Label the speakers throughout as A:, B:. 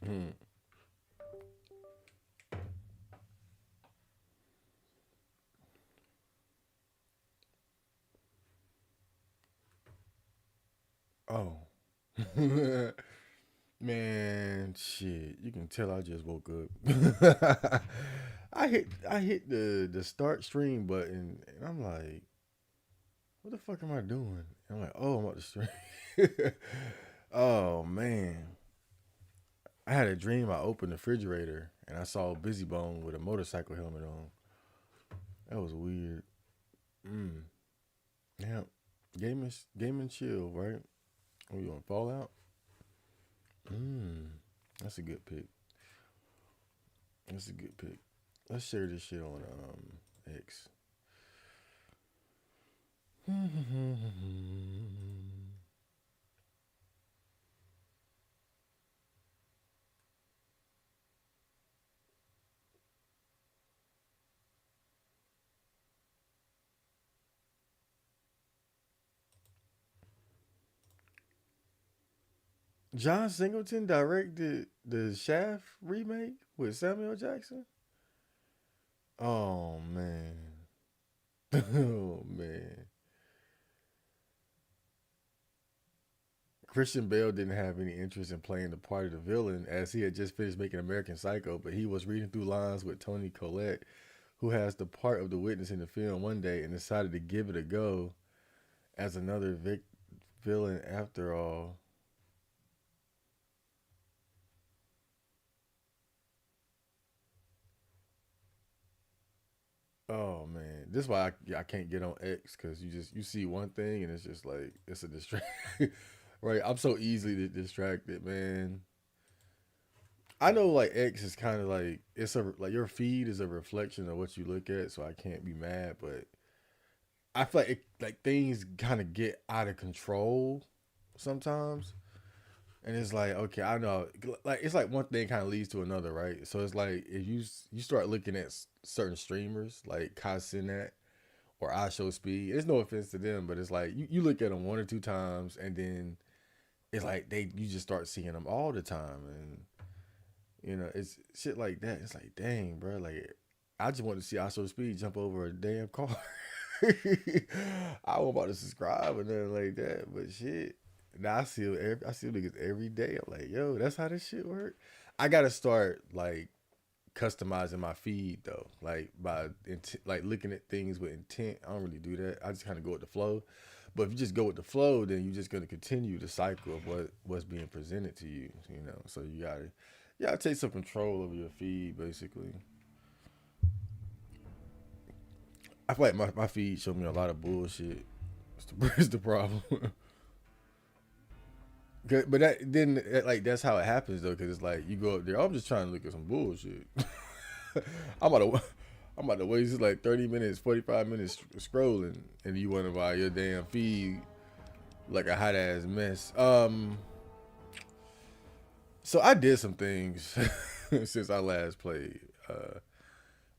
A: Mm. Oh. Man, shit. You can tell I just woke up. I hit the start stream button and I'm like, what the fuck am I doing? And I'm like, oh, I'm about to stream. Oh man. I had a dream I opened the refrigerator and I saw Busy Bone with a motorcycle helmet on. That was weird. Mm. Yeah. Gaming chill, right? Oh, you want Fallout? Mm. That's a good pick. That's a good pick. Let's share this shit on X. John Singleton directed the Shaft remake with Samuel Jackson. Oh man. Oh man. Christian Bale didn't have any interest in playing the part of the villain as he had just finished making American Psycho, but he was reading through lines with Tony Collette, who has the part of the witness in the film one day, and decided to give it a go as another villain after all. Oh man, this is why I can't get on X because you see one thing and it's just like it's a distraction. Right, I'm so easily distracted, man. I know like X is kind of like it's a like your feed is a reflection of what you look at, so I can't be mad. But I feel like things kind of get out of control sometimes, and it's like okay, I know like it's like one thing kind of leads to another, right? So it's like if you start looking at certain streamers like Kai Cenat or I Show Speed. It's no offense to them, but it's like you look at them one or two times, and then it's like you just start seeing them all the time, and it's shit like that. It's like dang, bro, like I just want to see I Show Speed jump over a damn car. I was about to subscribe or nothing like that, but shit. Now I see niggas every day. I'm like, yo, that's how this shit work. I gotta start like customizing my feed though, like like looking at things with intent. I don't really do that. I just kind of go with the flow. But if you just go with the flow, then you're just gonna continue the cycle of what's being presented to you. So you gotta take some control over your feed, basically. I feel like my feed showed me a lot of bullshit. It's the problem. But like that's how it happens though, because it's like you go up there. I'm just trying to look at some bullshit. I'm about to I'm about to waste like 30 minutes, 45 minutes scrolling, and you wonder why your damn feed like a hot ass mess. So I did some things since I last played.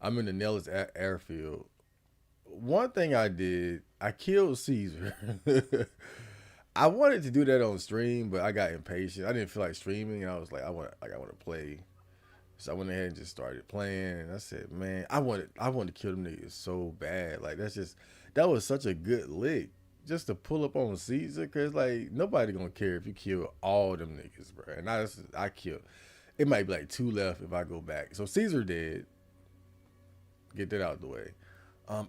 A: I'm in the Nellis airfield. One thing I did, I killed Caesar. I wanted to do that on stream, but I got impatient. I didn't feel like streaming. I was like, I want to play. So I went ahead and just started playing. And I said, man, I wanted to kill them niggas so bad. Like that was such a good lick just to pull up on Caesar, cause like nobody gonna care if you kill all them niggas, bro. And I killed. It might be like two left if I go back. So Caesar dead. Get that out the way.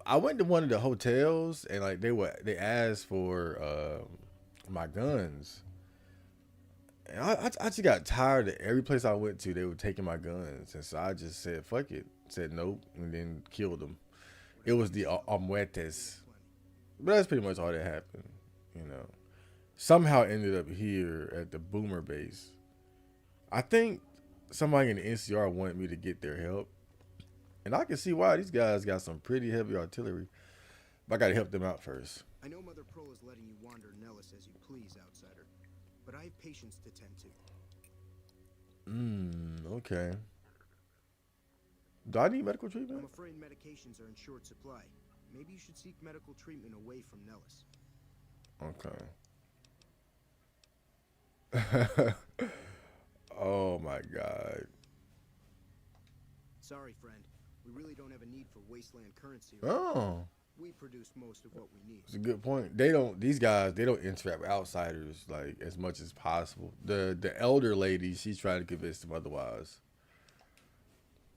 A: I went to one of the hotels and like they asked for my guns. And I just got tired of every place I went to, they were taking my guns. And so I just said, fuck it. Said nope, and then killed them. It was the Almuertes. But that's pretty much all that happened, you know. Somehow ended up here at the Boomer base. I think somebody in the NCR wanted me to get their help. And I can see why these guys got some pretty heavy artillery. But I gotta help them out first.
B: I know Mother Pearl is letting you wander Nellis as you please, outsider. But I have patients to tend to.
A: Okay. Do I need medical
B: I'm
A: treatment?
B: afraid medications are in short supply. Maybe you should seek medical treatment away from Nellis.
A: Okay. Oh my god.
B: Sorry, friend. We really don't have a need for wasteland currency around here.
A: Oh,
B: We produce most of what we need.
A: it's a good point. They don't. These guys. They don't interact with outsiders like as much as possible. The elder lady. She's trying to convince them otherwise.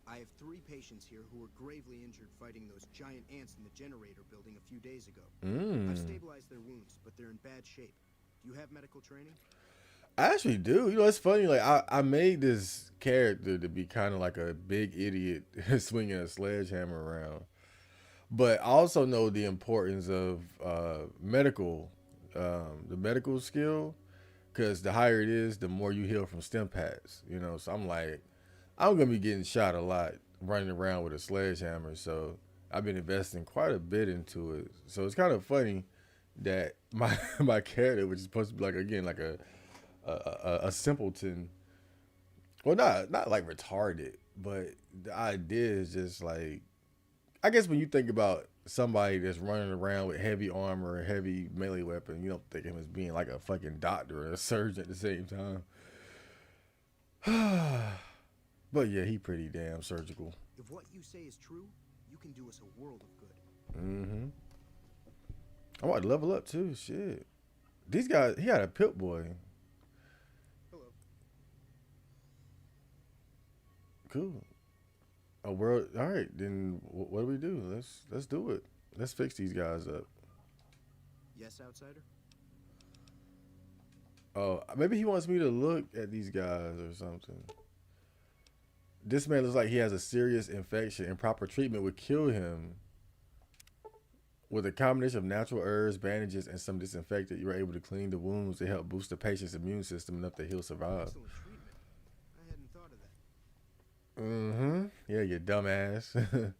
B: I have 3 patients here who were gravely injured fighting those giant ants in the generator building a few days ago. I've
A: Mm.
B: stabilized their wounds, but they're in bad shape. Do you have medical training?
A: I actually do. You know, it's funny. Like I made this character to be kind of like a big idiot swinging a sledgehammer around, but I also know the importance of the medical skill, because the higher it is, the more you heal from stim packs. You know, so I'm like, I'm gonna be getting shot a lot running around with a sledgehammer. So I've been investing quite a bit into it. So it's kind of funny that my my character, which is supposed to be like again like a simpleton, well not like retarded, but the idea is just like, I guess when you think about somebody that's running around with heavy armor, a heavy melee weapon, you don't think of him as being like a fucking doctor or a surgeon at the same time. But yeah, he pretty damn surgical.
B: If what you say is true, you can do us a world of good.
A: Mm-hmm. I want to level up too. Shit. These guys, he had a pit boy.
B: Hello.
A: Cool. A world. All right, then what do we do? Let's do it. Let's fix these guys up.
B: Yes, outsider?
A: Oh, maybe he wants me to look at these guys or something. This man looks like he has a serious infection, and proper treatment would kill him. With a combination of natural herbs, bandages, and some disinfectant, you are able to clean the wounds to help boost the patient's immune system enough that he'll survive.
B: Excellent treatment. I hadn't thought of that.
A: Mm-hmm. Yeah, you dumbass.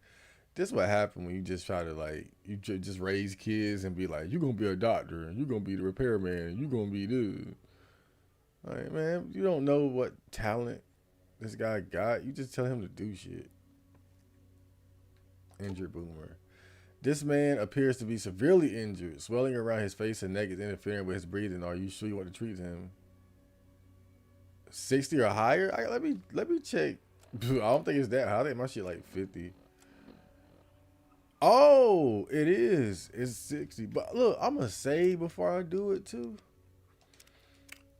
A: This is what happened when you just try to like just raise kids and be like, you gonna be a doctor and you gonna be the repairman and you gonna be dude. Like, man, you don't know what talent this guy got. You just tell him to do shit. Injured boomer. This man appears to be severely injured. Swelling around his face and neck is interfering with his breathing. Are you sure you want to treat him? 60 or higher? Let me check. I don't think it's that high. I think my shit like 50. Oh, it is. It's 60. But look, I'm gonna save before I do it too.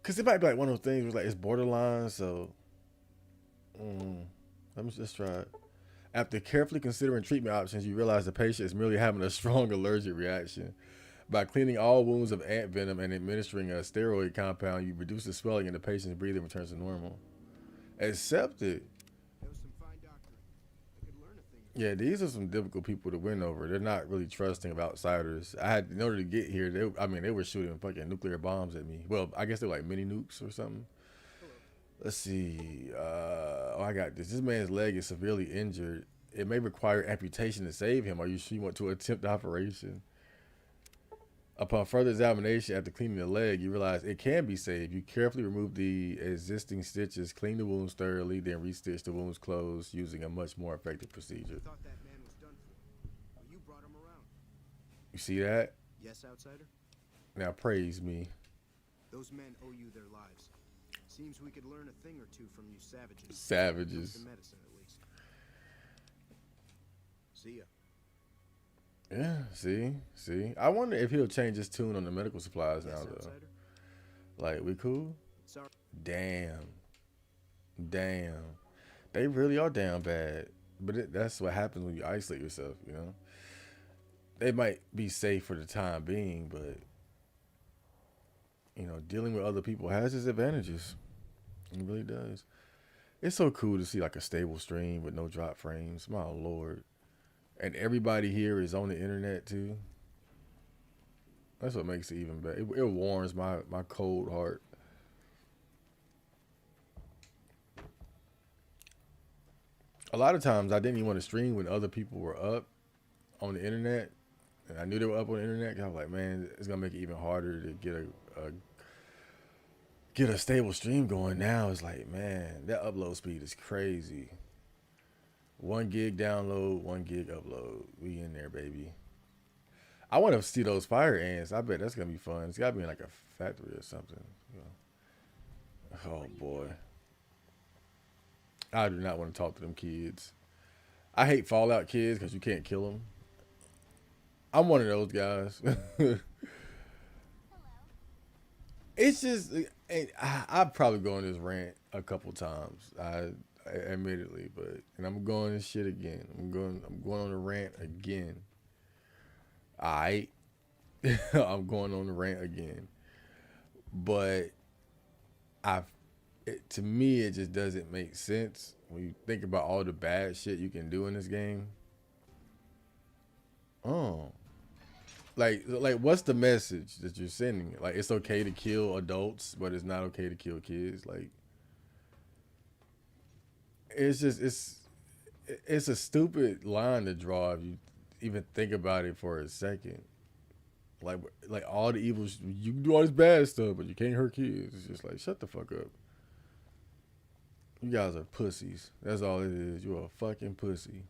A: Cause it might be like one of those things where like it's borderline, so let me just try it. After carefully considering treatment options, you realize the patient is merely having a strong allergic reaction. By cleaning all wounds of ant venom and administering a steroid compound, you reduce the swelling and the patient's breathing returns to normal. Accepted.
B: That was some fine doctoring. I could learn a thing or two.
A: Yeah, these are some difficult people to win over. They're not really trusting of outsiders. I had, in order to get here, they were shooting fucking nuclear bombs at me. Well, I guess they're like mini nukes or something.
B: Hello.
A: Let's see. I got this. This man's leg is severely injured. It may require amputation to save him. Are you sure you want to attempt the operation? Upon further examination, after cleaning the leg, you realize it can be saved. You carefully remove the existing stitches, clean the wounds thoroughly, then restitch the wounds closed using a much more effective procedure.
B: I thought that man was done for. But you brought him around.
A: You see that?
B: Yes, outsider?
A: Now praise me.
B: Those men owe you their lives. Seems we could learn a thing or two from you savages.
A: Savages.
B: The medicine, at least. See ya.
A: Yeah, see. I wonder if he'll change his tune on the medical supplies
B: Yes,
A: now, though.
B: outsider?
A: Like, we cool?
B: Sorry.
A: Damn. They really are down bad. But that's what happens when you isolate yourself, you know? They might be safe for the time being, but, you know, dealing with other people has its advantages. It really does. It's so cool to see, like, a stable stream with no drop frames. My lord. And everybody here is on the internet, too. That's what makes it even better. It warms my cold heart. A lot of times I didn't even want to stream when other people were up on the internet, and I knew they were up on the internet. I was like, man, it's gonna make it even harder to get a stable stream going. Now it's like, man, that upload speed is crazy. 1 gig download, 1 gig upload. We in there, baby. I want to see those fire ants. I bet that's gonna be fun. It's gotta be in like a factory or something. You know. Oh boy, I do not want to talk to them kids. I hate Fallout kids because you can't kill them. I'm one of those guys. It's just, I've probably go on this rant a couple times. Admittedly, but and I'm going this shit again. I'm going on the rant again. I, I'm going on the rant again. But I, to me, it just doesn't make sense when you think about all the bad shit you can do in this game. Oh, like what's the message that you're sending? Like it's okay to kill adults, but it's not okay to kill kids. Like it's just it's a stupid line to draw if you even think about it for a second. Like like all the evils, you can do all this bad stuff, but you can't hurt kids. It's just like shut the fuck up. You guys are pussies. That's all it is. You're a fucking pussy.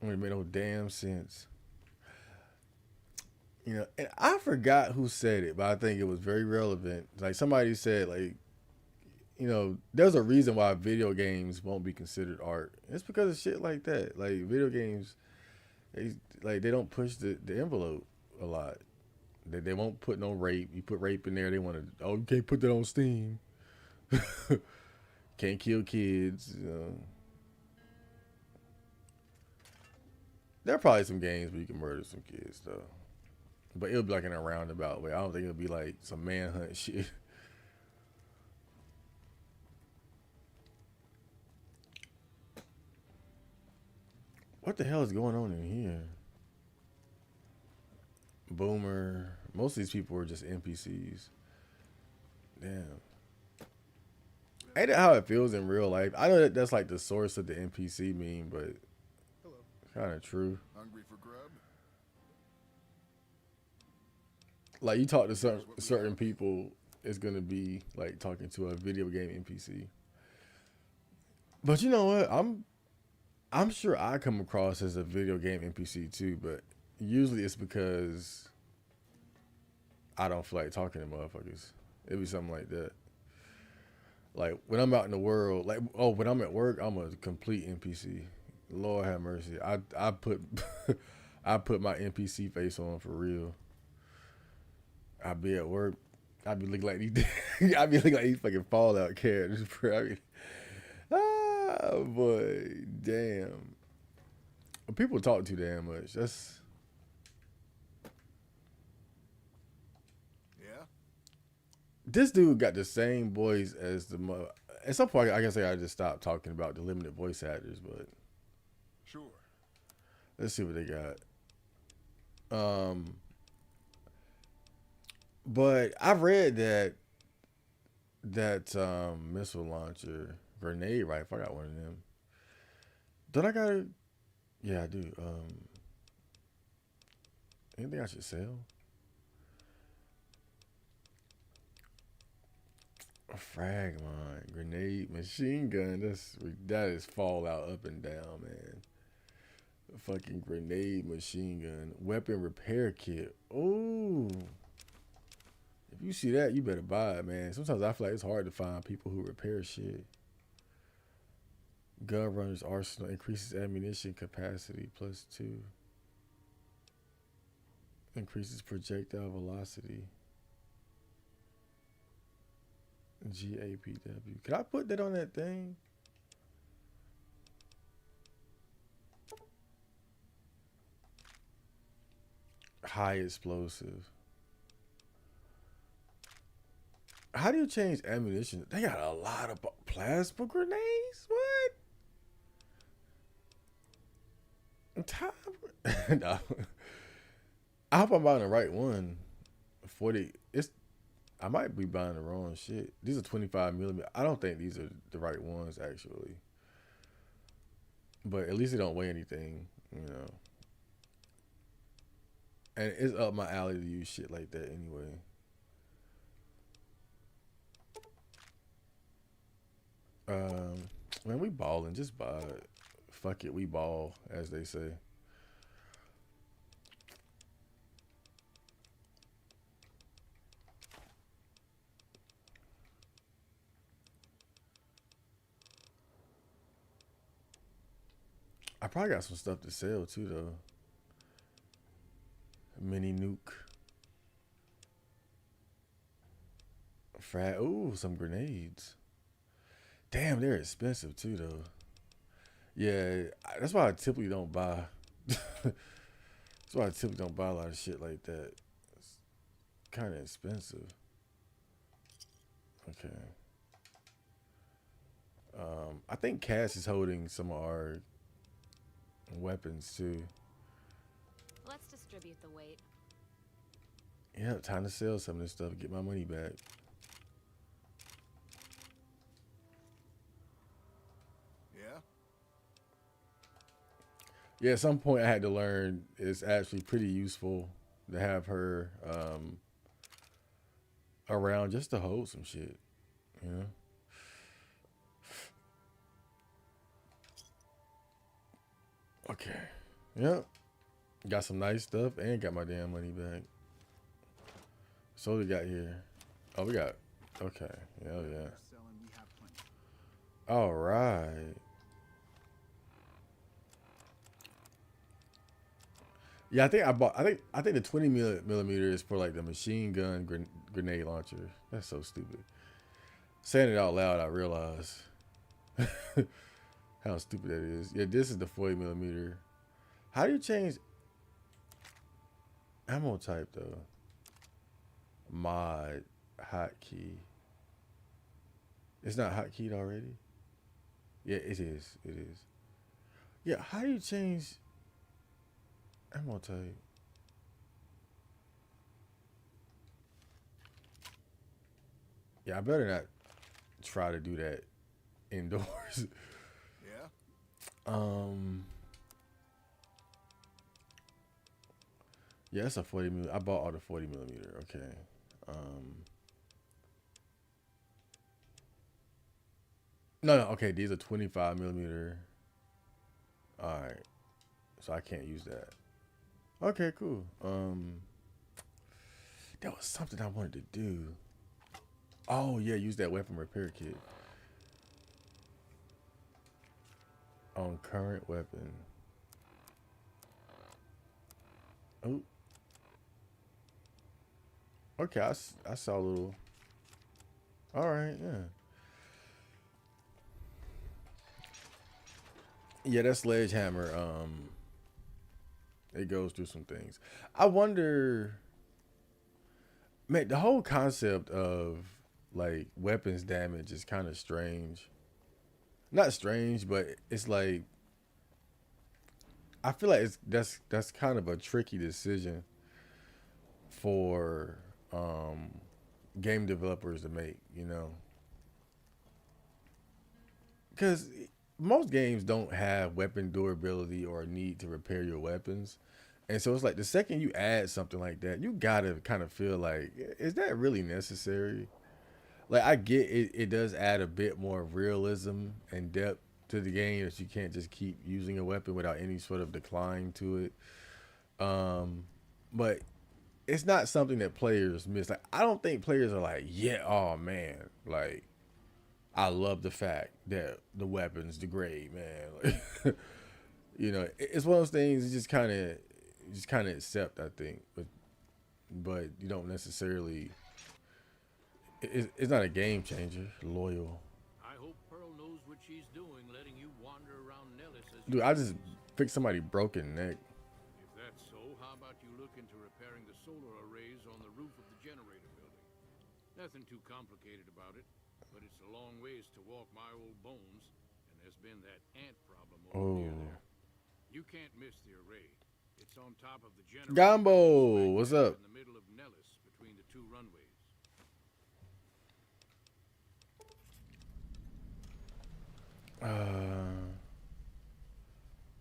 A: It made no damn sense. You know, and I forgot who said it, but I think it was very relevant. Like somebody said, like, you know, there's a reason why video games won't be considered art. It's because of shit like that. Like video games, they they don't push the envelope a lot. They won't put no rape. You put rape in there, they want to. Oh, you can't put that on Steam. Can't kill kids. You know. There are probably some games where you can murder some kids though, but it'll be like in a roundabout way. I don't think it'll be like some manhunt shit. What the hell is going on in here? Boomer. Most of these people are just NPCs. Damn. Ain't that how it feels in real life? I know that that's like the source of the NPC meme, but
B: Hello.
A: it's kind of true.
C: Hungry for grub?
A: Like you talk to certain people, it's gonna be like talking to a video game NPC. But you know what? I'm sure I come across as a video game NPC too, but usually it's because I don't feel like talking to motherfuckers. It'd be something like that. Like when I'm out in the world, like oh, when I'm at work, I'm a complete NPC. Lord have mercy. I put I put my NPC face on for real. I be at work. I be looking like these. I be looking like these fucking Fallout characters, bro. I mean, boy, damn. People talk too damn much. That's
C: Yeah?
A: this dude got the same voice as the. At some point, I guess I gotta just stop talking about the limited voice actors, but
C: Sure.
A: let's see what they got. Um, but I read that missile launcher grenade rifle. I got one of them. Don't I got it? Yeah, I do. Anything I should sell? A frag mine, grenade, machine gun. That is Fallout up and down, man. A fucking grenade, machine gun, weapon repair kit. Ooh, if you see that, you better buy it, man. Sometimes I feel like it's hard to find people who repair shit. Gun runner's arsenal increases ammunition capacity +2. Increases projectile velocity. GAPW. Can I put that on that thing? High explosive. How do you change ammunition? They got a lot of plasma grenades. What? Top. No. I hope I'm buying the right one. 40. It's. I might be buying the wrong shit. These are 25 millimeter. I don't think these are the right ones actually. But at least they don't weigh anything, you know. And it's up my alley to use shit like that anyway. Man, we balling. Just buy it. Fuck it, we ball, as they say. probably got some stuff to sell too, though. Mini nuke. Ooh, some grenades. Damn, they're expensive too, though. Yeah, that's why I typically don't buy. That's why I typically don't buy a lot of shit like that. It's kind of expensive. Okay. I think Cass is holding some of our weapons too.
D: Let's distribute the weight.
A: Yeah, time to sell some of this stuff and get my money back.
C: Yeah?
A: Yeah, at some point I had to learn it's actually pretty useful to have her around just to hold some shit, you know? Okay. Yep. Got some nice stuff and got my damn money back. So we got here. Oh, we got. Okay. Hell yeah.
B: Selling, we have plenty.
A: All right. Yeah, I think I bought. I think the 20 millimeter is for like the machine gun grenade launcher. That's so stupid. Saying it out loud, I realize how stupid that is. Yeah, this is the 40 millimeter. How do you change ammo type though? Mod hotkey. It's not hotkeyed already. Yeah, it is. It is. Yeah, how do you change ammo type? Yeah, I better not try to do that indoors.
C: Yeah?
A: Yeah, it's a 40 millimeter. I bought all the 40 millimeter. Okay. No, no. Okay, these are 25 millimeter. All right. So I can't use that. Okay, cool. There was something I wanted to do. Oh yeah, use that weapon repair kit on current weapon. Oh. Okay, I saw a little. All right, yeah. Yeah, that sledgehammer. It goes through some things. I wonder, man. The whole concept of like weapons damage is kind of strange. Not strange, but it's like I feel like that's kind of a tricky decision for game developers to make, you know, because most games don't have weapon durability or a need to repair your weapons. And so it's like the second you add something like that, you gotta kind of feel like, is that really necessary? Like I get it, it does add a bit more realism and depth to the game that you can't just keep using a weapon without any sort of decline to it. But it's not something that players miss. Like I don't think players are like, yeah, oh man, like I love the fact that the weapons degrade, man. Like, you know, it's one of those things. You just kind of accept, I think, but you don't necessarily. It's not a game changer. Loyal,
E: I hope Pearl knows what she's doing, letting you wander around Nellis as
A: dude.
E: you
A: I just
E: please.
A: fixed somebody broken neck.
E: If that's so, how about you look into repairing the solar arrays on the roof of the generator building? Nothing too complicated about it, but it's a long ways to walk my old bones, and there's been that ant problem over near
A: Oh,
E: there. You can't miss the array. It's on top of the generator.
A: Gumbo,
E: Smack
A: what's
E: dab
A: up?
E: in the middle of Nellis, between the two runways.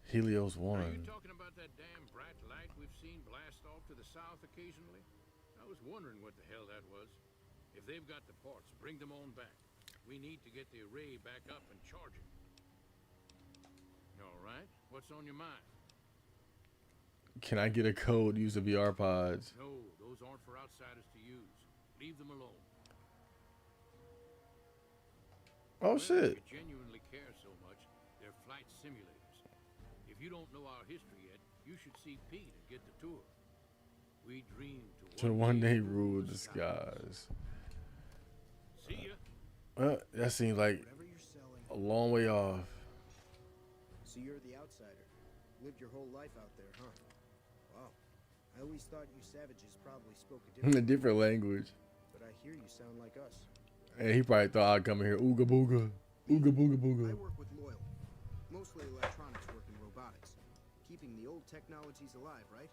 A: Helios
E: Are you
A: one.
E: talking about that damn bright light we've seen blast off to the south occasionally? I was wondering what the hell that was. If they've got the parts, bring them on back. We need to get the array back up and charging. All right, what's on your mind?
A: Can I get a code? Use the VR pods.
E: No, those aren't for outsiders to use. Leave them alone.
A: Oh
E: Well,
A: shit.
E: if you genuinely care so much, they're flight simulators. If you don't know our history yet, you should see Pete and get the tour. We dream
A: To one day rule the skies.
E: See ya.
A: That seems like
B: Whatever you're selling.
A: a long way off.
B: So you're the outsider. Lived your whole life out there, huh? Wow. I always thought you savages probably spoke a
A: In a
B: different
A: different language.
B: but I hear you sound like us.
A: And he probably thought I'd come in here, ooga booga. Ooga booga
B: I
A: booga.
B: work with Loyal. Mostly electronics work in robotics. Keeping the old technologies alive, right?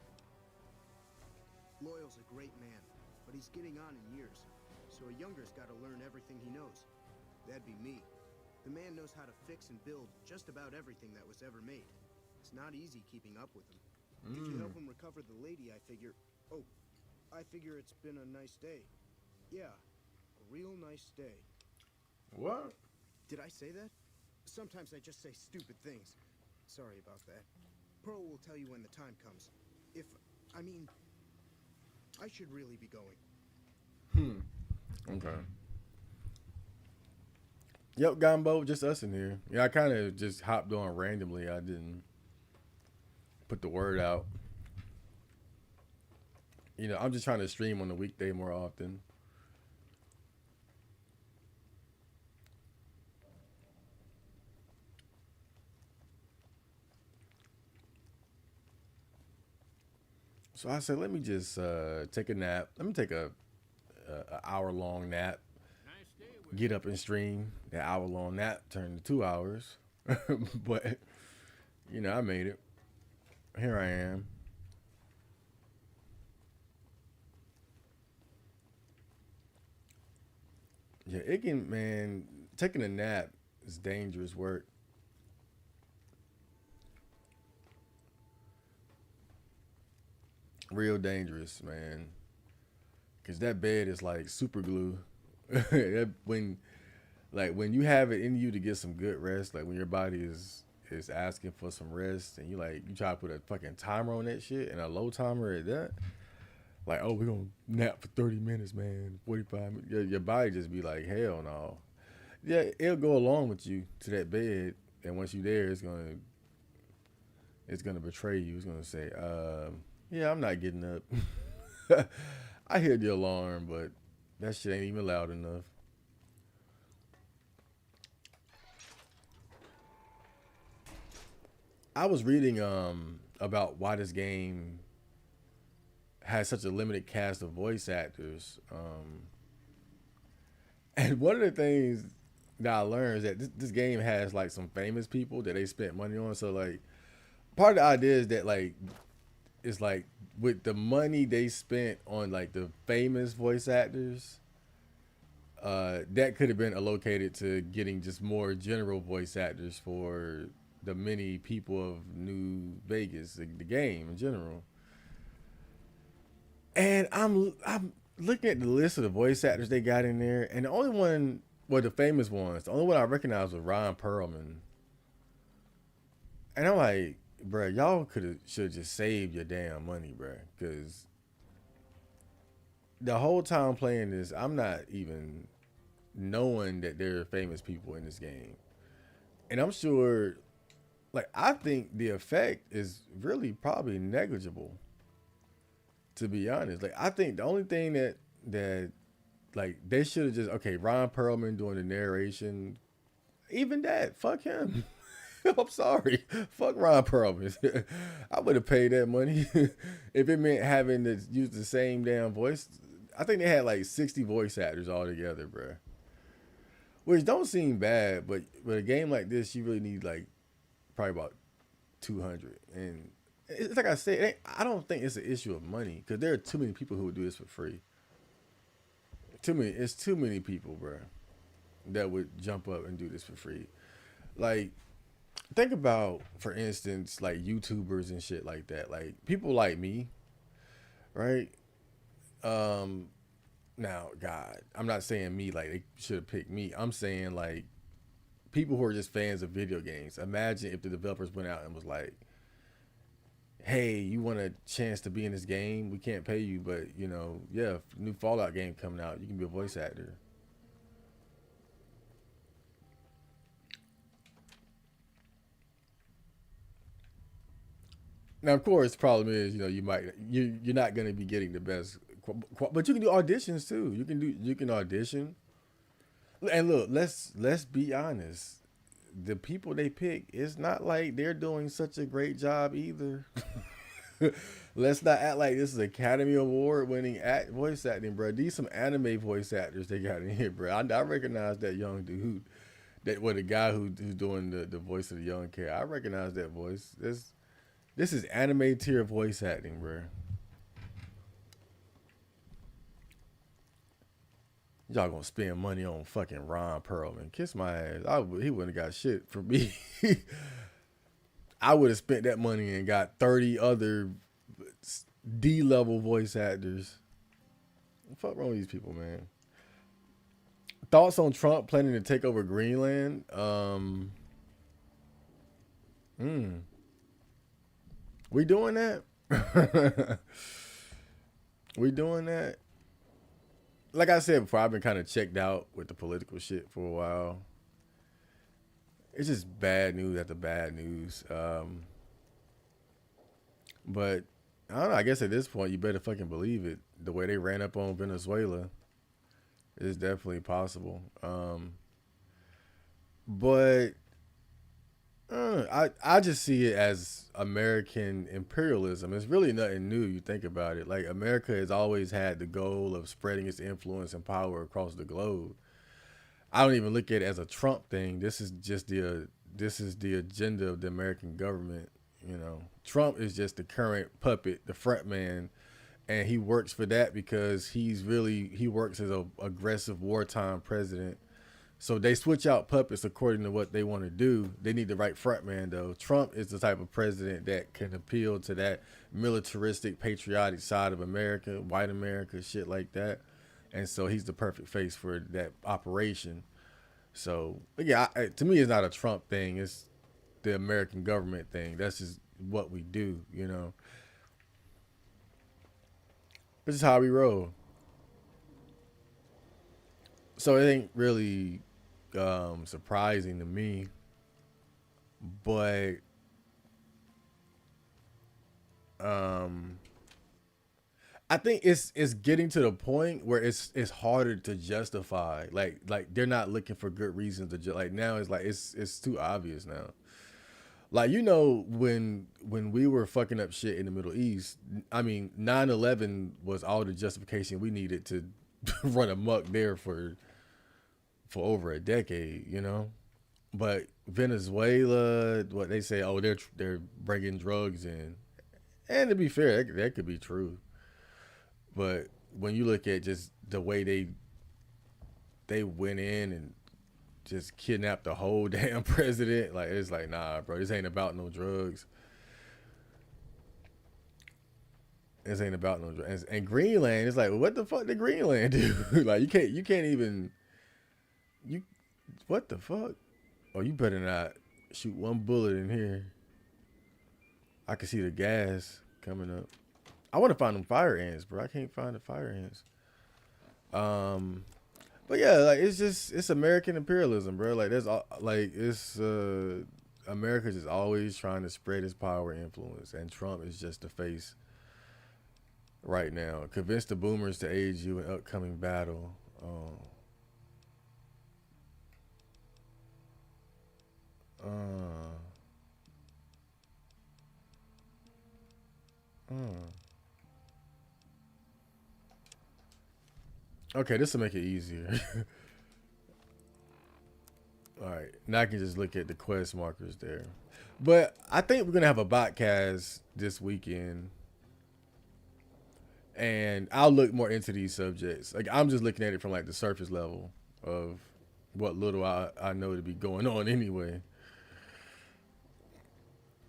B: Loyal's a great man, but he's getting on in years. So a younger's gotta learn everything he knows. That'd be me. The man knows how to fix and build just about everything that was ever made. It's not easy keeping up with him. If you help him recover the lady, I figure... Oh, I figure it's been a nice day. Yeah, a real nice day.
A: What?
B: Did I say that? Sometimes I just say stupid things. Sorry about that. Pearl will tell you when the time comes. I should really be going.
A: Okay. Yep, Gumbo, just us in here. Yeah, I kind of just hopped on randomly. I didn't put the word out. You know, I'm just trying to stream on the weekday more often. So I said, let me just take a nap. Let me take a hour-long nap.
E: Nice day with
A: Get up and stream. That hour-long nap turned to 2 hours. But, you know, I made it. Here I am. Yeah, it can, man, taking a nap is dangerous work. Real dangerous, man. Because that bed is like super glue. when you have it in you to get some good rest, like when your body is asking for some rest and you try to put a fucking timer on that shit and a low timer at that, like, oh, we're gonna nap for 30 minutes, man, 45 minutes. Your body just be like, hell no. Yeah, it'll go along with you to that bed, and once you're there, it's gonna betray you. It's gonna say, yeah, I'm not getting up. I hear the alarm, but that shit ain't even loud enough. I was reading about why this game has such a limited cast of voice actors. And one of the things that I learned is that this game has like some famous people that they spent money on. So like part of the idea is that like it's like with the money they spent on like the famous voice actors, that could have been allocated to getting just more general voice actors for the many people of New Vegas, the game in general. And I'm looking at the list of the voice actors they got in there, and the only one, well, the famous ones, the only one I recognized was Ron Perlman. And I'm like, bruh, y'all should have just saved your damn money, bruh, because the whole time playing this, I'm not even knowing that there are famous people in this game. And I'm sure, like, I think the effect is really probably negligible, to be honest. Like, I think the only thing that like they should have just, okay, Ron Perlman doing the narration, even that, fuck him. I'm sorry, fuck Ron Perlman. I would have paid that money if it meant having to use the same damn voice. I think they had like 60 voice actors all together, bruh. Which don't seem bad, but a game like this, you really need like probably about 200. And it's like I said, I don't think it's an issue of money, because there are too many people who would do this for free. It's too many people, bruh, that would jump up and do this for free. Like, think about, for instance, like YouTubers and shit like that. Like people like me, right? Now, God, I'm not saying me like they should have picked me. I'm saying like people who are just fans of video games. Imagine if the developers went out and was like, hey, you want a chance to be in this game? We can't pay you, but you know, yeah, new Fallout game coming out, you can be a voice actor. Now, of course, the problem is, you're not gonna be getting the best, but you can do auditions too. You can audition, and look, let's be honest. The people they pick, it's not like they're doing such a great job either. Let's not act like this is Academy Award winning voice acting, bro. These some anime voice actors they got in here, bro. I recognize that young dude, the guy who's doing the voice of the young kid. I recognize that voice. This is anime tier voice acting, bro. Y'all gonna spend money on fucking Ron Perlman? Kiss my ass. He wouldn't have got shit for me. I would have spent that money and got 30 other D level voice actors. What the fuck wrong with these people, man? Thoughts on Trump planning to take over Greenland? We doing that? We doing that? Like I said before, I've been kind of checked out with the political shit for a while. It's just bad news after bad news. But I don't know. I guess at this point, you better fucking believe it. The way they ran up on Venezuela is definitely possible. But I just see it as American imperialism. It's really nothing new. You think about it. Like America has always had the goal of spreading its influence and power across the globe. I don't even look at it as a Trump thing. This is the agenda of the American government. Trump is just the current puppet, the front man, and he works for that because he works as a aggressive wartime president. So they switch out puppets according to what they want to do. They need the right front man though. Trump is the type of president that can appeal to that militaristic, patriotic side of America, white America, shit like that. And so he's the perfect face for that operation. So, yeah, to me, it's not a Trump thing. It's the American government thing. That's just what we do, This is how we roll. So it ain't really surprising to me, but I think it's getting to the point where it's harder to justify. Like they're not looking for good reasons to like now. It's like it's too obvious now. Like when we were fucking up shit in the Middle East, I mean 9/11 was all the justification we needed to run amok there for over a decade. But Venezuela, what they say, oh they're bringing drugs in, and to be fair, that could be true. But when you look at just the way they went in and just kidnapped the whole damn president, like it's like, nah, bro, this ain't about no drugs. This ain't about no drugs. And Greenland, it's like, well, what the fuck did Greenland do? Like you can't even what the fuck? Oh, you better not shoot one bullet in here. I can see the gas coming up. I want to find them fire ants, bro. I can't find the fire ants. But yeah, like it's American imperialism, bro. Like America's just always trying to spread its power and influence, and Trump is just the face right now. Convince the boomers to aid you in upcoming battle. Okay, this will make it easier. All right, now I can just look at the quest markers there. But I think we're gonna have a botcast this weekend, and I'll look more into these subjects. Like I'm just looking at it from like the surface level of what little I know to be going on anyway.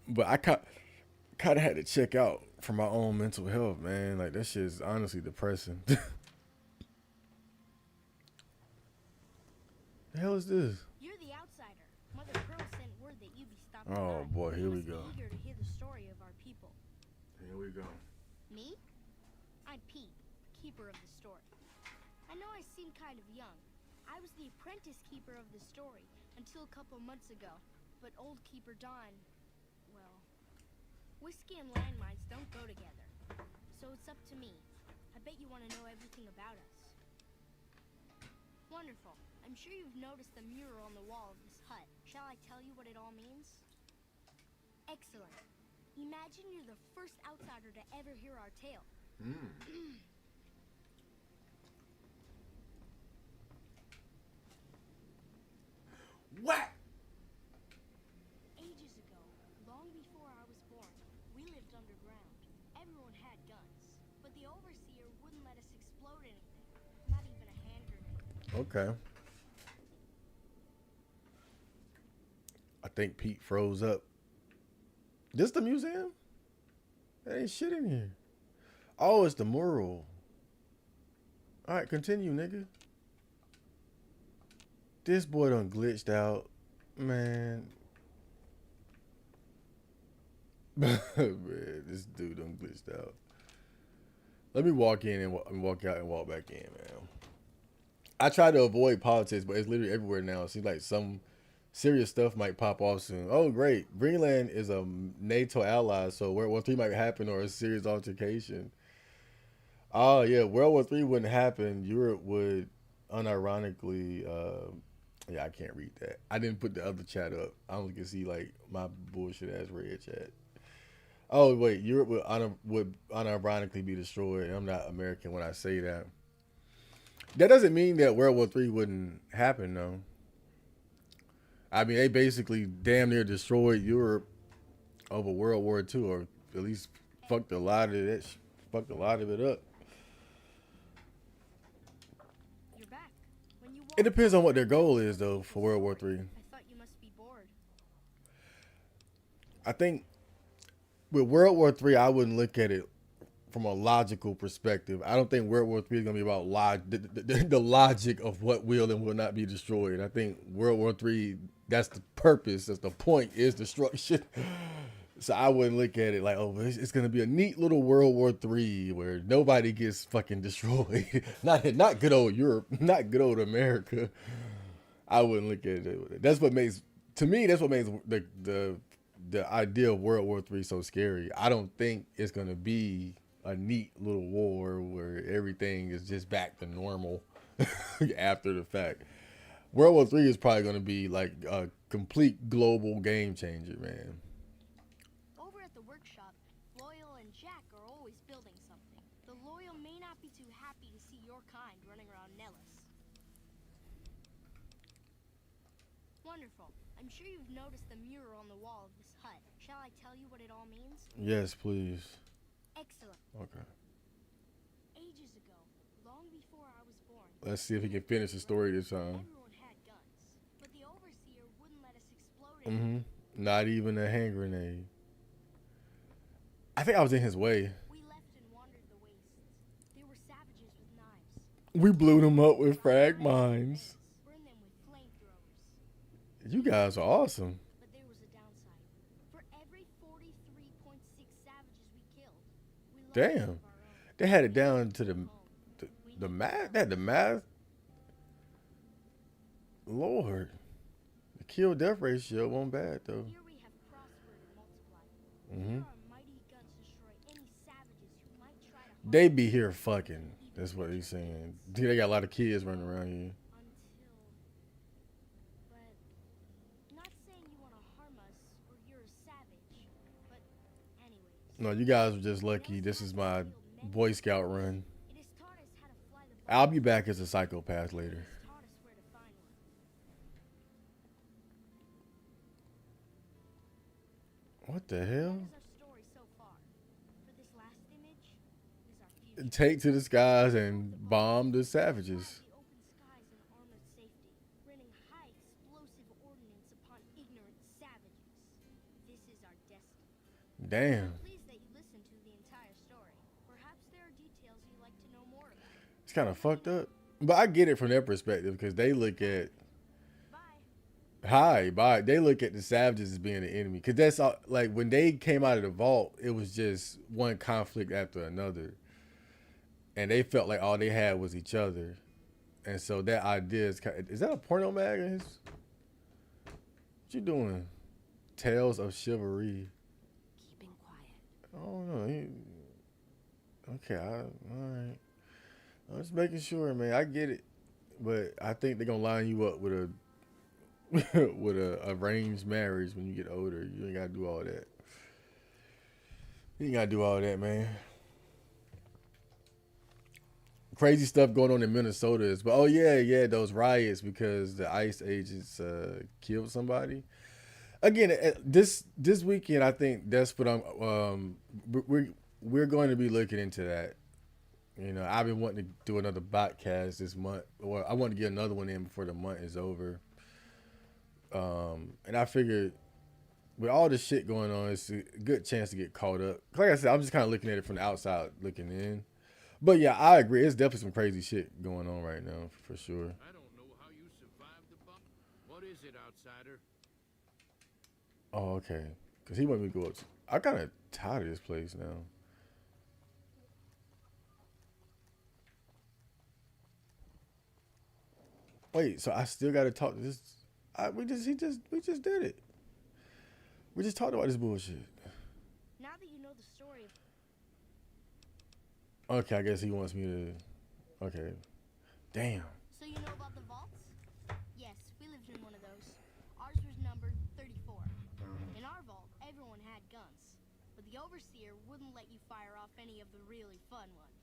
A: But I kind of had to check out for my own mental health, man. Like that shit is honestly depressing. The hell is this?
F: You're the outsider. Mother Pearl sent word that you'd be stopping
A: Oh
F: by.
A: boy, here
F: You
A: we
F: must be
A: go.
F: eager to hear the story of our people.
A: Here we go.
F: Me? I'm Pete, keeper of the story. I know I seem kind of young. I was the apprentice keeper of the story until a couple months ago. But old Keeper Don, well, Whiskey and landmines don't go together. So it's up to me. I bet you want to know everything about us. Wonderful. I'm sure you've noticed the mural on the wall of this hut. Shall I tell you what it all means? Excellent. Imagine you're the first outsider to ever hear our tale.
A: What?
F: Ages ago, long before I was born, we lived underground. Everyone had guns, but the overseer wouldn't let us explode anything, not even a hand grenade.
A: Okay. I think Pete froze up. This the museum? There ain't shit in here. Oh, it's the mural. All right, continue, nigga. This boy done glitched out, man. Man, this dude done glitched out. Let me walk in and walk out and walk back in, man. I try to avoid politics, but it's literally everywhere now. It seems like some serious stuff might pop off soon. Oh, great. Greenland is a NATO ally, so World War III might happen or a serious altercation. Oh, yeah. World War III wouldn't happen. Europe would unironically. Yeah, I can't read that. I didn't put the other chat up. I only can see, like, my bullshit ass red chat. Oh, wait. Europe would unironically be destroyed. I'm not American when I say that. That doesn't mean that World War III wouldn't happen, though. I mean, they basically damn near destroyed Europe over World War II, or at least fucked a lot of it. Fucked a lot of it up.
F: You're back. When you
A: It
F: walked
A: depends on
F: out,
A: what their goal
F: I
A: is, though, for World War III.
F: thought you must be bored.
A: I think with World War III, I wouldn't look at it from a logical perspective. I don't think World War III is going to be about the logic of what will and will not be destroyed. I think World War III, that's the purpose, that's the point, is destruction. So I wouldn't look at it like, oh, it's going to be a neat little World War III where nobody gets fucking destroyed. Not good old Europe, not good old America. I wouldn't look at it. That's what makes, to me, that's what makes the idea of World War III so scary. I don't think it's going to be a neat little war where everything is just back to normal after the fact. World War III is probably going to be like a complete global game changer, man.
F: Over at the workshop, Loyal and Jack are always building something. The Loyal may not be too happy to see your kind running around Nellis. Wonderful. I'm sure you've noticed the mural on the wall of this hut. Shall I tell you what it all means?
A: Yes, please.
F: Excellent.
A: Okay.
F: Ages ago, long before I was born,
A: Let's see if he can finish the story this time.
F: everyone had guns, but the overseer wouldn't let us explode anything.
A: Not even a hand grenade. I think I was in his way.
F: We left and wandered the wastes. There were savages with knives.
A: We blew them up with frag mines.
F: Burned them with flamethrowers.
A: You guys are awesome.
F: But there was a downside. For every 43.6 savages we killed, we lost
A: Damn.
F: some of our own.
A: They had it down to the math. They had the math. Lord. The kill death ratio wasn't bad though.
F: Here we have prospered and multiplied. Here our mighty guns destroy any savages who might try to harm
A: They be here fucking. That's what he's saying. They got a lot of kids running around here.
F: but not saying you want to harm us or you're a savage, but anyways.
A: No, you guys were just lucky. This is my Boy Scout run.
F: It has taught us how to fly the
A: I'll be back as a psychopath later.
F: It has taught us where to find one.
A: What the
F: That
A: hell?
F: is our story so far. For this last image is our future.
A: Take to the skies and bomb the savages.
F: The open skies and armored safety, raining high explosive ordnance upon ignorant savages. This is our destiny.
A: Damn.
F: I'm pleased that you listened to the entire story. Perhaps there are details you'd like to know more about.
A: It's kind of fucked up. But I get it from their perspective because they look at
F: Bye.
A: They look at the savages as being the enemy. Because that's all, like when they came out of the vault, it was just one conflict after another. And they felt like all they had was each other. And so that idea is that a porno mag in his? What you doing? Tales of Chivalry.
D: Keeping quiet.
A: I don't know. Okay, all right. I'm just making sure, man. I get it, but I think they're gonna line you up with a with a arranged marriage when you get older. You ain't gotta do all that. You ain't gotta do all that, man. Crazy stuff going on in Minnesota is, but oh yeah, those riots because the ICE agents killed somebody. Again, this weekend, I think that's what I'm. We're going to be looking into that. You know, I've been wanting to do another podcast this month, or I want to get another one in before the month is over. And I figured with all this shit going on, it's a good chance to get caught up. Like I said, I'm just kind of looking at it from the outside looking in. But yeah, I agree. It's definitely some crazy shit going on right now, for sure.
E: I don't know how you survived the bomb. What is it, outsider?
A: Oh, okay. Because he wanted me to go up. I kind of tired of this place now. Wait, so I still got to talk to this? We just did it. We just talked about this bullshit.
F: Now that you know the story of
A: Okay, I guess he wants me to. Okay. Damn.
F: So you know about the vaults? Yes, we lived in one of those. Ours was numbered 34. In our vault, everyone had guns, but the overseer wouldn't let you fire off any of the really fun ones.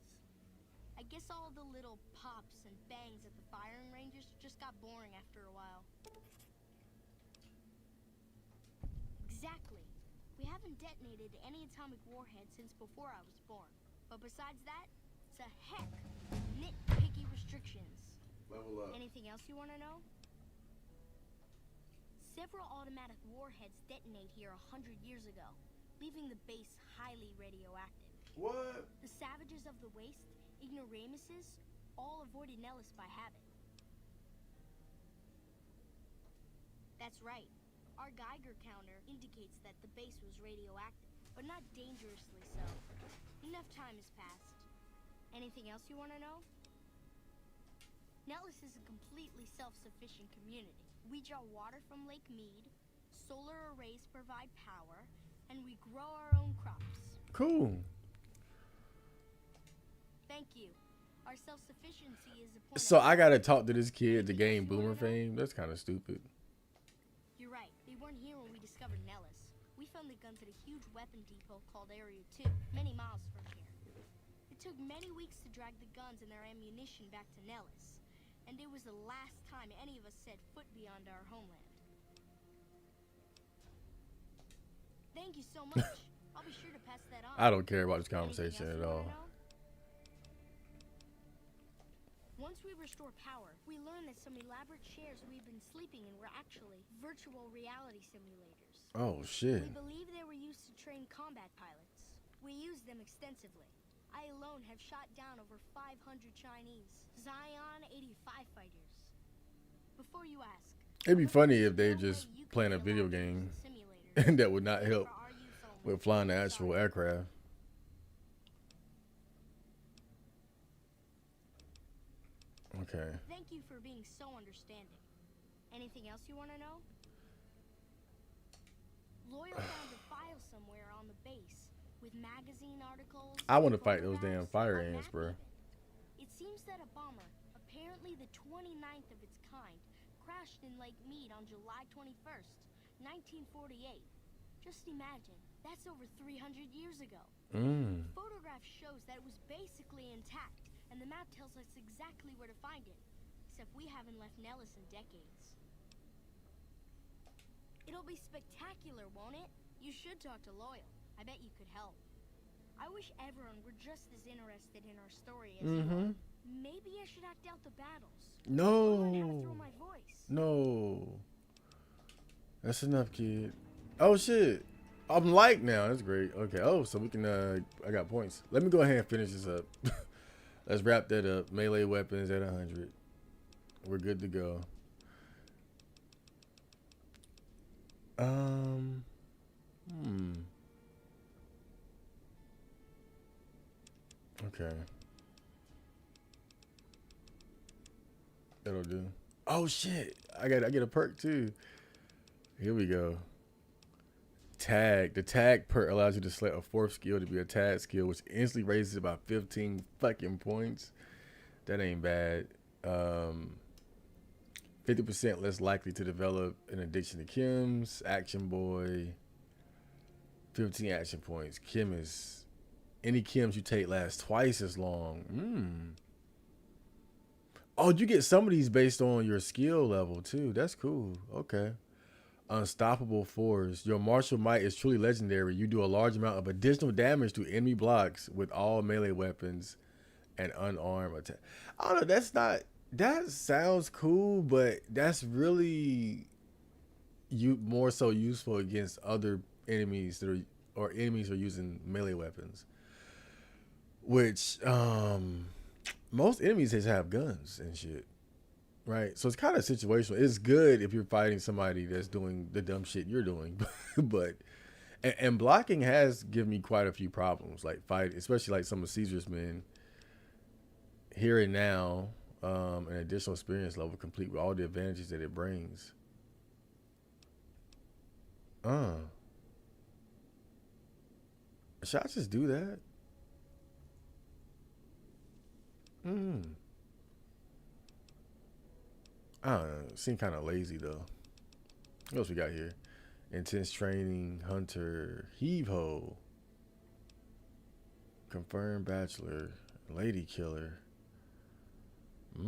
F: I guess all the little pops and bangs at the firing ranges just got boring after a while. Exactly. We haven't detonated any atomic warheads since before I was born. But besides that, it's a heck of nitpicky restrictions.
A: Level up.
F: Anything else you want to know? Several automatic warheads detonate here 100 years ago, leaving the base highly radioactive.
A: What?
F: The savages of the waste, ignoramuses, all avoided Nellis by habit. That's right. Our Geiger counter indicates that the base was radioactive, but not dangerously so. Enough time has passed. Anything else you want to know? Nellis is a completely self-sufficient community. We draw water from Lake Mead, solar arrays provide power, and we grow our own crops.
A: Cool.
F: Thank you. Our self-sufficiency is a point
A: So
F: of
A: I
F: pride.
A: gotta talk to this kid to gain boomer fame. That's kind of stupid.
F: You're right. They weren't here when we discovered Nellis. We found the guns at a huge weapon depot called Area 2, many miles from here. It took many weeks to drag the guns and their ammunition back to Nellis, and it was the last time any of us set foot beyond our homeland. Thank you so much. I'll be sure to pass that on.
A: I don't care about this
F: Anything
A: conversation
F: else
A: at
F: you
A: all.
F: wanna know? Once we restore power, we learn that some elaborate chairs we've been sleeping in were actually virtual reality simulators.
A: Oh shit.
F: We believe they were used to train combat pilots. We use them extensively. I alone have shot down over 500 Chinese Zion 85 fighters. Before you ask,
A: It'd be funny if they
F: no way
A: just
F: you can
A: playing a
F: be
A: video
F: allowed to use
A: game,
F: the simulators.
A: and that would not
F: They're
A: help
F: for our use only.
A: with flying the actual
F: Sorry.
A: aircraft. Okay.
F: Thank you for being so understanding. Anything else you want to know? Loyal found a file somewhere on the base with magazine articles.
A: I want to fight those damn
F: photographs,
A: fire
F: a
A: ants,
F: map
A: bro.
F: even. It seems that a bomber, apparently the 29th of its kind, crashed in Lake Mead on July 21st, 1948. Just imagine, that's over 300 years ago.
A: Mm.
F: The photograph shows that it was basically intact, and the map tells us exactly where to find it. Except we haven't left Nellis in decades. It'll be spectacular, won't it? You should talk to Loyal. I bet you could help. I wish everyone were just as interested in our story as you are. Maybe I should act out the battles. Learn how to throw
A: No.
F: my voice.
A: No. That's enough, kid. Oh shit. I'm like now. That's great. Okay. Oh, so we can I got points. Let me go ahead and finish this up. Let's wrap that up. Melee weapons at 100. We're good to go. Okay. That'll do. Oh shit. I get a perk too. Here we go. Tag. The tag perk allows you to select a fourth skill to be a tag skill, which instantly raises it by 15 fucking points. That ain't bad. 50% less likely to develop an addiction to chems. Action Boy. 15 action points. Chemist. Any chems you take last twice as long. Oh, you get some of these based on your skill level too. That's cool. Okay. Unstoppable Force. Your martial might is truly legendary. You do a large amount of additional damage to enemy blocks with all melee weapons and unarmed attack. I don't know. That's not. That sounds cool, but that's really you more so useful against other enemies that are or enemies who are using melee weapons. Which most enemies just have guns and shit. Right, so it's kind of situational. It's good if you're fighting somebody that's doing the dumb shit you're doing, but and blocking has given me quite a few problems. Like fight, especially like some of Caesar's men. Here and now, an additional experience level complete with all the advantages that it brings. Should I just do that? I don't know. Seem kind of lazy though. What else we got here? Intense training, hunter, heave ho, confirmed bachelor, lady killer. Oh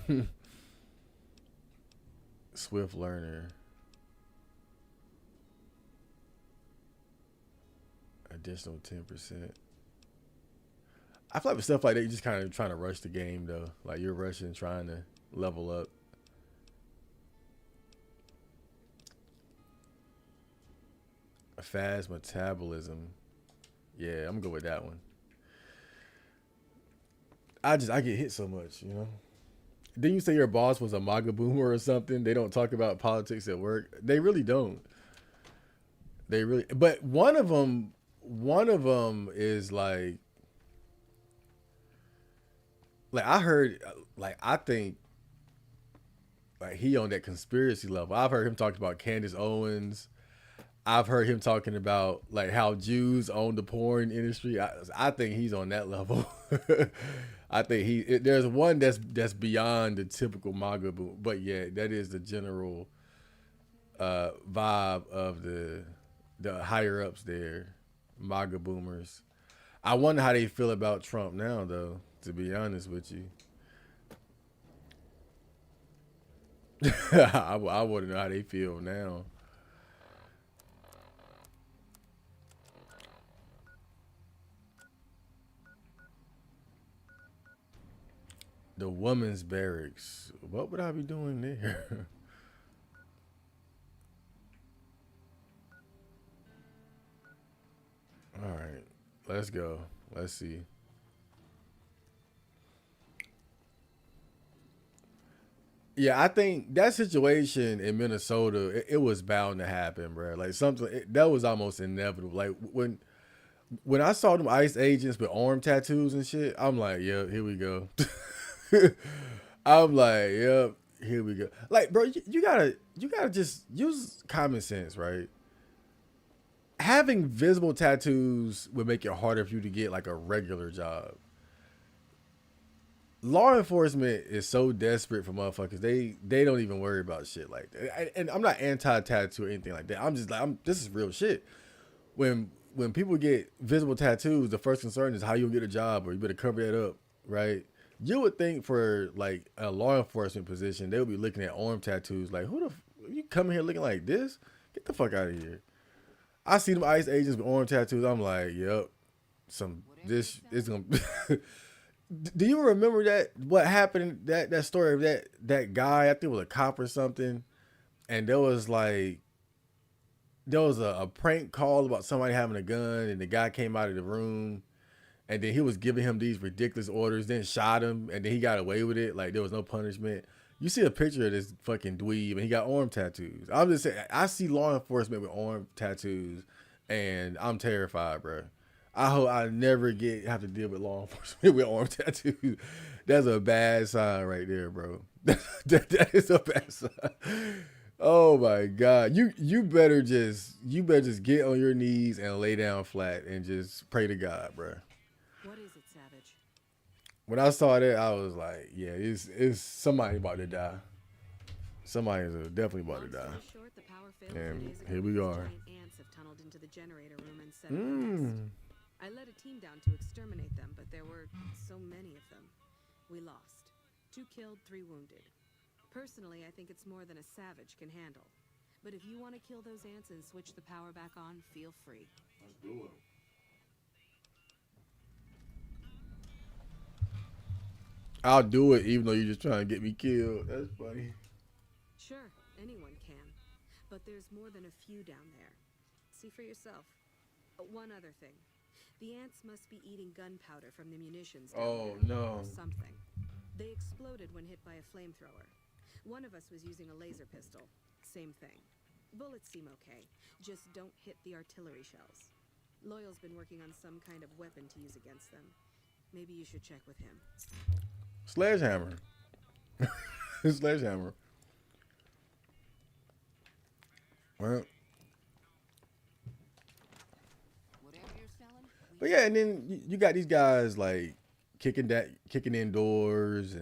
A: yeah. Swift learner. Additional 10%. I feel like with stuff like that, you're just kind of trying to rush the game, though. Like, you're rushing, trying to level up. A fast metabolism. Yeah, I'm going to go with that one. I get hit so much, you know? Didn't you say your boss was a MAGA boomer or something? They don't talk about politics at work. They really don't. They really... But one of them is like I heard, like, I think, like, he on that conspiracy level. I've heard him talk about Candace Owens. I've heard him talking about, like, how Jews own the porn industry. I think he's on that level. I think there's one that's beyond the typical MAGA boom. But, yeah, that is the general vibe of the higher-ups there, MAGA boomers. I wonder how they feel about Trump now, though, to be honest with you. I want to know how they feel now. The women's barracks. What would I be doing there? All right, let's go. Let's see. Yeah, I think that situation in Minnesota, it was bound to happen, bro. Like something that was almost inevitable. Like when I saw them ICE agents with arm tattoos and shit, I'm like, yeah, here we go. I'm like, yep, here we go. Like, bro, you gotta just use common sense, right? Having visible tattoos would make it harder for you to get like a regular job. Law enforcement is so desperate for motherfuckers. They don't even worry about shit like that. And I'm not anti-tattoo or anything like that. I'm just like, this is real shit. When people get visible tattoos, the first concern is how you'll get a job, or you better cover that up, right? You would think for like a law enforcement position, they would be looking at arm tattoos like, you coming here looking like this? Get the fuck out of here. I see them ICE agents with arm tattoos. I'm like, yep, this is gonna. Do you remember that? What happened? That story of that guy? I think it was a cop or something, and there was a prank call about somebody having a gun, and the guy came out of the room, and then he was giving him these ridiculous orders, then shot him, and then he got away with it. Like there was no punishment. You see a picture of this fucking dweeb, and he got arm tattoos. I'm just saying, I see law enforcement with arm tattoos, and I'm terrified, bro. I hope I never have to deal with law enforcement with arm tattoos. That's a bad sign right there, bro. That is a bad sign. Oh my God. You better just get on your knees and lay down flat and just pray to God, bro.
G: What is it, Savage?
A: When I saw that, I was like, yeah, it's somebody about to die. Somebody's definitely about
G: Long
A: to die.
G: story short, the power failed
A: And
G: 2 days ago
A: here we
G: because
A: are.
G: giant ants have tunneled into the generator room and set up a nest. I led a team down to exterminate them, but there were so many of them. We lost. 2 killed, 3 wounded. Personally, I think it's more than a Savage can handle. But if you want to kill those ants and switch the power back on, feel free.
A: Let's do it. I'll do it even though you're just trying to get me killed. That's funny.
G: Sure, anyone can. But there's more than a few down there. See for yourself. One other thing. The ants must be eating gunpowder from the munitions down
A: Oh
G: there,
A: no.
G: or something. They exploded when hit by a flamethrower. One of us was using a laser pistol. Same thing. Bullets seem okay. Just don't hit the artillery shells. Loyal's been working on some kind of weapon to use against them. Maybe you should check with him.
A: Sledgehammer. Sledgehammer. Well,
H: Whatever you're selling,
A: but yeah, and then you got these guys like kicking in doors,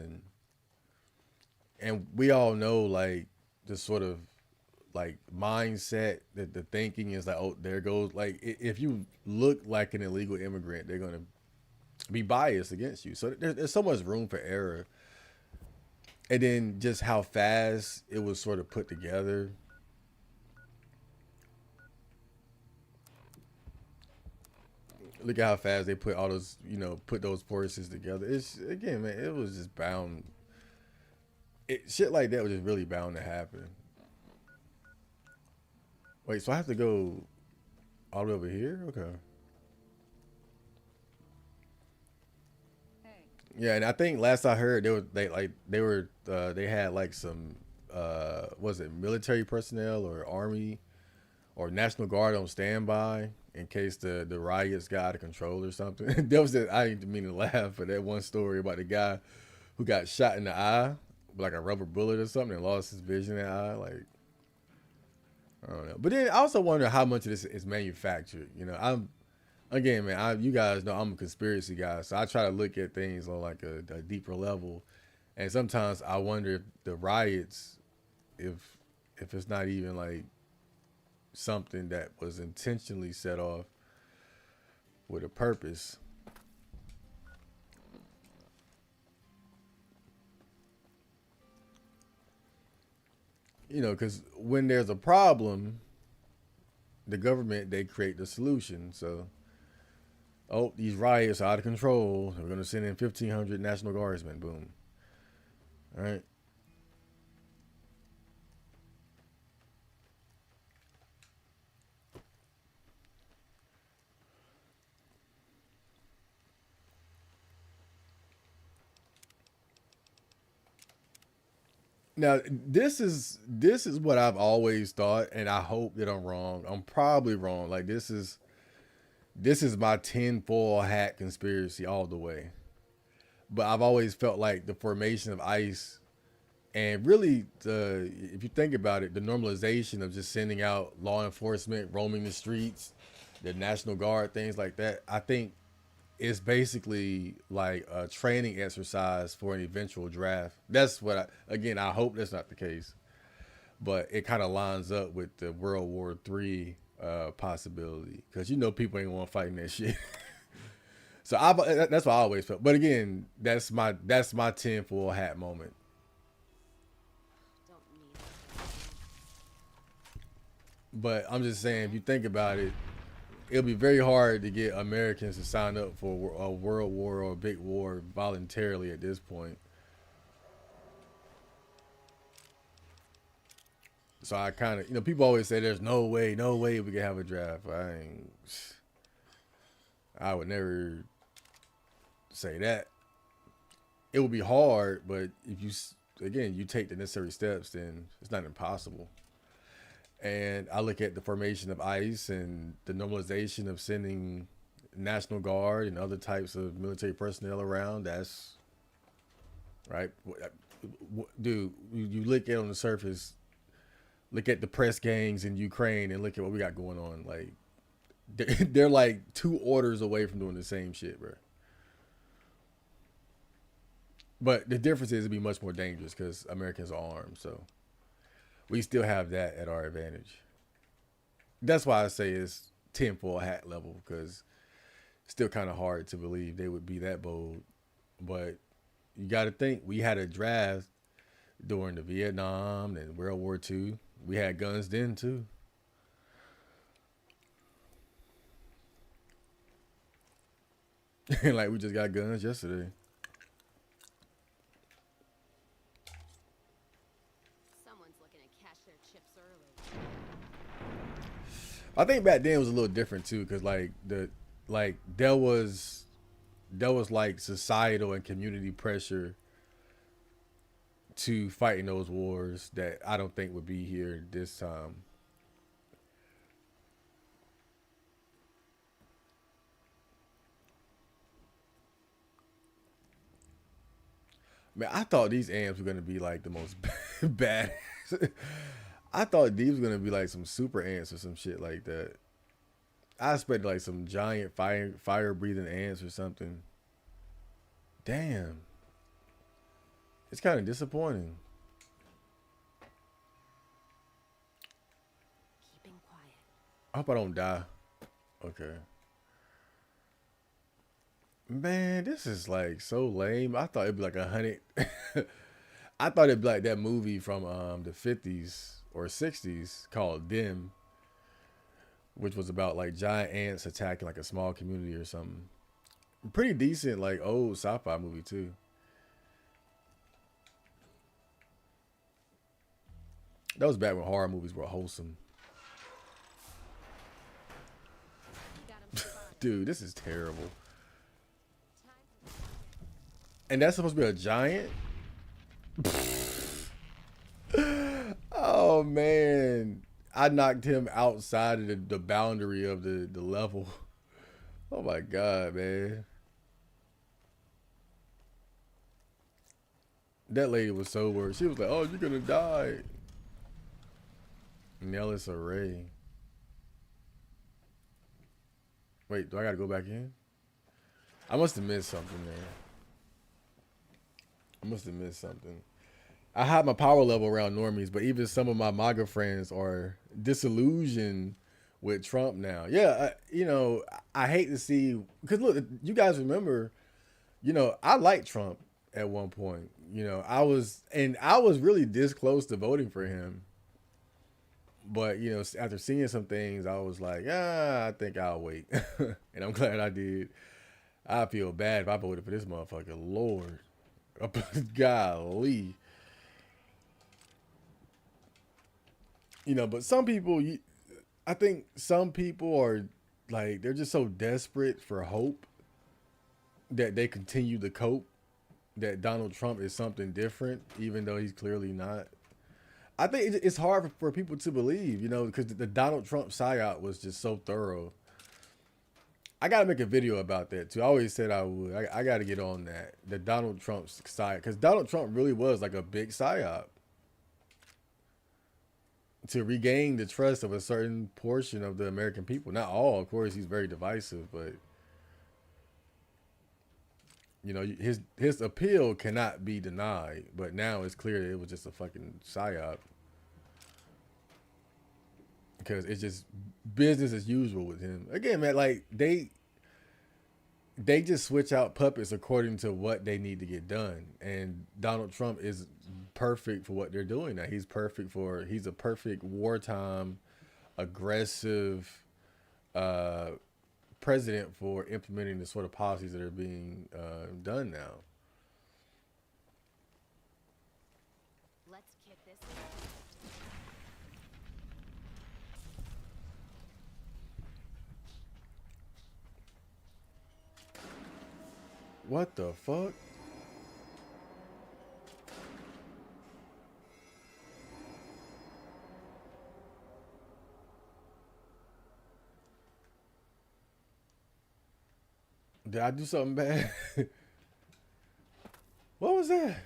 A: and we all know like the sort of like mindset that the thinking is like, oh, there goes, like if you look like an illegal immigrant, they're gonna be biased against you. So there's so much room for error. And then just how fast it was sort of put together. Look at how fast they put all those, put those forces together. It's, again, man, it was just bound. Shit like that was just really bound to happen. Wait, so I have to go all the way over here? Okay.
H: hey,
A: Yeah, and I think last I heard they had like some was it military personnel or army or National Guard on standby in case the riots got out of control or something. That was I didn't mean to laugh, but that one story about the guy who got shot in the eye with like a rubber bullet or something and lost his vision in the eye. Like, I don't know. But then I also wonder how much of this is manufactured. Again, man, you guys know I'm a conspiracy guy, so I try to look at things on like a deeper level, and sometimes I wonder if the riots, if it's not even like something that was intentionally set off with a purpose. Because when there's a problem, the government, they create the solution. So, oh, these riots are out of control. We're gonna send in 1,500 National Guardsmen. Boom. All right. Now, this is what I've always thought, and I hope that I'm wrong. I'm probably wrong. Like this is my tinfoil hat conspiracy all the way. But I've always felt like the formation of ICE and really if you think about it, the normalization of just sending out law enforcement, roaming the streets, the National Guard, things like that, I think it's basically like a training exercise for an eventual draft. That's what I hope that's not the case. But it kind of lines up with the World War III possibility. Because people ain't want to fight in that shit. So that's what I always felt. But again, that's my tinfoil hat moment.
G: Don't need it.
A: But I'm just saying, if you think about it, it'll be very hard to get Americans to sign up for a world war or a big war voluntarily at this point. So I kind of, people always say there's no way we can have a draft. I would never say that. It would be hard, but if you take the necessary steps, then it's not impossible. And I look at the formation of ICE and the normalization of sending National Guard and other types of military personnel around. That's right. dude, you look at on the surface, look at the press gangs in Ukraine, and look at what we got going on. Like, they're like 2 orders away from doing the same shit, bro. But the difference is it'd be much more dangerous because Americans are armed, so we still have that at our advantage. That's why I say it's tinfoil hat level, because it's still kind of hard to believe they would be that bold. But you got to think, we had a draft during the Vietnam and World War II. We had guns then too. Like, we just got guns yesterday.
D: Someone's looking to cash their chips early.
A: I think back then it was a little different too, because there was like societal and community pressure to fight in those wars that I don't think would be here this time. Man, I thought these amps were gonna be like the most bad. I thought these were gonna be like some super ants or some shit like that. I expected like some giant fire breathing ants or something. Damn. It's kind of disappointing.
D: Keeping quiet.
A: I hope I don't die. Okay. Man, this is like so lame. I thought it'd be like 100. I thought it'd be like that movie from the 50s or 60s called Them, which was about like giant ants attacking like a small community or something. Pretty decent, like old sci-fi movie too. That was back when horror movies were wholesome.
D: Got him spotted.
A: Dude, this is terrible.
D: Time for
A: And that's supposed to be a giant? Oh man. I knocked him outside of the boundary of the level. Oh my god, man. That lady was so worried. She was like, "Oh, you're gonna die." Nellis Array. Wait, do I gotta go back in? I must have missed something there. I must have missed something. I have my power level around normies, but even some of my MAGA friends are disillusioned with Trump now. Yeah, I hate to see, because look, you guys remember, I liked Trump at one point. I was really this close to voting for him. But, after seeing some things, I was like, I think I'll wait. And I'm glad I did. I feel bad if I voted for this motherfucker. Lord. Golly. But some people, I think some people are like, they're just so desperate for hope that they continue to cope that Donald Trump is something different, even though he's clearly not. I think it's hard for people to believe, because the Donald Trump psyop was just so thorough. I got to make a video about that, too. I always said I would. I got to get on that. The Donald Trump psyop. Because Donald Trump really was like a big psyop to regain the trust of a certain portion of the American people. Not all, of course. He's very divisive, but his appeal cannot be denied. But now it's clear that it was just a fucking psyop, because it's just business as usual with him. Again, man, like they just switch out puppets according to what they need to get done. And Donald Trump is perfect for what they're doing now. He's a perfect wartime, aggressive president for implementing the sort of policies that are being done now.
D: Let's kick this in.
A: What the fuck? Did I do something bad? What was that?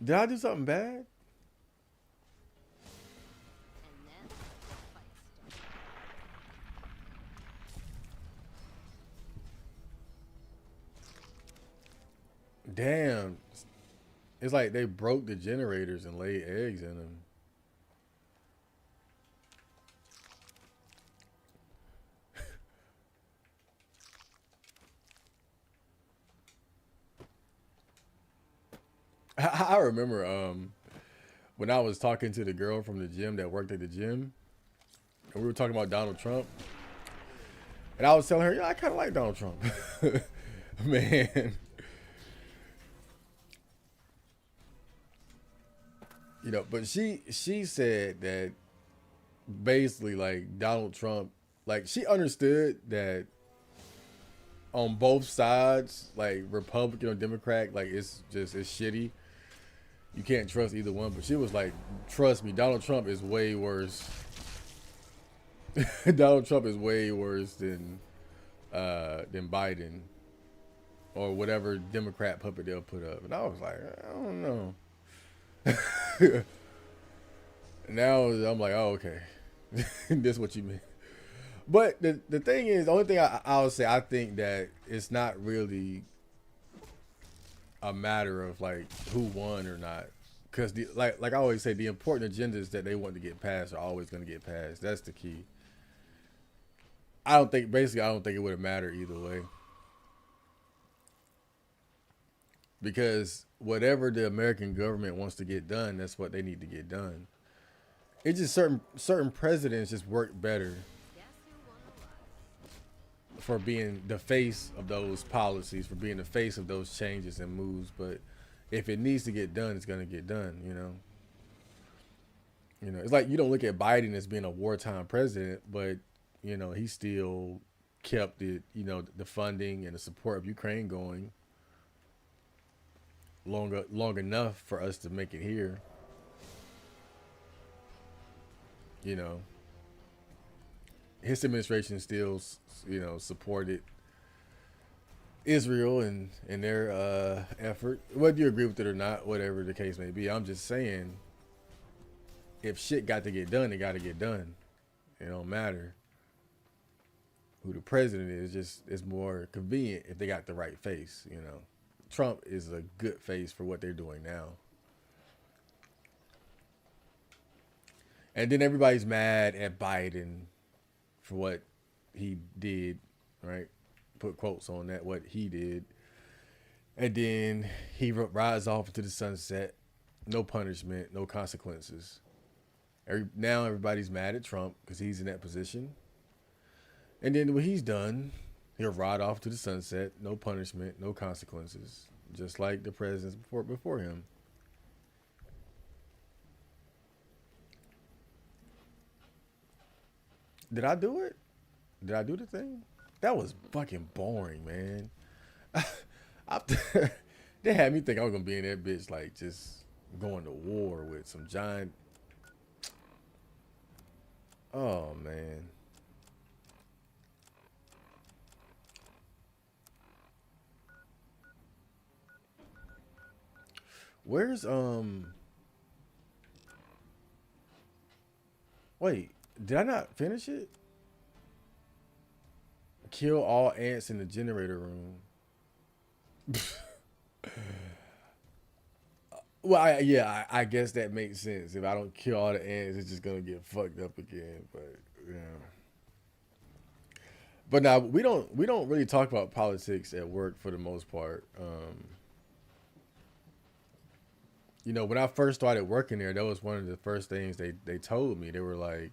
A: Did I do something bad?
D: And then the fight started.
A: Damn. It's like they broke the generators and laid eggs in them. I remember when I was talking to the girl from the gym that worked at the gym, and we were talking about Donald Trump, and I was telling her, yeah, I kind of like Donald Trump. Man, you know, but she said that basically like Donald Trump, like she understood that on both sides, like Republican or Democrat, like it's shitty. You can't trust either one. But she was like, trust me, Donald Trump is way worse. Donald Trump is way worse than Biden or whatever Democrat puppet they'll put up. And I was like, I don't know. Now I'm like, oh, okay. This is what you mean. But the thing is, the only thing I'll say, I think that it's not really a matter of like who won or not. Because like I always say, the important agendas that they want to get passed are always going to get passed. That's the key. I don't think it would have mattered either way. Because whatever the American government wants to get done, that's what they need to get done. It's just certain presidents just work better
D: Guess who won the lottery?
A: for being the face of those policies, for being the face of those changes and moves. But if it needs to get done, it's gonna get done. You know, it's like you don't look at Biden as being a wartime president, but he still kept the funding and the support of Ukraine going long enough for us to make it here. You know, his administration still supported Israel and their effort, whether you agree with it or not, whatever the case may be. I'm just saying, if shit got to get done, it got to get done. It don't matter who the president is. Just it's more convenient if they got the right face. Trump is a good face for what they're doing now. And then everybody's mad at Biden for what he did, right? Put quotes on that, what he did. And then he rides off into the sunset. No punishment, no consequences. Now everybody's mad at Trump because he's in that position. And then when he's done, he'll ride off to the sunset. No punishment, no consequences. Just like the presidents before him. Did I do it? Did I do the thing? That was fucking boring, man. I, they had me think I was gonna be in that bitch like just going to war with some giant. Oh man. Where's Wait, did I not finish it? Kill all ants in the generator room. Well, I guess that makes sense. If I don't kill all the ants, it's just gonna get fucked up again. But yeah. But now we don't really talk about politics at work for the most part. When I first started working there, that was one of the first things they told me. They were like,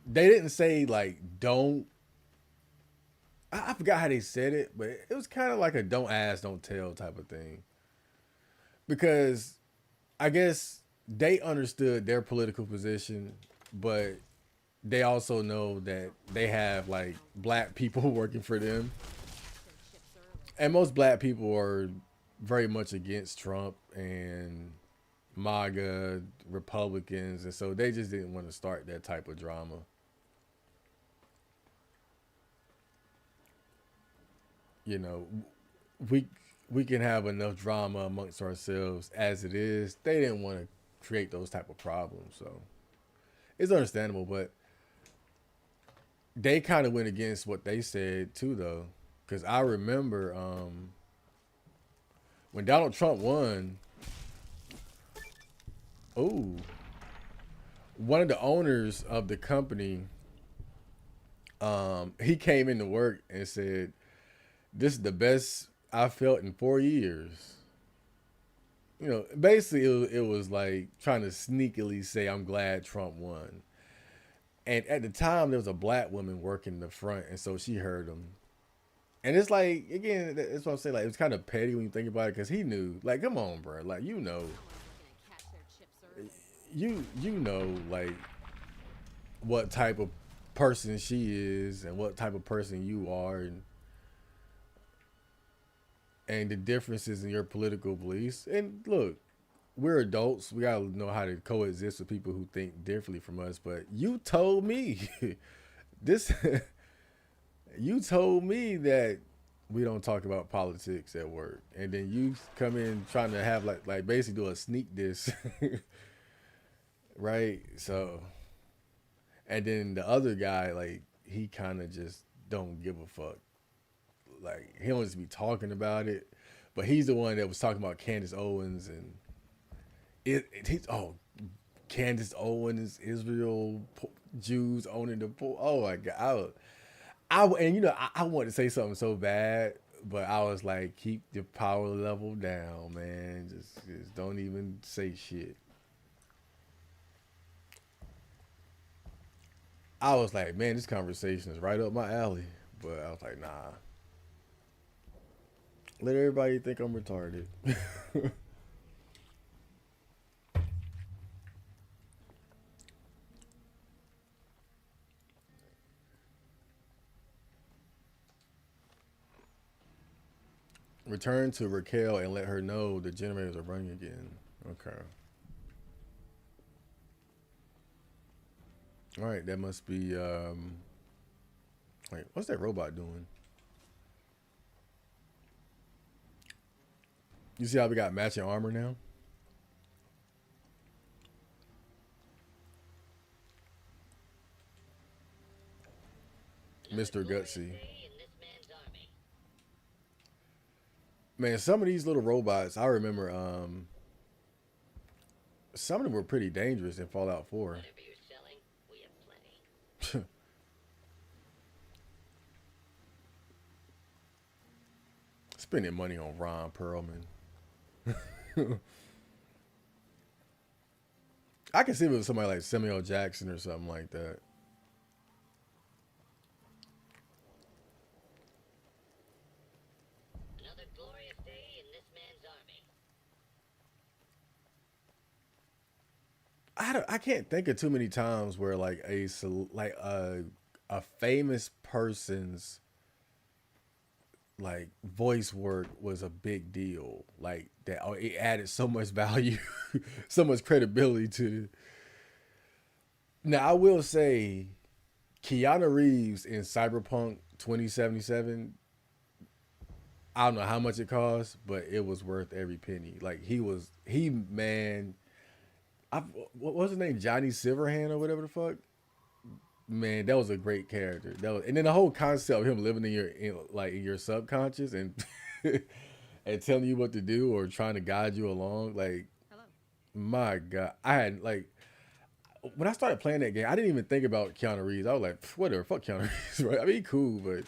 A: they didn't say like don't. I forgot how they said it, but it was kind of like a don't ask, don't tell type of thing. Because I guess they understood their political position, but they also know that they have like black people working for them. And most black people are very much against Trump and MAGA Republicans. And so they just didn't want to start that type of drama. You know, we we can have enough drama amongst ourselves as it is. They didn't want to create those type of problems, so it's understandable. But they kind of went against what they said too, though, because I remember when Donald Trump won. Oh, one of the owners of the company, he came into work and said, "This is the best I felt in 4 years." You know, basically, it was like trying to sneakily say, "I'm glad Trump won." And at the time, there was a black woman working the front, and so she heard him. And it's like, again, that's what I'm saying. Like, it's kind of petty when you think about it, because he knew. Like, come on, bro. Like,
D: Someone's looking to catch their chips early.
A: you know, like what type of person she is and what type of person you are, and the differences in your political beliefs. And look, we're adults. We gotta know how to coexist with people who think differently from us. But you told me this. You told me that we don't talk about politics at work, and then you come in trying to have like basically do a sneak diss, right? So, and then the other guy, like, he kind of just don't give a fuck. Like, he don't just be talking about it, but he's the one that was talking about Candace Owens and he's Candace Owens, Israel, Jews owning the pool. Oh my god, and I wanted to say something so bad, but I was like, keep your power level down, man. Just don't even say shit. I was like, man, this conversation is right up my alley, but I was like, nah. Let everybody think I'm retarded. Return to Raquel and let her know the generators are running again. Okay. All right, that must be wait, what's that robot doing? You see how we got matching armor now? Mr. Gutsy. Man, some of these little robots, I remember some of them were pretty dangerous in Fallout 4. Spending money on Ron Perlman. I can see it with somebody like Samuel Jackson or something like that.
I: Another glorious day in this man's army.
A: I can't think of too many times where like a famous person's like voice work was a big deal, like that. Oh, it added so much value, so much credibility to. Now I will say, Keanu Reeves in Cyberpunk 2077. I don't know how much it cost, but it was worth every penny. Like man. What was his name? Johnny Silverhand or whatever the fuck. Man, that was a great character. And then the whole concept of him living in your subconscious and and telling you what to do or trying to guide you along. Like,
G: Hello.
A: my God, I had like when I started playing that game, I didn't even think about Keanu Reeves. I was like, whatever, fuck Keanu Reeves. Right? I mean, he cool, but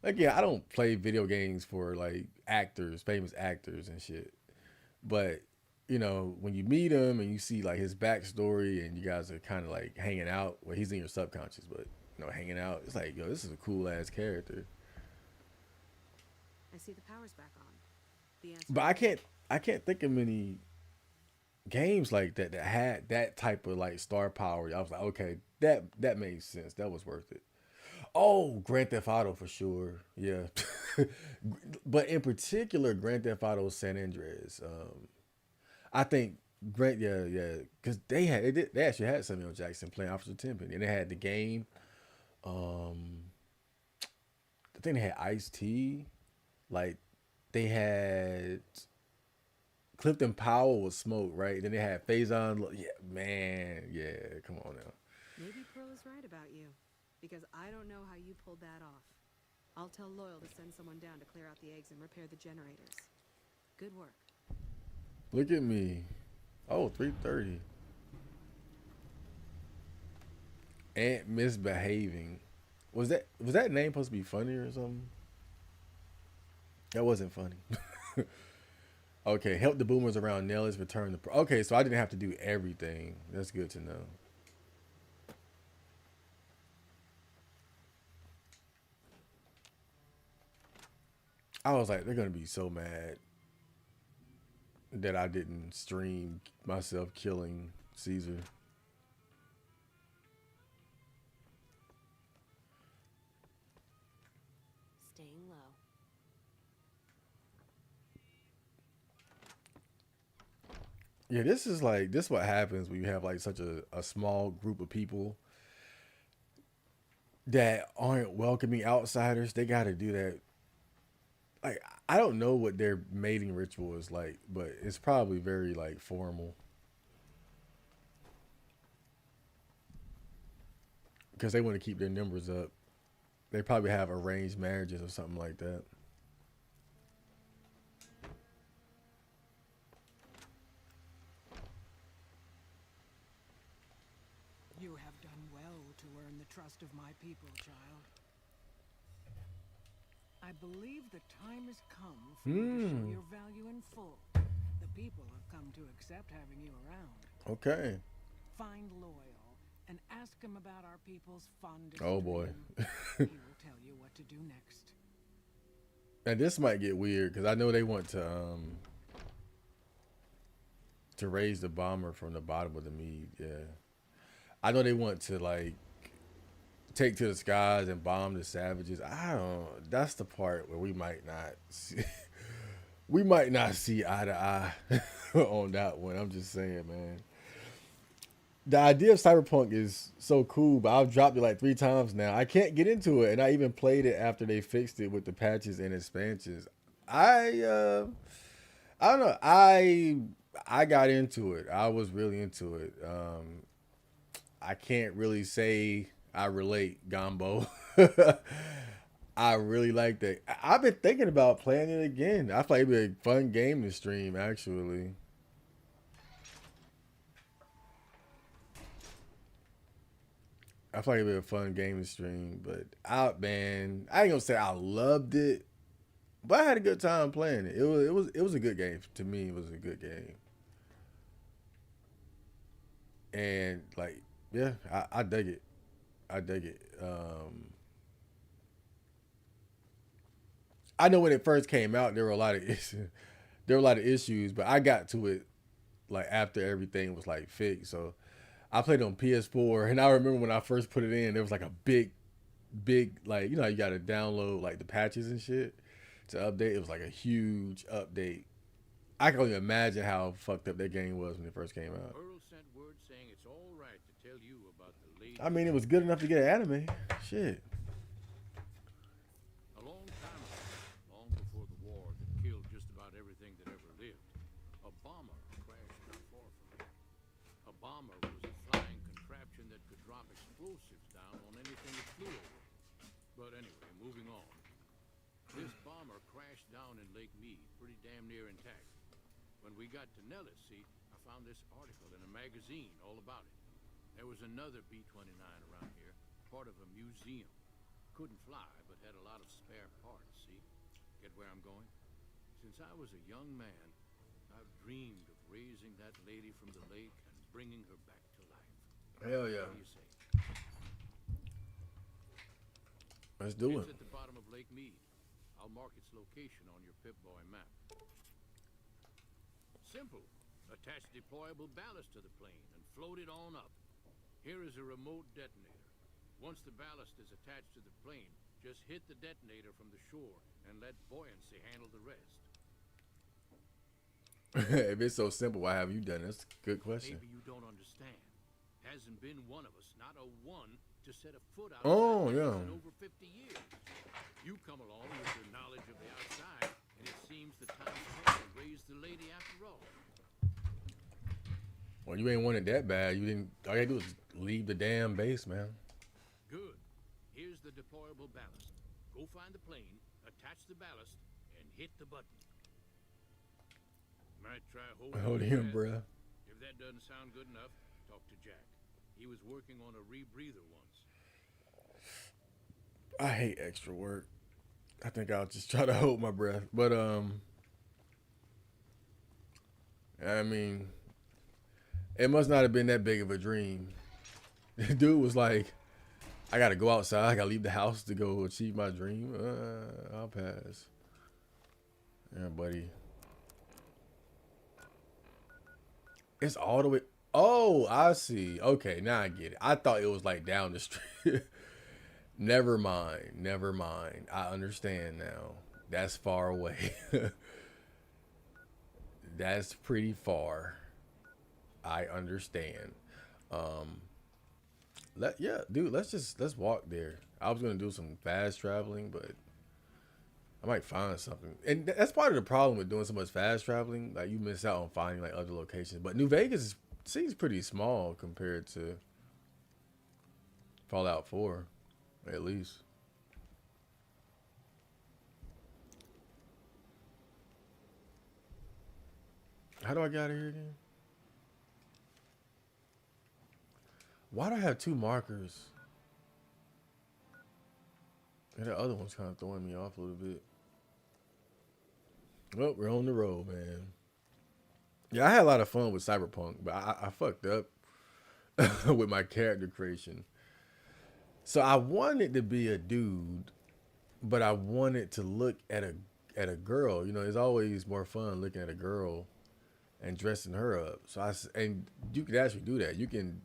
A: like, yeah, I don't play video games for like actors, famous actors and shit. But when you meet him and you see like his backstory and you guys are kind of like hanging out, well, he's in your subconscious, but hanging out, it's like, yo, this is a cool ass character.
G: I see the power's back on. The answer.
A: But I can't think of many games like that had that type of like star power. I was like, okay, that made sense. That was worth it. Oh, Grand Theft Auto for sure. Yeah. But in particular, Grand Theft Auto San Andreas. I think yeah, because they actually had Samuel Jackson playing Officer Tenpenny, and they had the game. I think they had Ice T, like They had Clifton Powell was smoke, right? Then they had Faison. Yeah, man. Yeah, come on now.
G: Maybe Pearl is right about you, because I don't know how you pulled that off. I'll tell Loyal to send someone down to clear out the eggs and repair the generators. Good work.
A: Look at me. Oh, 3:30. Ant misbehaving. Was that name supposed to be funny or something? That wasn't funny. Okay, help the boomers around Nellis return the. Okay, so I didn't have to do everything. That's good to know. I was like, they're gonna be so mad that I didn't stream myself killing Caesar.
H: Staying low.
A: Yeah, this is what happens when you have like such a small group of people that aren't welcoming outsiders. They got to do that. Like I don't know what their mating ritual is like, but it's probably very like formal because they want to keep their numbers up. They probably have arranged marriages or something like that.
J: You have done well to earn the trust of my people, child. I believe the time has come for you to show your value in full. The people have come to accept having you around.
A: Okay.
J: Find Loyal and ask him about our people's fondest
A: Oh boy.
J: dream. He will tell you what to do next.
A: And this might get weird because I know they want to raise the bomber from the bottom of the mead. Yeah, I know they want to like take to the skies and bomb the savages. I don't. That's the part where we might not see, we might not see eye to eye on that one. I'm just saying, man. The idea of Cyberpunk is so cool, but I've dropped it like 3 times now. I can't get into it, and I even played it after they fixed it with the patches and expansions. I don't know. I got into it. I was really into it. I can't really say I relate, Gombo. I really like that. I've been thinking about playing it again. I feel like it'd be a fun game to stream, actually. I feel like it'd be a fun game to stream, but man, I ain't gonna say I loved it, but I had a good time playing it. It was a good game to me. It was a good game, and like yeah, I dig it. I dig it. I know when it first came out, there were a lot of issues. There were a lot of issues, but I got to it like after everything was like fixed. So I played on PS4, and I remember when I first put it in, there was like a big like you know you got to download like the patches and shit to update. It was like a huge update. I can only imagine how fucked up that game was when it first came out.
E: Earl sent word saying it's all right to tell you about the lady.
A: I mean, it was good enough to get an anime. Shit.
E: A long time ago, long before the war that killed just about everything that ever lived, a bomber crashed not far from here. A bomber was a flying contraption that could drop explosives down on anything it flew over. But anyway, moving on. This bomber crashed down in Lake Mead, pretty damn near intact. When we got to Nellis, see, I found this article in a magazine all about it. There was another B-29 around here, part of a museum. Couldn't fly, but had a lot of spare parts, see? Get where I'm going? Since I was a young man, I've dreamed of raising that lady from the lake and bringing her back to life.
A: Hell yeah.
E: What do you say?
A: Let's do
E: It's
A: it.
E: at the bottom of Lake Mead. I'll mark its location on your Pip-Boy map. Simple. Attach deployable ballast to the plane and float it on up. Here is a remote detonator. Once the ballast is attached to the plane, just hit the detonator from the shore and let buoyancy handle the rest.
A: If it's so simple, why have you done it? That's a good question.
E: Maybe you don't understand. Hasn't been one of us, not a one, to set a foot outside
A: Yeah.
E: in over 50 years. You come along with your knowledge of the outside, and it seems
A: Well, you ain't want it that bad. You didn't. All you had to do was leave the damn base, man.
E: Good. Here's the deployable ballast. Go find the plane, attach the ballast, and hit the button. Might try
A: Hold
E: your
A: him,
E: breath.
A: bruh.
E: If that doesn't sound good enough, talk to Jack. He was working on a rebreather once.
A: I hate extra work. I think I'll just try to hold my breath. But I mean, it must not have been that big of a dream. The dude was like, I gotta go outside. I gotta leave the house to go achieve my dream. I'll pass. Yeah, buddy. It's all the way. Oh, I see. Okay, now I get it. I thought it was like down the street. Never mind. Never mind. I understand now. That's far away. That's pretty far. I understand. Let's walk there. I was gonna do some fast traveling, but I might find something. And that's part of the problem with doing so much fast traveling. Like you miss out on finding like other locations. But New Vegas seems pretty small compared to Fallout 4, at least. How do I get out of here again? Why do I have two markers? And the other one's kind of throwing me off a little bit. Well, we're on the road, man. Yeah, I had a lot of fun with Cyberpunk, but I fucked up with my character creation. So I wanted to be a dude, but I wanted to look at a girl. You know, it's always more fun looking at a girl and dressing her up. And you can actually do that. You can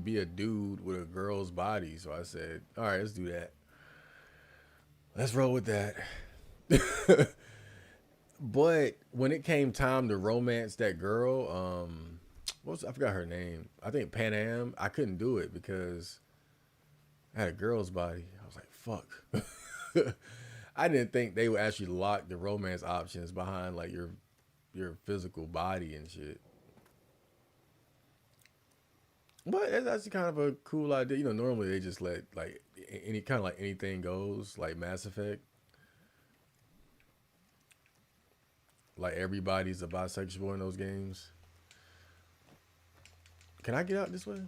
A: be a dude with a girl's body. So I said, all right, let's do that. Let's roll with that. But when it came time to romance that girl, I forgot her name. I think Pan Am. I couldn't do it because I had a girl's body. I was like, fuck. I didn't think they would actually lock the romance options behind like your physical body and shit. But that's actually kind of a cool idea. You know, normally they just let like any kind of like anything goes, like Mass Effect. Like everybody's a bisexual in those games. Can I get out this way?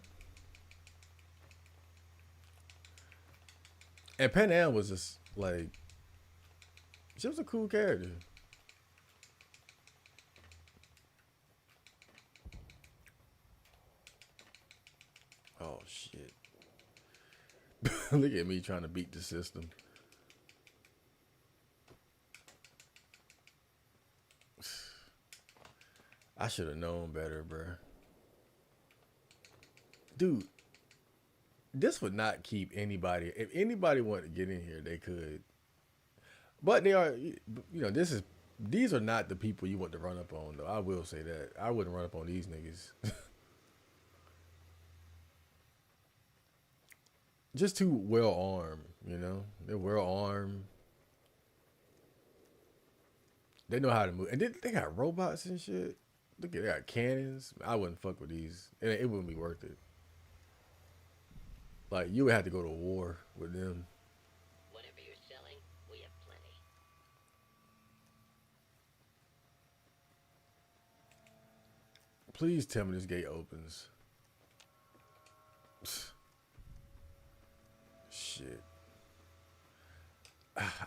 A: And Pan Am was just like, she was a cool character. Oh shit. Look at me trying to beat the system. I should have known better, bruh. Dude, this would not keep anybody. If anybody wanted to get in here, they could. But they are, you know, these are not the people you want to run up on, though. I will say that. I wouldn't run up on these niggas. Just too well armed, you know? They're well armed. They know how to move. And they got robots and shit. Look at, they got cannons. I wouldn't fuck with these. It wouldn't be worth it. Like, you would have to go to war with them.
I: Whatever you're selling, we have plenty.
A: Please tell me this gate opens. Shit.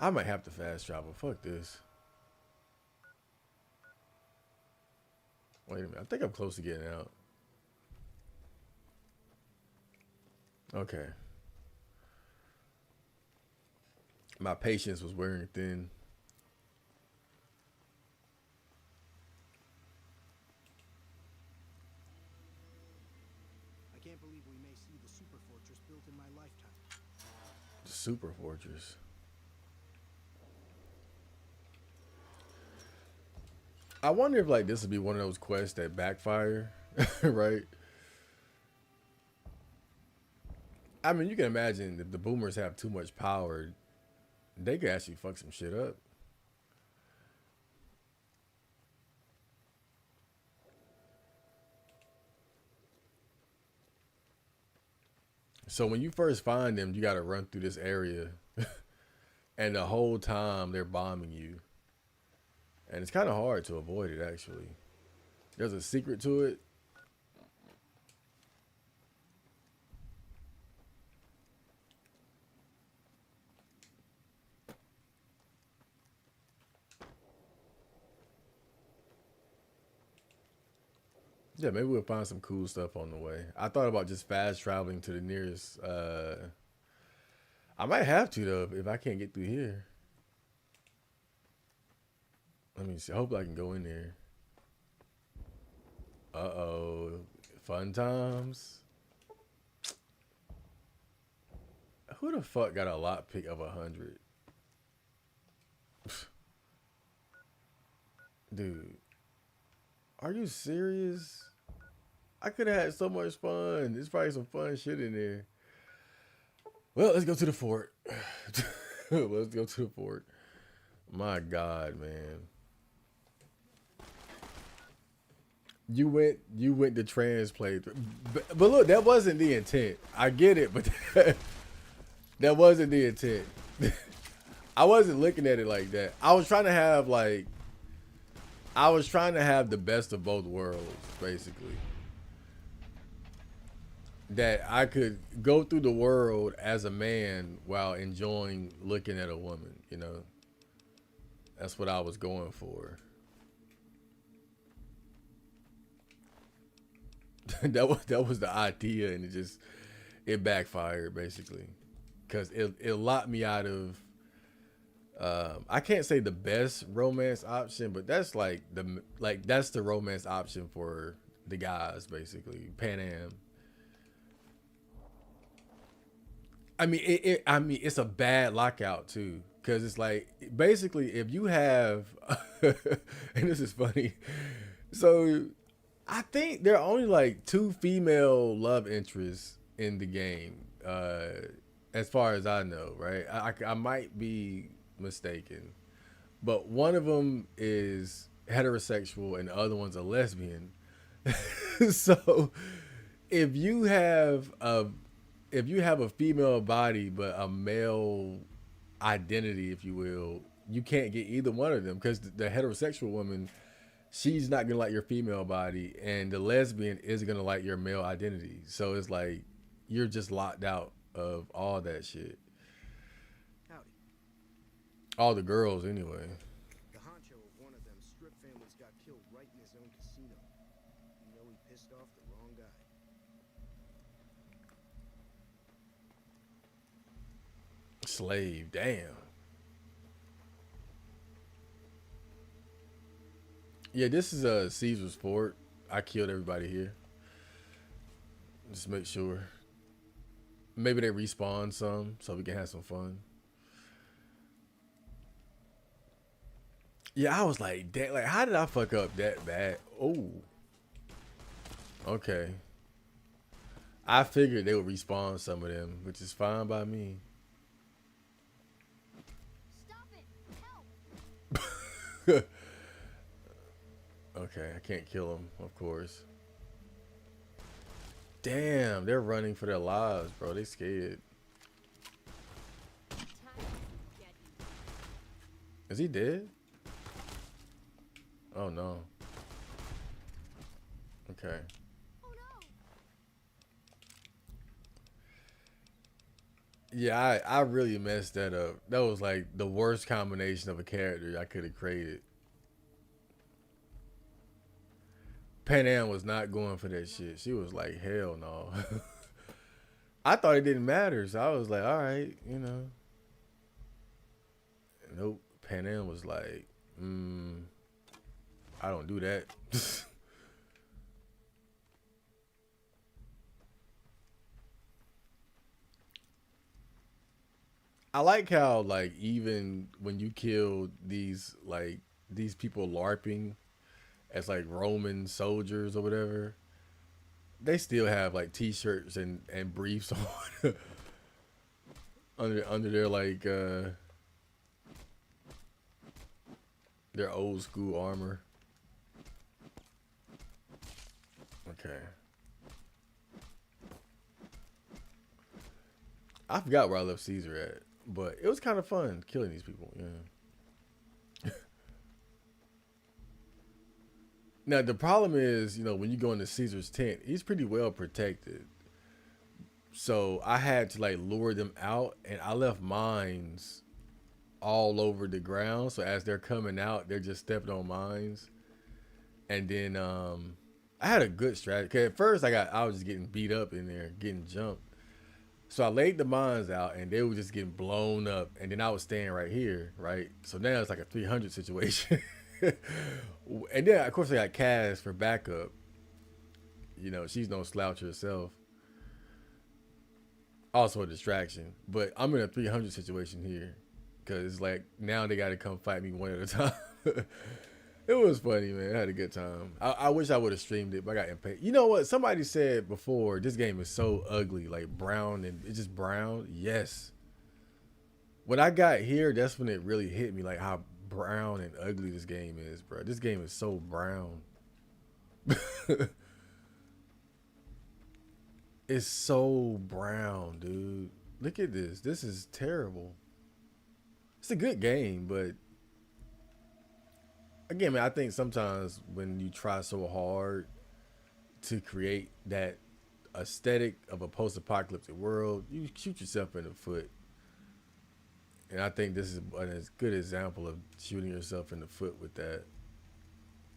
A: I might have to fast travel. Fuck this. Wait a minute. I think I'm close to getting out. Okay. My patience was wearing thin.
B: I can't believe we may see the super fortress built in my lifetime.
A: The super fortress. I wonder if like this would be one of those quests that backfire, right? I mean, you can imagine if the boomers have too much power, they could actually fuck some shit up. So when you first find them, you got to run through this area, and the whole time they're bombing you, and it's kind of hard to avoid it. Actually, there's a secret to it. Yeah, maybe we'll find some cool stuff on the way. I thought about just fast traveling to the nearest. I might have to though if I can't get through here. Let me see. I hope I can go in there. Uh-oh. Fun times. Who the fuck got a lockpick of 100? Dude. Are you serious? I could have had so much fun. There's probably some fun shit in there. Well, let's go to the fort. Let's go to the fort. My God, man. You went to translate, but look, that wasn't the intent. I get it, but that wasn't the intent. I wasn't looking at it like that. I was trying to have the best of both worlds, basically. That I could go through the world as a man while enjoying looking at a woman, you know. That's what I was going for. that was the idea, and it backfired basically, because it locked me out of. I can't say the best romance option, but that's that's the romance option for the guys basically. Pan Am. I mean, it's a bad lockout too, because it's like basically if you have, and this is funny, so. I think there are only like 2 female love interests in the game, as far as I know, right? I might be mistaken, but one of them is heterosexual and the other one's a lesbian. So if you have a female body but a male identity, if you will, you can't get either one of them, because the heterosexual woman, she's not gonna like your female body, and the lesbian isn't gonna like your male identity. So it's like you're just locked out of all that shit.
B: Howdy.
A: All the girls, anyway.
B: The honcho of one of them strip families got killed right in his own casino. You know he pissed off the wrong guy.
A: Slave, damn. Yeah, this is Caesar's fort. I killed everybody here. Just make sure. Maybe they respawn some so we can have some fun. Yeah, I was like, damn, like, how did I fuck up that bad? Oh. Okay. I figured they would respawn some of them, which is fine by me.
F: Stop it! Help!
A: Okay, I can't kill them, of course. Damn, they're running for their lives, bro. They scared. Is he dead? Oh no. Okay.
F: Oh no!
A: Yeah, I really messed that up. That was like the worst combination of a character I could have created. Pan Am was not going for that shit. She was like, hell no. I thought it didn't matter, so I was like, all right, you know. Nope. Pan Am was like, I don't do that. I like how, like, even when you kill these people LARPing as like Roman soldiers or whatever, they still have like t-shirts and briefs on under their like their old school armor. Okay. I forgot where I left Caesar at, but it was kind of fun killing these people. Yeah. Now the problem is, when you go into Caesar's tent, he's pretty well protected. So I had to like lure them out, and I left mines all over the ground. So as they're coming out, they're just stepping on mines. And then I had a good strategy. 'Cause at first I was just getting beat up in there, getting jumped. So I laid the mines out, and they were just getting blown up. And then I was staying right here, right? So now it's like a 300 situation. And then of course I got Cass for backup. She's no slouch herself. Also a distraction, but I'm in a 300 situation here because it's like now they got to come fight me one at a time. It was funny, man. I had a good time. I wish I would have streamed it, but I got impatient. You know what? Somebody said before, this game is so ugly, like brown, and it's just brown. Yes. When I got here, that's when it really hit me, like how brown and ugly this game is, bro. This game is so brown. It's so brown, dude. Look at this. This is terrible. It's a good game, but again, man, I think sometimes when you try so hard to create that aesthetic of a post-apocalyptic world, you shoot yourself in the foot. And I think this is a good example of shooting yourself in the foot with that.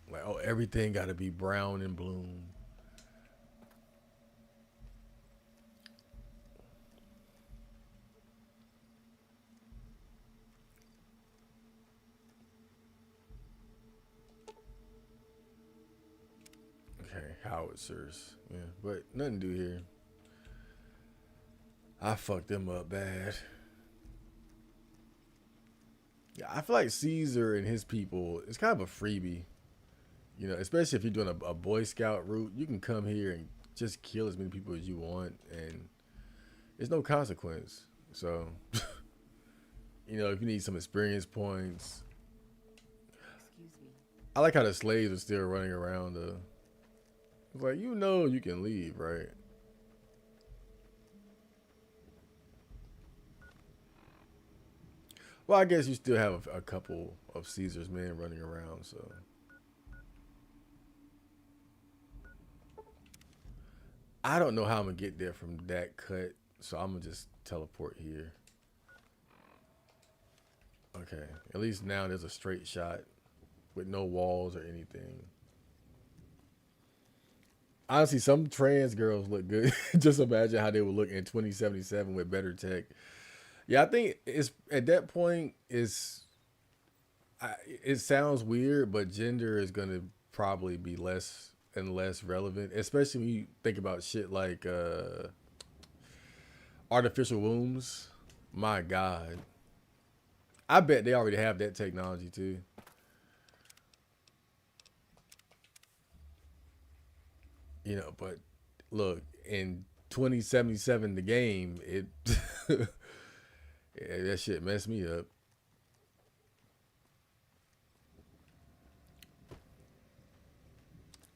A: Like, oh, everything got to be brown and bloom. Okay, howitzers. Yeah, but nothing to do here. I fucked them up bad. Yeah, I feel like Caesar and his people, it's kind of a freebie. Especially if you're doing a Boy Scout route, you can come here and just kill as many people as you want, and there's no consequence. So, if you need some experience points.
G: Excuse me.
A: I like how the slaves are still running around. It's like, you can leave, right? Well, I guess you still have a couple of Caesar's men running around, so. I don't know how I'm going to get there from that cut, so I'm going to just teleport here. Okay, at least now there's a straight shot with no walls or anything. Honestly, some trans girls look good. Just imagine how they would look in 2077 with better tech. Yeah, I think it's at that point it sounds weird, but gender is gonna probably be less and less relevant, especially when you think about shit like artificial wombs. My God, I bet they already have that technology too. But look, in 2077, the game, yeah, that shit messed me up.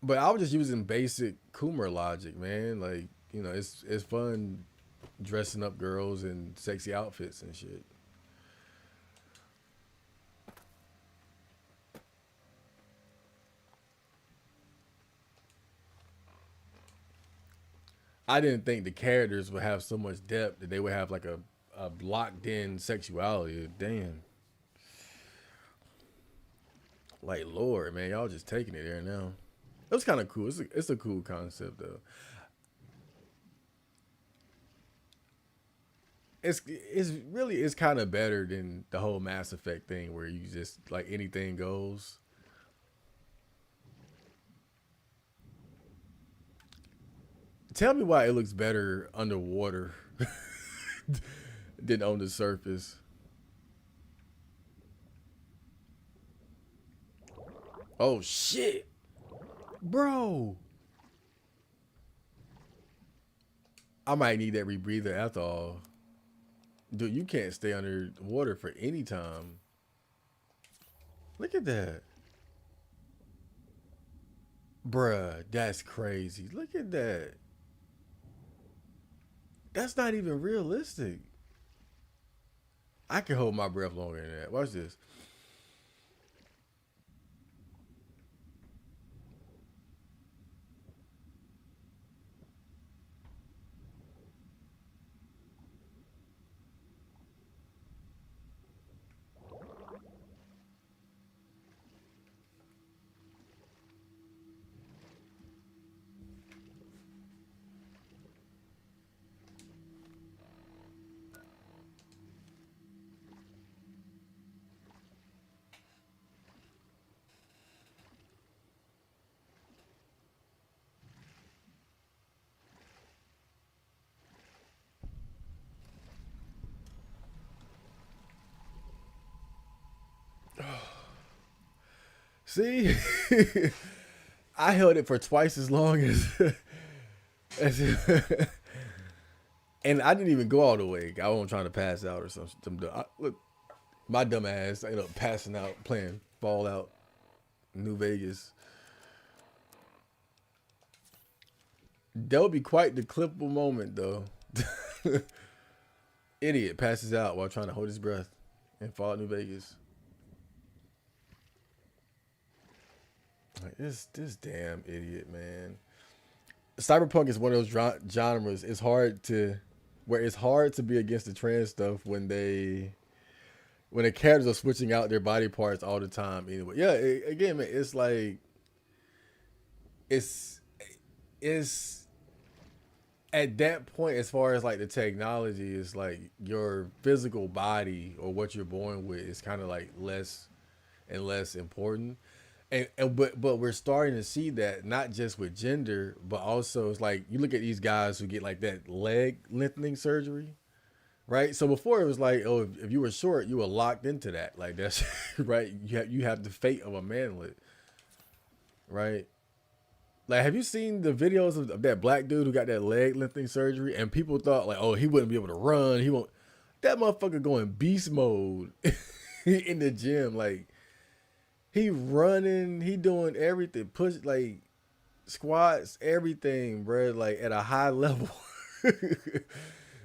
A: But I was just using basic Coomer logic, man. Like, it's fun dressing up girls in sexy outfits and shit. I didn't think the characters would have so much depth that they would have like a locked in sexuality. Damn. Like, Lord, man, y'all just taking it there now. It was kind of cool. It's a cool concept though. It's kind of better than the whole Mass Effect thing where you just like anything goes. Tell me why it looks better underwater than on the surface. Oh shit, bro! I might need that rebreather after all. Dude, you can't stay underwater for any time. Look at that. Bruh, that's crazy. Look at that. That's not even realistic. I can hold my breath longer than that. Watch this. See, I held it for twice as long as and I didn't even go all the way. I wasn't trying to pass out or something. Look, my dumb ass ended up passing out playing Fallout New Vegas. That would be quite the clippable moment, though. Idiot passes out while trying to hold his breath in Fallout New Vegas. Like, this damn idiot, man. Cyberpunk is one of those genres. It's hard to be against the trans stuff when the characters are switching out their body parts all the time. Anyway, yeah. Again, man, it's like it's at that point, as far as like the technology, is like your physical body or what you're born with is kind of like less and less important. But we're starting to see that not just with gender, but also it's like you look at these guys who get like that leg lengthening surgery, right? So before it was like, oh, if you were short, you were locked into that. Like that's right. You have the fate of a manlet, right? Like, have you seen the videos of that black dude who got that leg lengthening surgery? And people thought like, oh, he wouldn't be able to run. He won't. That motherfucker going beast mode in the gym, like. He running, he doing everything, push like squats, everything, bro, like at a high level.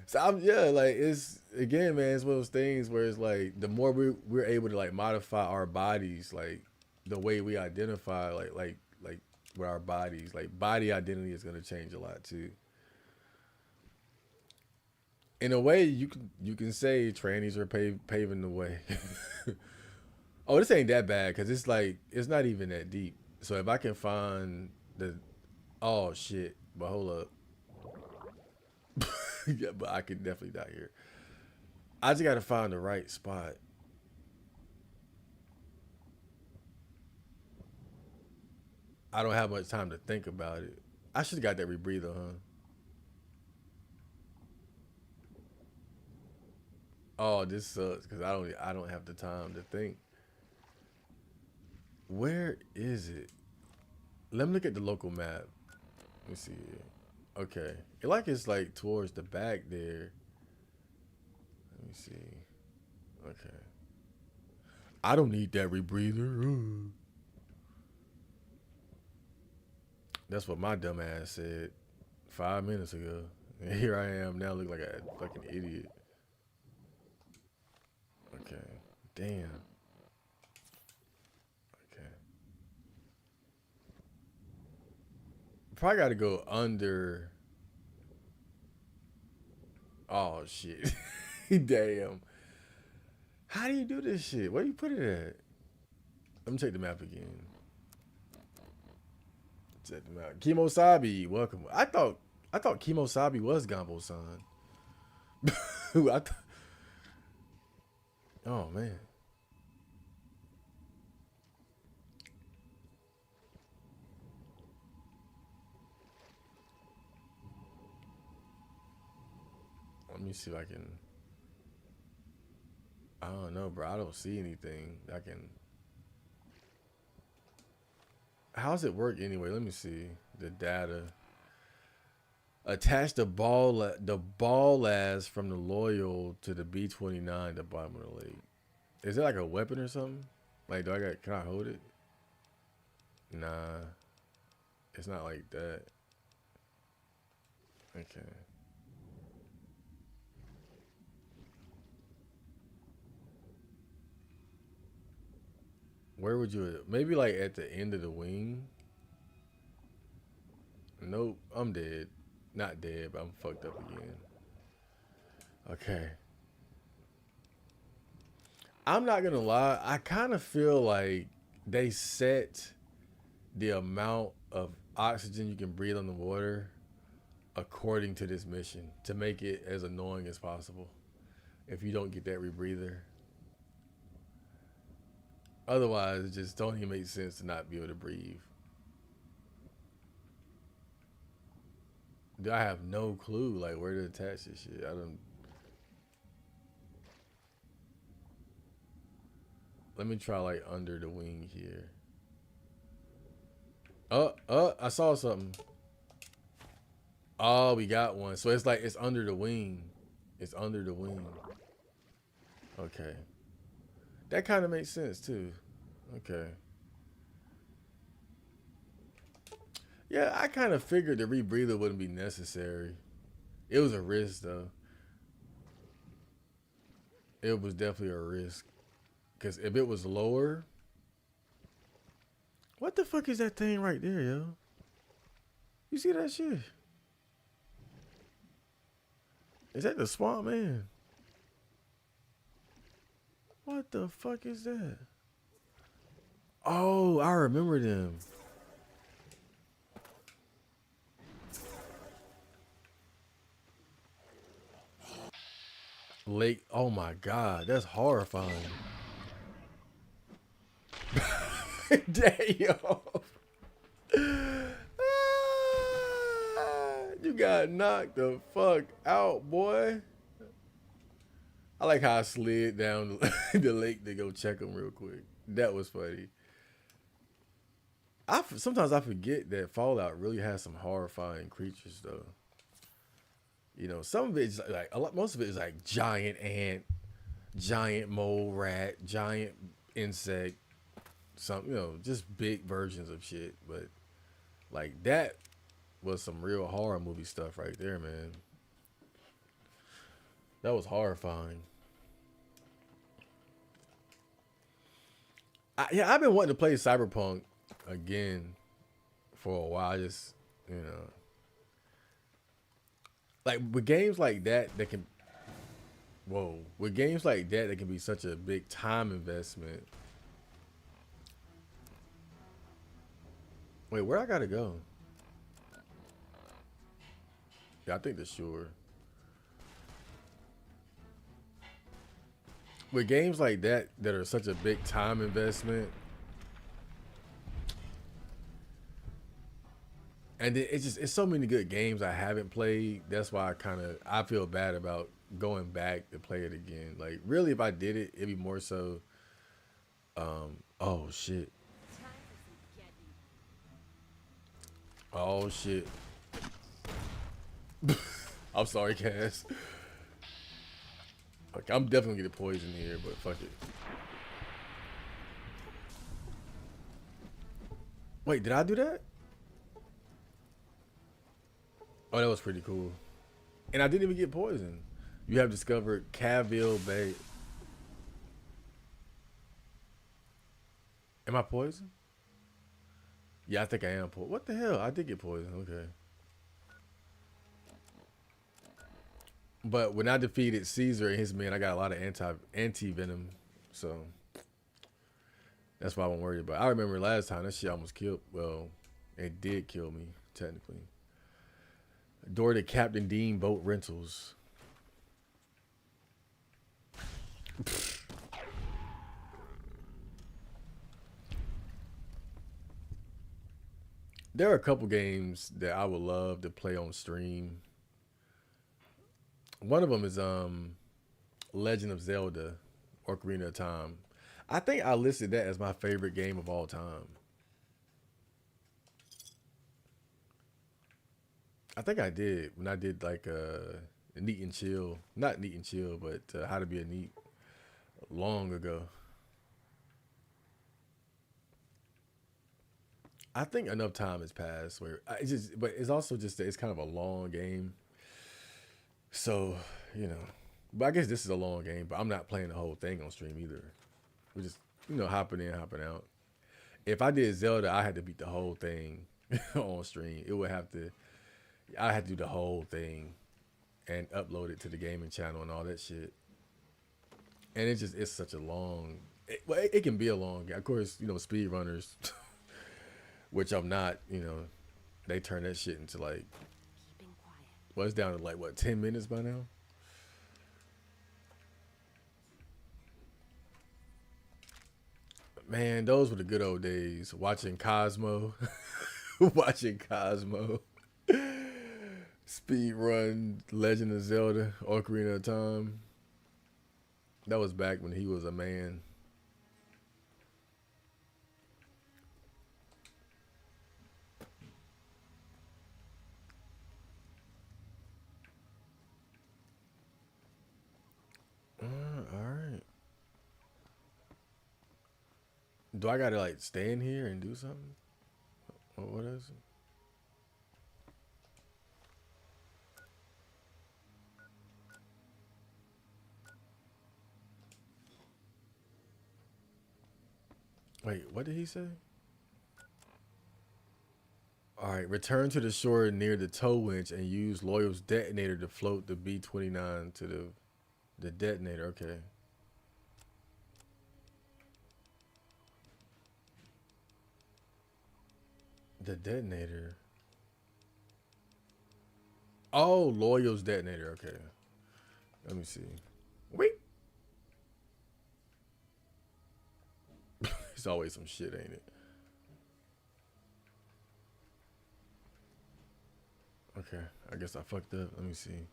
A: So like it's again, man, it's one of those things where it's like the more we're able to like modify our bodies, like the way we identify, like with our bodies, like body identity is gonna change a lot too. In a way, you can say trannies are paving the way. Oh, this ain't that bad because it's like it's not even that deep. So if I can find oh shit, but hold up, yeah, but I can definitely die here. I just gotta find the right spot. I don't have much time to think about it. I should have got that rebreather, huh? Oh, this sucks because I don't have the time to think. Where is it? Let me look at the local map. Let me see. Okay, it's like towards the back there. Let me see. Okay. I don't need that rebreather. That's what my dumb ass said 5 minutes ago. And here I am now, look like a fucking idiot. Okay. Damn. Okay. Probably got to go under. Oh shit. Damn. How do you do this shit? Where do you put it at? Let me check the map again. Check the map. Kimosabi, welcome. I thought Kimosabi was Gambo-san. Oh man. Let me see if I can. I don't know, bro. I don't see anything. I can. How's it work anyway? Let me see the data. Attach the ball as from the loyal to the B-29 at the bottom of the lake. Is it like a weapon or something? Like, can I hold it? Nah, it's not like that. Okay. Where would you? Maybe like at the end of the wing. Nope, I'm dead. Not dead, but I'm fucked up again. Okay. I'm not gonna lie. I kind of feel like they set the amount of oxygen you can breathe on the water according to this mission to make it as annoying as possible. If you don't get that rebreather, otherwise, it just don't even make sense to not be able to breathe. I have no clue like where to attach this shit. I don't. Let me try like under the wing here. I saw something. Oh, we got one. So it's like it's under the wing. It's under the wing. Okay. That kind of makes sense too. Okay. Yeah, I kind of figured the rebreather wouldn't be necessary. It was a risk though. It was definitely a risk. Because if it was lower. What the fuck is that thing right there, yo? You see that shit? Is that the swamp man? What the fuck is that? Oh, I remember them. Lake. Oh my god, that's horrifying. Damn. You got knocked the fuck out, boy. I like how I slid down the lake to go check him real quick. That was funny. Sometimes I forget that Fallout really has some horrifying creatures, though. You know, some of it's like most of it is like giant ant, giant mole rat, giant insect, some just big versions of shit. But like that was some real horror movie stuff right there, man. That was horrifying. I've been wanting to play Cyberpunk again for a while. Just like with games like that can. Whoa, with games like that can be such a big time investment. Wait, where I gotta go? Yeah, I think that's sure. With games like that are such a big time investment, and it's so many good games I haven't played. That's why I feel bad about going back to play it again. Like really, if I did it, it'd be more so. Oh shit. Oh shit. I'm sorry, Cass. Okay, I'm definitely gonna get poisoned here, but fuck it. Wait, did I do that? Oh, that was pretty cool. And I didn't even get poisoned. You have discovered Caville Bay. Am I poisoned? Yeah, I think I am poisoned. What the hell? I did get poisoned. Okay. But when I defeated Caesar and his men, I got a lot of anti venom, so that's why I wasn't worried about. I remember last time that shit almost killed. Well, it did kill me technically. Door to Captain Dean Boat Rentals. There are a couple games that I would love to play on stream. One of them is Legend of Zelda, Ocarina of Time. I think I listed that as my favorite game of all time. I think I did when I did like Neat and Chill. Not Neat and Chill, but How to Be a Neat long ago. I think enough time has passed where but it's also just that it's kind of a long game. So, but I guess this is a long game, but I'm not playing the whole thing on stream either. We're just, hopping in, hopping out. If I did Zelda, I had to beat the whole thing on stream. It would have to. I had to do the whole thing and upload it to the gaming channel and all that shit. And it's such a long. It can be a long game. Of course, speedrunners, which I'm not. They turn that shit into like.
D: Keeping quiet.
A: Well, it's down to like what 10 minutes by now. Man, those were the good old days. Watching Cosmo, watching Cosmo, speed run Legend of Zelda, Ocarina of Time. That was back when he was a man. All right. Do I gotta like stay in here and do something? What is it? Wait, what did he say? All right, return to the shore near the tow winch and use Loyal's detonator to float the B-29 to the detonator. Okay. The detonator. Oh, Loyal's detonator. Okay. Let me see. Wait. It's always some shit, ain't it? Okay. I guess I fucked up. Let me see.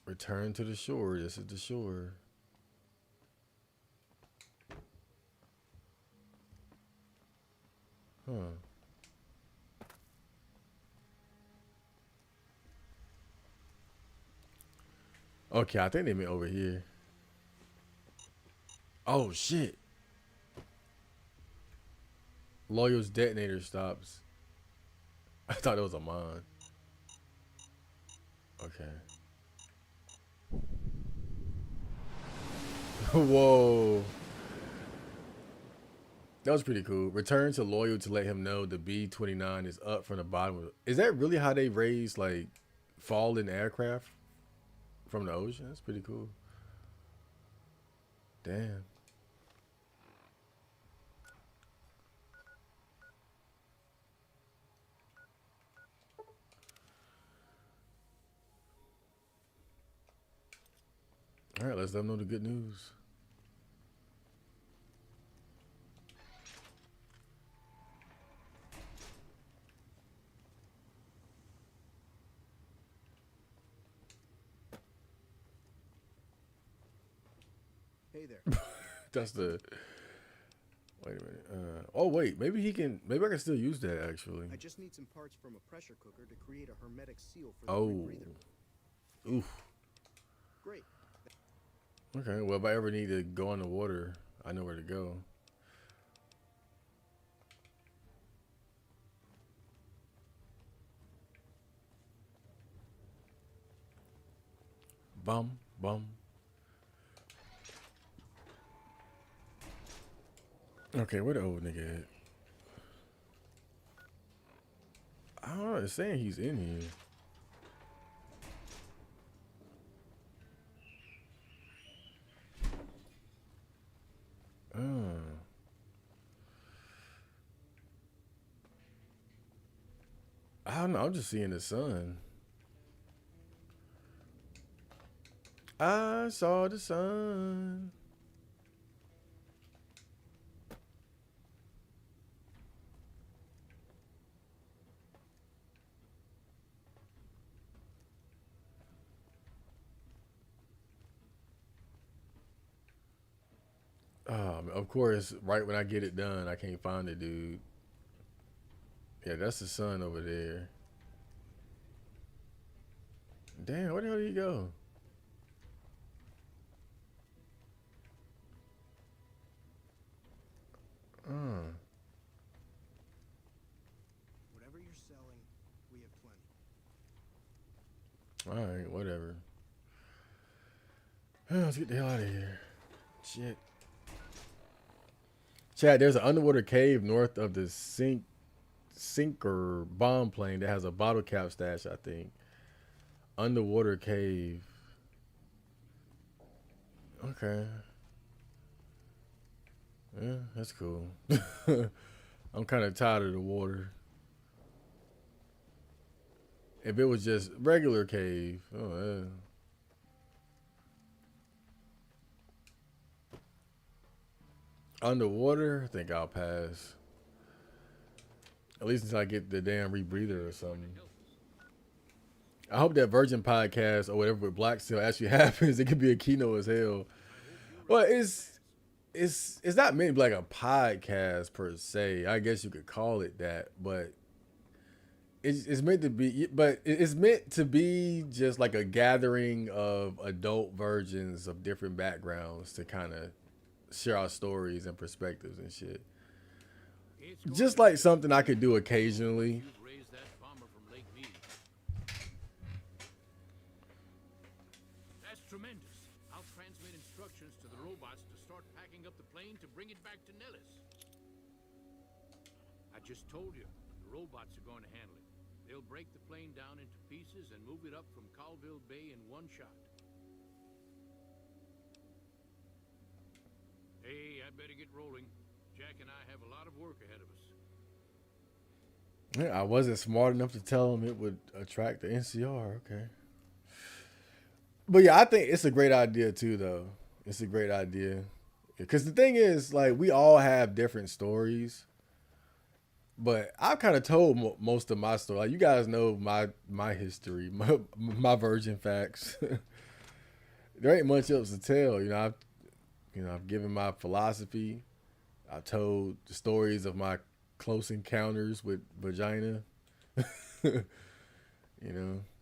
A: Return to the shore. This is the shore. Huh. Okay, I think they meant over here. Oh, shit. Loyal's detonator stops. I thought it was a mine. Okay. Whoa. That was pretty cool. Return to Loyal to let him know the B-29 is up from the bottom. Is that really how they raise, like, fallen aircraft from the ocean? That's pretty cool. Damn. All right, let's let them know the good news.
B: Hey there.
A: That's the. Wait a minute. Oh wait, maybe he can. Maybe I can still use that actually.
B: I just need some parts from a pressure cooker to create a hermetic seal for the
A: Oh.
B: rebreather.
A: Oof.
B: Great.
A: Okay. Well, if I ever need to go in the water, I know where to go. Bum bum. Okay, where the old nigga at? I don't know. It's saying he's in here. I don't know. I'm just seeing the sun. I saw the sun. Of course, right when I get it done, I can't find it, dude. Yeah, that's the sun over there. Damn, where the hell did he go?
B: Whatever you're selling, we have plenty.
A: All right, whatever. Let's get the hell out of here. Shit. Chad, there's an underwater cave north of the sinker bomb plane that has a bottle cap stash, I think. Underwater cave. Okay. Yeah, that's cool. I'm kind of tired of the water. If it was just regular cave, oh yeah. Underwater, I think I'll pass. At least until I get the damn rebreather or something. I hope that Virgin podcast or whatever with Black Seal actually happens. It could be a keynote as hell. Well, it's not meant to be like a podcast per se. I guess you could call it that, but it's meant to be. But it's meant to be just like a gathering of adult virgins of different backgrounds to kind of share our stories and perspectives and shit. Just like something I could do occasionally.
E: That's tremendous. I'll transmit instructions to the robots to start packing up the plane to bring it back to Nellis. I just told you, the robots are going to handle it. They'll break the plane down into pieces and move it up from Colville Bay in one shot. Hey, I better get rolling. Jack and I have a lot of work ahead of us.
A: Yeah, I wasn't smart enough to tell him it would attract the NCR. Okay. But yeah, I think it's a great idea too, though. It's a great idea. Because the thing is, like, we all have different stories. But I've kind of told most of my story. Like, you guys know my history, my virgin facts. There ain't much else to tell. I've given my philosophy. I've told the stories of my close encounters with vagina.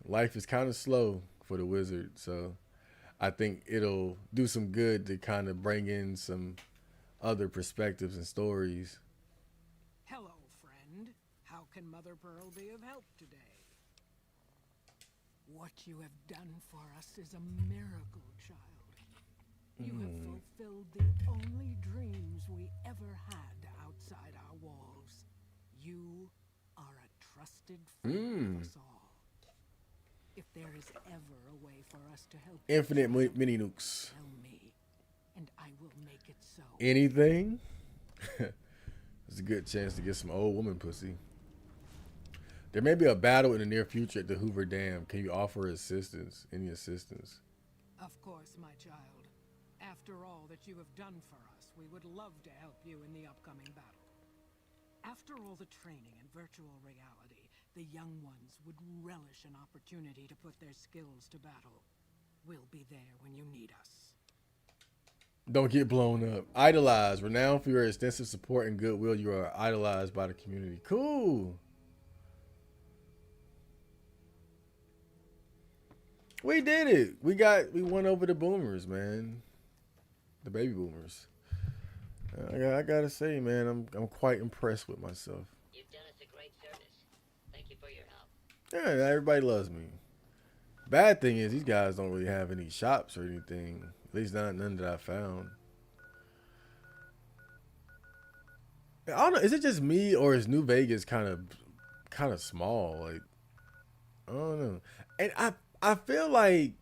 A: Life is kind of slow for the wizard, so I think it'll do some good to kind of bring in some other perspectives and stories.
J: Hello, friend. How can Mother Pearl be of help today? What you have done for us is a miracle, child. You have fulfilled the only dreams we ever had outside our walls. You are a trusted friend of us all. If there is ever a way for us to help
A: Infinite mini nukes.
J: tell me, and I will make it so.
A: Anything? It's a good chance to get some old woman pussy. There may be a battle in the near future at the Hoover Dam. Can you offer assistance? Any assistance?
J: Of course, my child. After all that you have done for us, we would love to help you in the upcoming battle. After all the training in virtual reality, the young ones would relish an opportunity to put their skills to battle. We'll be there when you need us.
A: Don't get blown up. Idolized. Renowned for your extensive support and goodwill, you are idolized by the community. Cool. We did it. We won over the boomers, man. The baby boomers. I gotta say, man, I'm quite impressed with myself.
I: You've done us a great service. Thank you for your help.
A: Yeah, everybody loves me. Bad thing is these guys don't really have any shops or anything. At least none that I found. I don't know. Is it just me or is New Vegas kind of small? Like, I don't know. And I feel like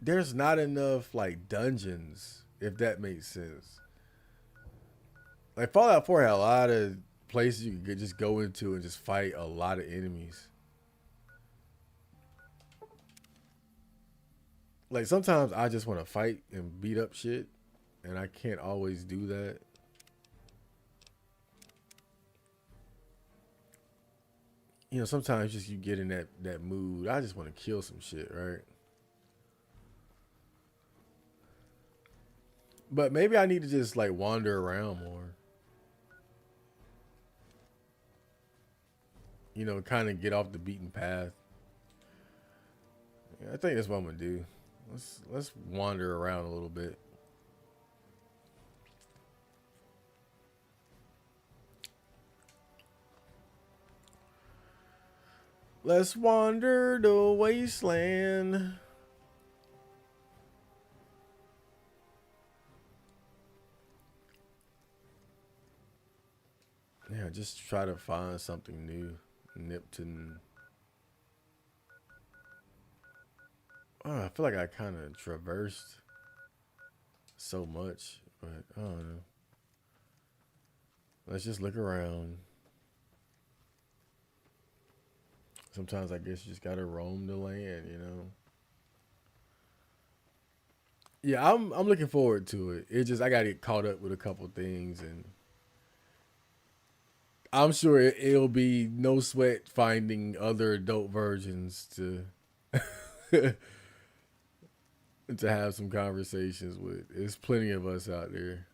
A: there's not enough like dungeons, if that makes sense. Like Fallout 4 had a lot of places you could just go into and just fight a lot of enemies. Like sometimes I just want to fight and beat up shit, and I can't always do that. Sometimes just you get in that mood. I just want to kill some shit, right? But maybe I need to just like wander around more. Kind of get off the beaten path. Yeah, I think that's what I'm gonna do. Let's wander around a little bit. Let's wander the wasteland. Yeah, just try to find something new. Nipton. Oh, I feel like I kind of traversed so much, but I don't know. Let's just look around. Sometimes I guess you just gotta roam the land, you know. Yeah, I'm looking forward to it. It just I gotta get caught up with a couple things, and I'm sure it'll be no sweat finding other adult versions to to have some conversations with. There's plenty of us out there.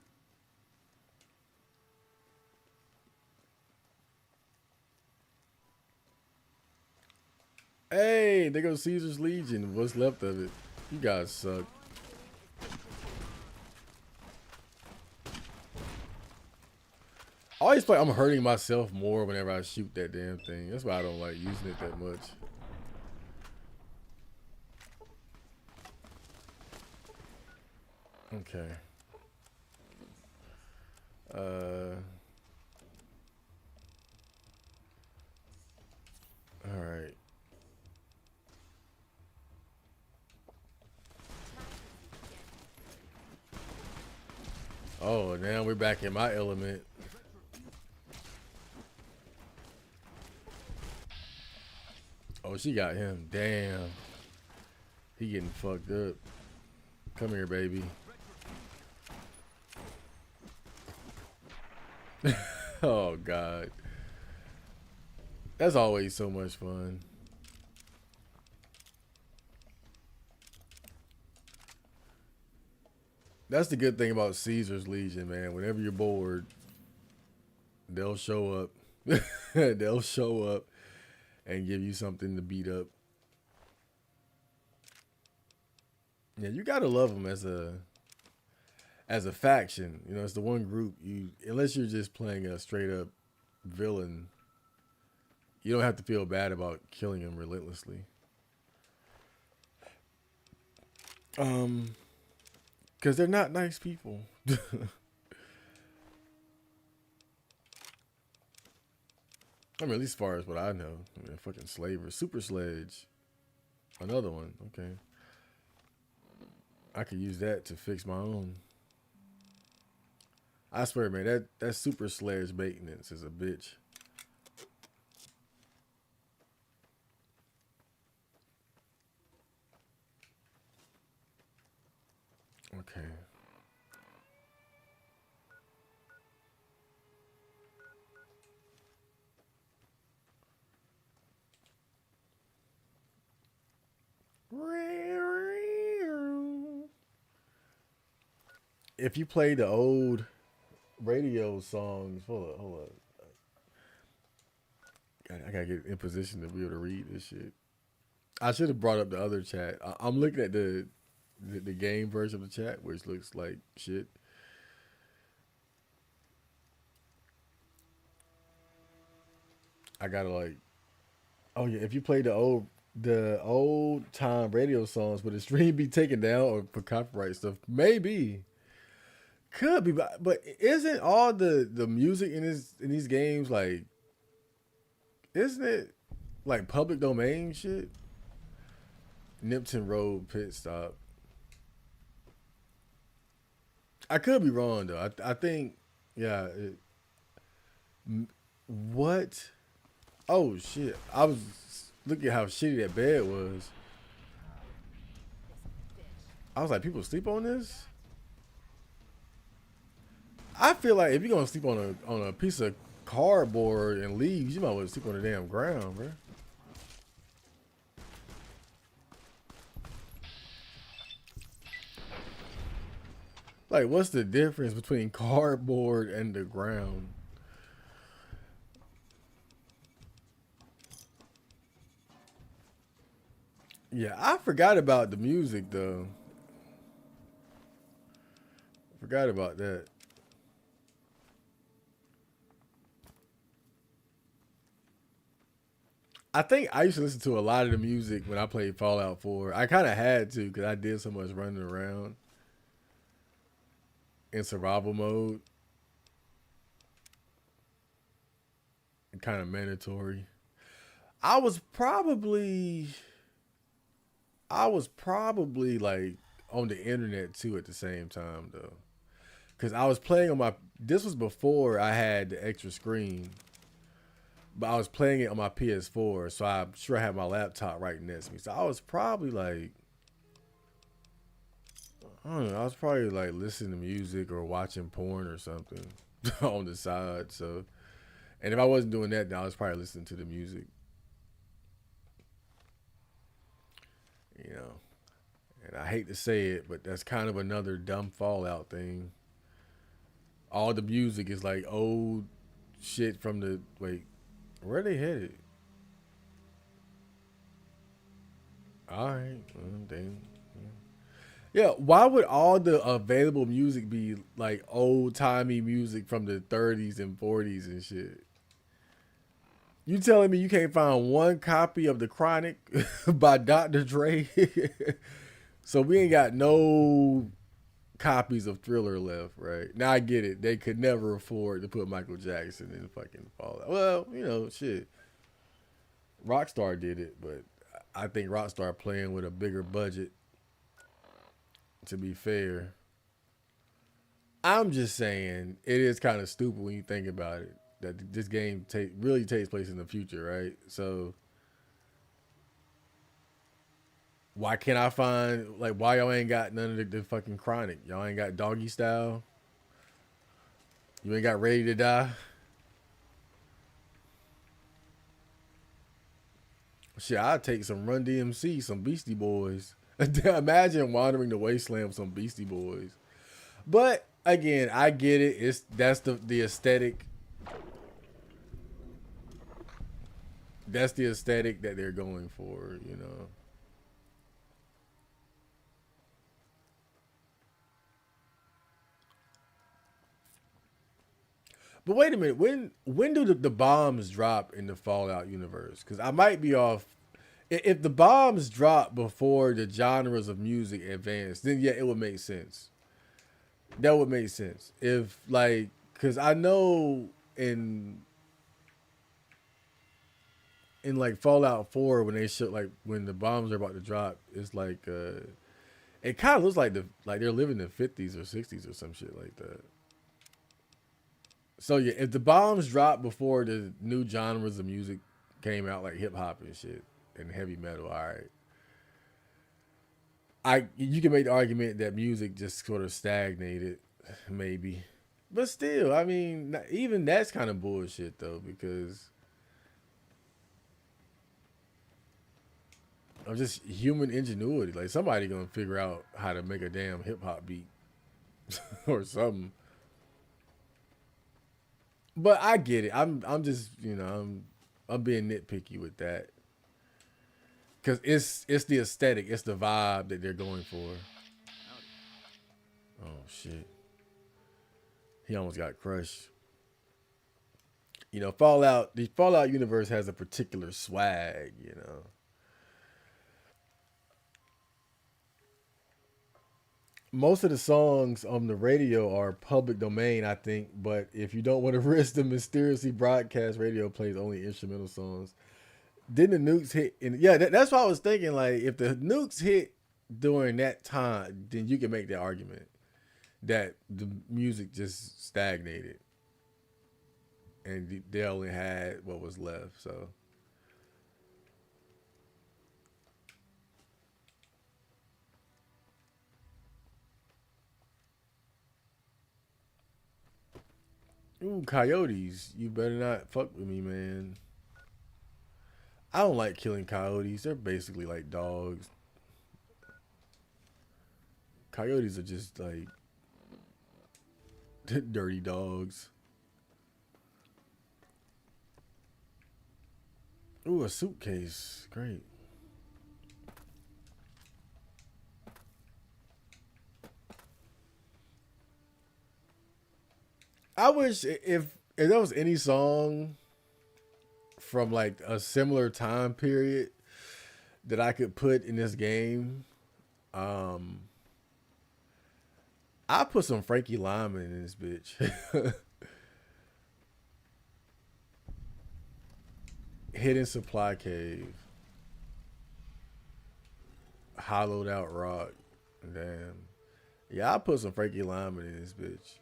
A: Hey, there goes Caesar's Legion. What's left of it? You guys suck. I always feel like I'm hurting myself more whenever I shoot that damn thing. That's why I don't like using it that much. Okay. All right. Oh, now we're back in my element. Oh, she got him. Damn. He getting fucked up. Come here, baby. Oh, God. That's always so much fun. That's the good thing about Caesar's Legion, man. Whenever you're bored, they'll show up. They'll show up and give you something to beat up. Yeah, you gotta love them as a faction. You know, it's the one group you, unless you're just playing a straight up villain, you don't have to feel bad about killing them relentlessly. Because they're not nice people. I mean, at least as far as what I know. I mean, fucking slavers. Super Sledge. Another one. Okay. I could use that to fix my own. I swear, man, that Super Sledge maintenance is a bitch. Okay. If you play the old radio songs, hold up. I gotta get in position to be able to read this shit. I should have brought up the other chat. I'm looking at the game version of the chat, which looks like shit. I gotta like, oh yeah, if you play the old time radio songs, would the stream be taken down or for copyright stuff? Maybe. Could be, but isn't all the music in these games like, isn't it like public domain shit? Nipton Road pit stop. I could be wrong though. I think yeah. What? Oh shit! I was looking at how shitty that bed was. I was like, people sleep on this. I feel like if you're gonna sleep on a piece of cardboard and leaves, you might want to sleep on the damn ground, bro. Like, what's the difference between cardboard and the ground? Yeah, I forgot about the music though. Forgot about that. I think I used to listen to a lot of the music when I played Fallout 4. I kind of had to because I did so much running around in survival mode. kind of mandatory. I was probably I was probably like on the internet too at the same time though. Cause I was playing on my this was before I had the extra screen. But I was playing it on my PS4, so I'm sure I had my laptop right next to me. So I was probably like I don't know, I was probably like listening to music or watching porn or something on the side. So and if I wasn't doing that, then I was probably listening to the music. You know. And I hate to say it, but that's kind of another dumb Fallout thing. All the music is like old shit from the wait, where are they headed? All right, well, then, yeah. Why would all the available music be like old timey music from the 30s and 40s and shit? You telling me you can't find one copy of The Chronic by Dr. Dre? So we ain't got no copies of Thriller left, right? Now I get it. They could never afford to put Michael Jackson in fucking Fallout. Well, you know, shit. Rockstar did it, but I think Rockstar playing with a bigger budget, to be fair. I'm just saying it is kind of stupid when you think about it that this game really takes place in the future, right? So why can't I find like why y'all ain't got none of the fucking Chronic? Y'all ain't got Doggy Style. You ain't got Ready to Die. Shit, I'd take some Run DMC, some Beastie Boys. Imagine wandering the wasteland with some Beastie Boys. But again, I get it. That's the aesthetic. That's the aesthetic that they're going for, you know. But wait a minute, when do the bombs drop in the Fallout universe? Because I might be off. If the bombs drop before the genres of music advance, then yeah, it would make sense. That would make sense. If like, because I know in like Fallout 4 when they show like when the bombs are about to drop, it's like it kind of looks like they're living in the 50s or 60s or some shit like that. So yeah, if the bombs dropped before the new genres of music came out, like hip hop and shit and heavy metal, all right. You can make the argument that music just sort of stagnated, maybe, but still, I mean, even that's kind of bullshit though because of just human ingenuity. Like somebody gonna figure out how to make a damn hip hop beat or something. But I get it. I'm just I'm being nitpicky with that because it's the aesthetic, it's the vibe that they're going for. Oh shit, he almost got crushed. You know, the Fallout universe has a particular swag. You know, most of the songs on the radio are public domain, I think. But if you don't want to risk the mysteriously broadcast radio plays only instrumental songs, didn't the nukes hit? Yeah, that's what I was thinking. Like, if the nukes hit during that time, then you can make the argument that the music just stagnated and they only had what was left. So, ooh, coyotes, you better not fuck with me, man. I don't like killing coyotes. They're basically like dogs. Coyotes are just like dirty dogs. Ooh, a suitcase. Great. I wish if there was any song from like a similar time period that I could put in this game, um, I put some Frankie Lyman in this bitch. Hidden Supply Cave. Hollowed Out Rock. Damn. Yeah, I put some Frankie Lyman in this bitch.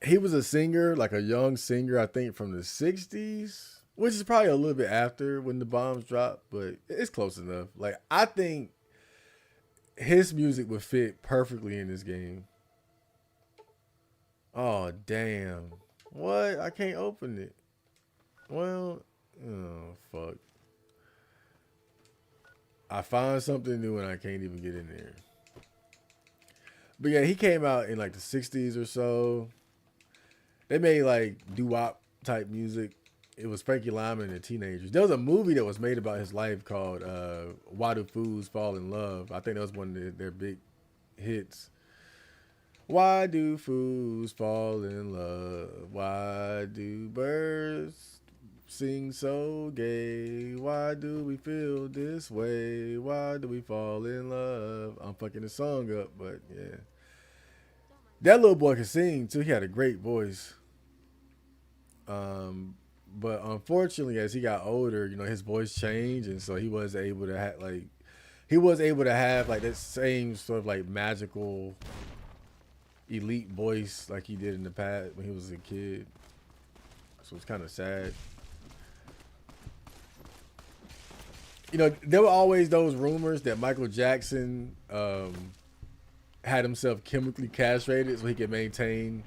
A: He was a singer, like a young singer, I think from the 60s, which is probably a little bit after when the bombs dropped, but it's close enough. Like, I think his music would fit perfectly in this game. Oh, damn. What? I can't open it. Well, oh, fuck. I find something new and I can't even get in there. But yeah, he came out in like the 60s or so. They made like doo-wop type music. It was Frankie Lyman and the Teenagers. There was a movie that was made about his life called Why Do Fools Fall in Love? I think that was one of their big hits. Why do fools fall in love? Why do birds sing so gay? Why do we feel this way? Why do we fall in love? I'm fucking the song up, but yeah. That little boy could sing too. He had a great voice. But unfortunately, as he got older, you know, his voice changed, and so he was able to have like that same sort of like magical elite voice like he did in the past when he was a kid. So it's kind of sad. You know, there were always those rumors that Michael Jackson had himself chemically castrated so he could maintain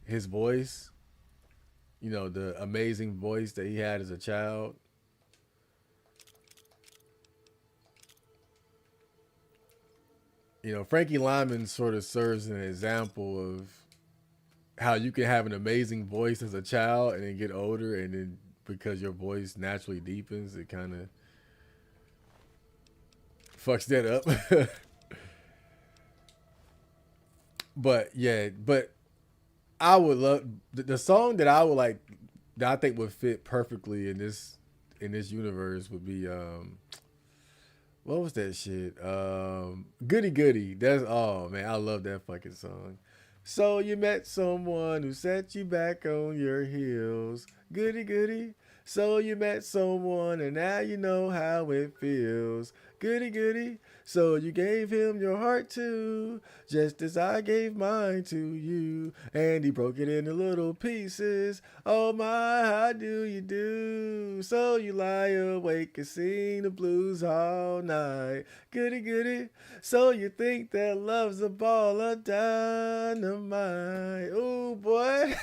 A: his voice. You know, the amazing voice that he had as a child. You know, Frankie Lyman sort of serves an example of how you can have an amazing voice as a child and then get older, and then because your voice naturally deepens, it kind of fucks that up. But yeah, but I would love the song that I would like, that I think would fit perfectly in this universe would be what was that shit? Goody Goody. That's, oh man, I love that fucking song. So you met someone who set you back on your heels. Goody Goody. So you met someone and now you know how it feels. Goody Goody. So you gave him your heart too, just as I gave mine to you. And he broke it into little pieces. Oh my, how do you do? So you lie awake and sing the blues all night. Goody Goody. So you think that love's a ball of dynamite. Ooh boy.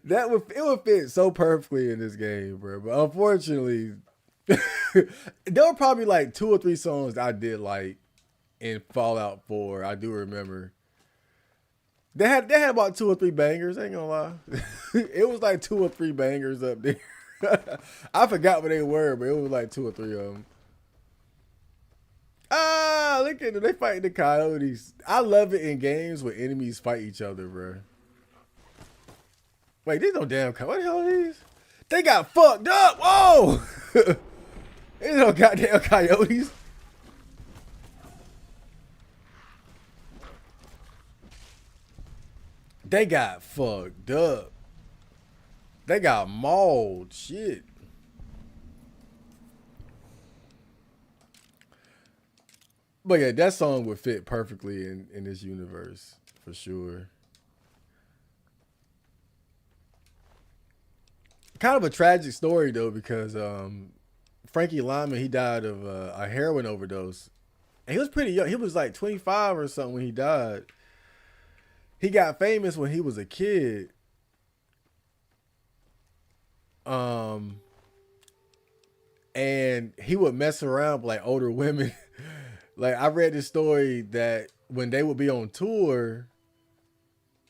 A: It would fit so perfectly in this game, bro. But unfortunately, there were probably like 2 or 3 songs that I did like in Fallout 4. I do remember. They had about 2 or 3 bangers, I ain't gonna lie. It was like 2 or 3 bangers up there. I forgot what they were, but it was like 2 or 3 of them. Ah, look at them. They fighting the coyotes. I love it in games where enemies fight each other, bro. Wait, there's no damn coyote. What the hell are these? They got fucked up. Whoa! There's no goddamn coyotes. They got fucked up. They got mauled. Shit. But yeah, that song would fit perfectly in this universe for sure. Kind of a tragic story though, because Frankie Lyman, he died of a heroin overdose, and he was pretty young. He was like 25 or something when he died. He got famous when he was a kid. And he would mess around with like older women. Like I read this story that when they would be on tour,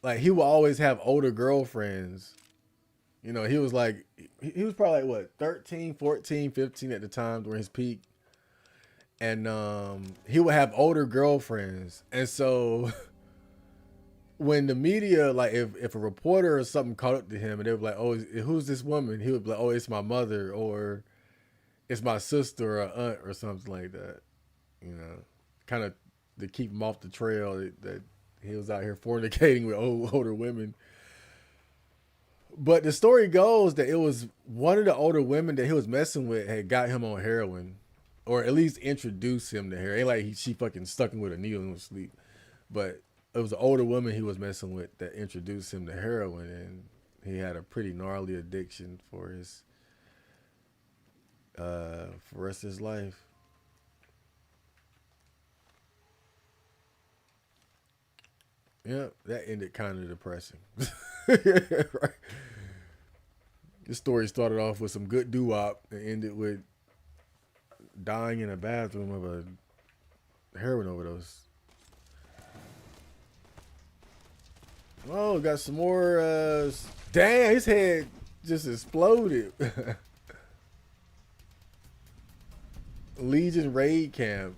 A: like he would always have older girlfriends. You know, he was probably like what, 13, 14, 15 at the time during his peak. And he would have older girlfriends. And so when the media, like if a reporter or something caught up to him and they were like, oh, who's this woman? He would be like, oh, it's my mother, or it's my sister or aunt or something like that. You know, kind of to keep him off the trail that he was out here fornicating with older women. But the story goes that it was one of the older women that he was messing with had got him on heroin, or at least introduced him to heroin. Ain't like she fucking stuck him with a needle and was asleep. But it was an older woman he was messing with that introduced him to heroin, and he had a pretty gnarly addiction for his for the rest of his life. Yeah, that ended kind of depressing. Right. This story started off with some good doo-wop and ended with dying in a bathroom of a heroin overdose. Oh, got some more. Damn, his head just exploded. Legion raid camp.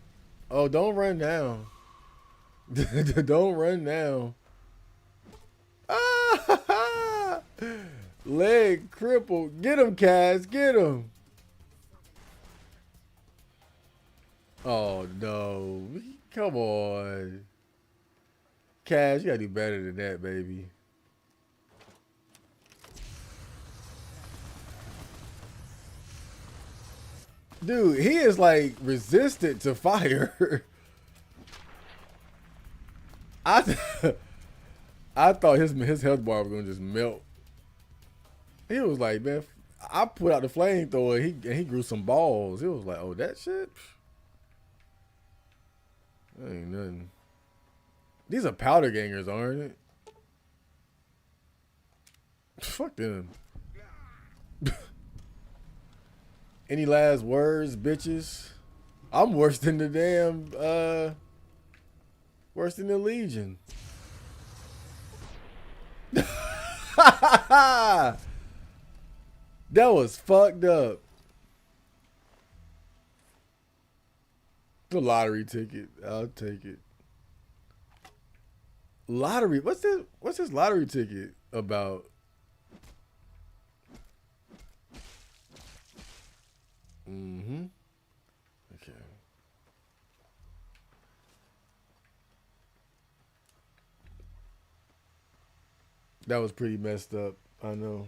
A: Oh, don't run now. Don't run now. Ah! Leg crippled. Get him, Kaz. Get him. Oh, no. Come on. Kaz, you gotta do better than that, baby. Dude, he is like resistant to fire. I thought his health bar was gonna just melt. He was like, man, I put out the flamethrower and he grew some balls. It was like, oh, that shit? That ain't nothing. These are powder gangers, aren't it? Fuck them. Any last words, bitches? I'm worse than the damn, worse than the Legion. That was fucked up. The lottery ticket. I'll take it. Lottery. What's this lottery ticket about? Mm-hmm. Okay. That was pretty messed up. I know.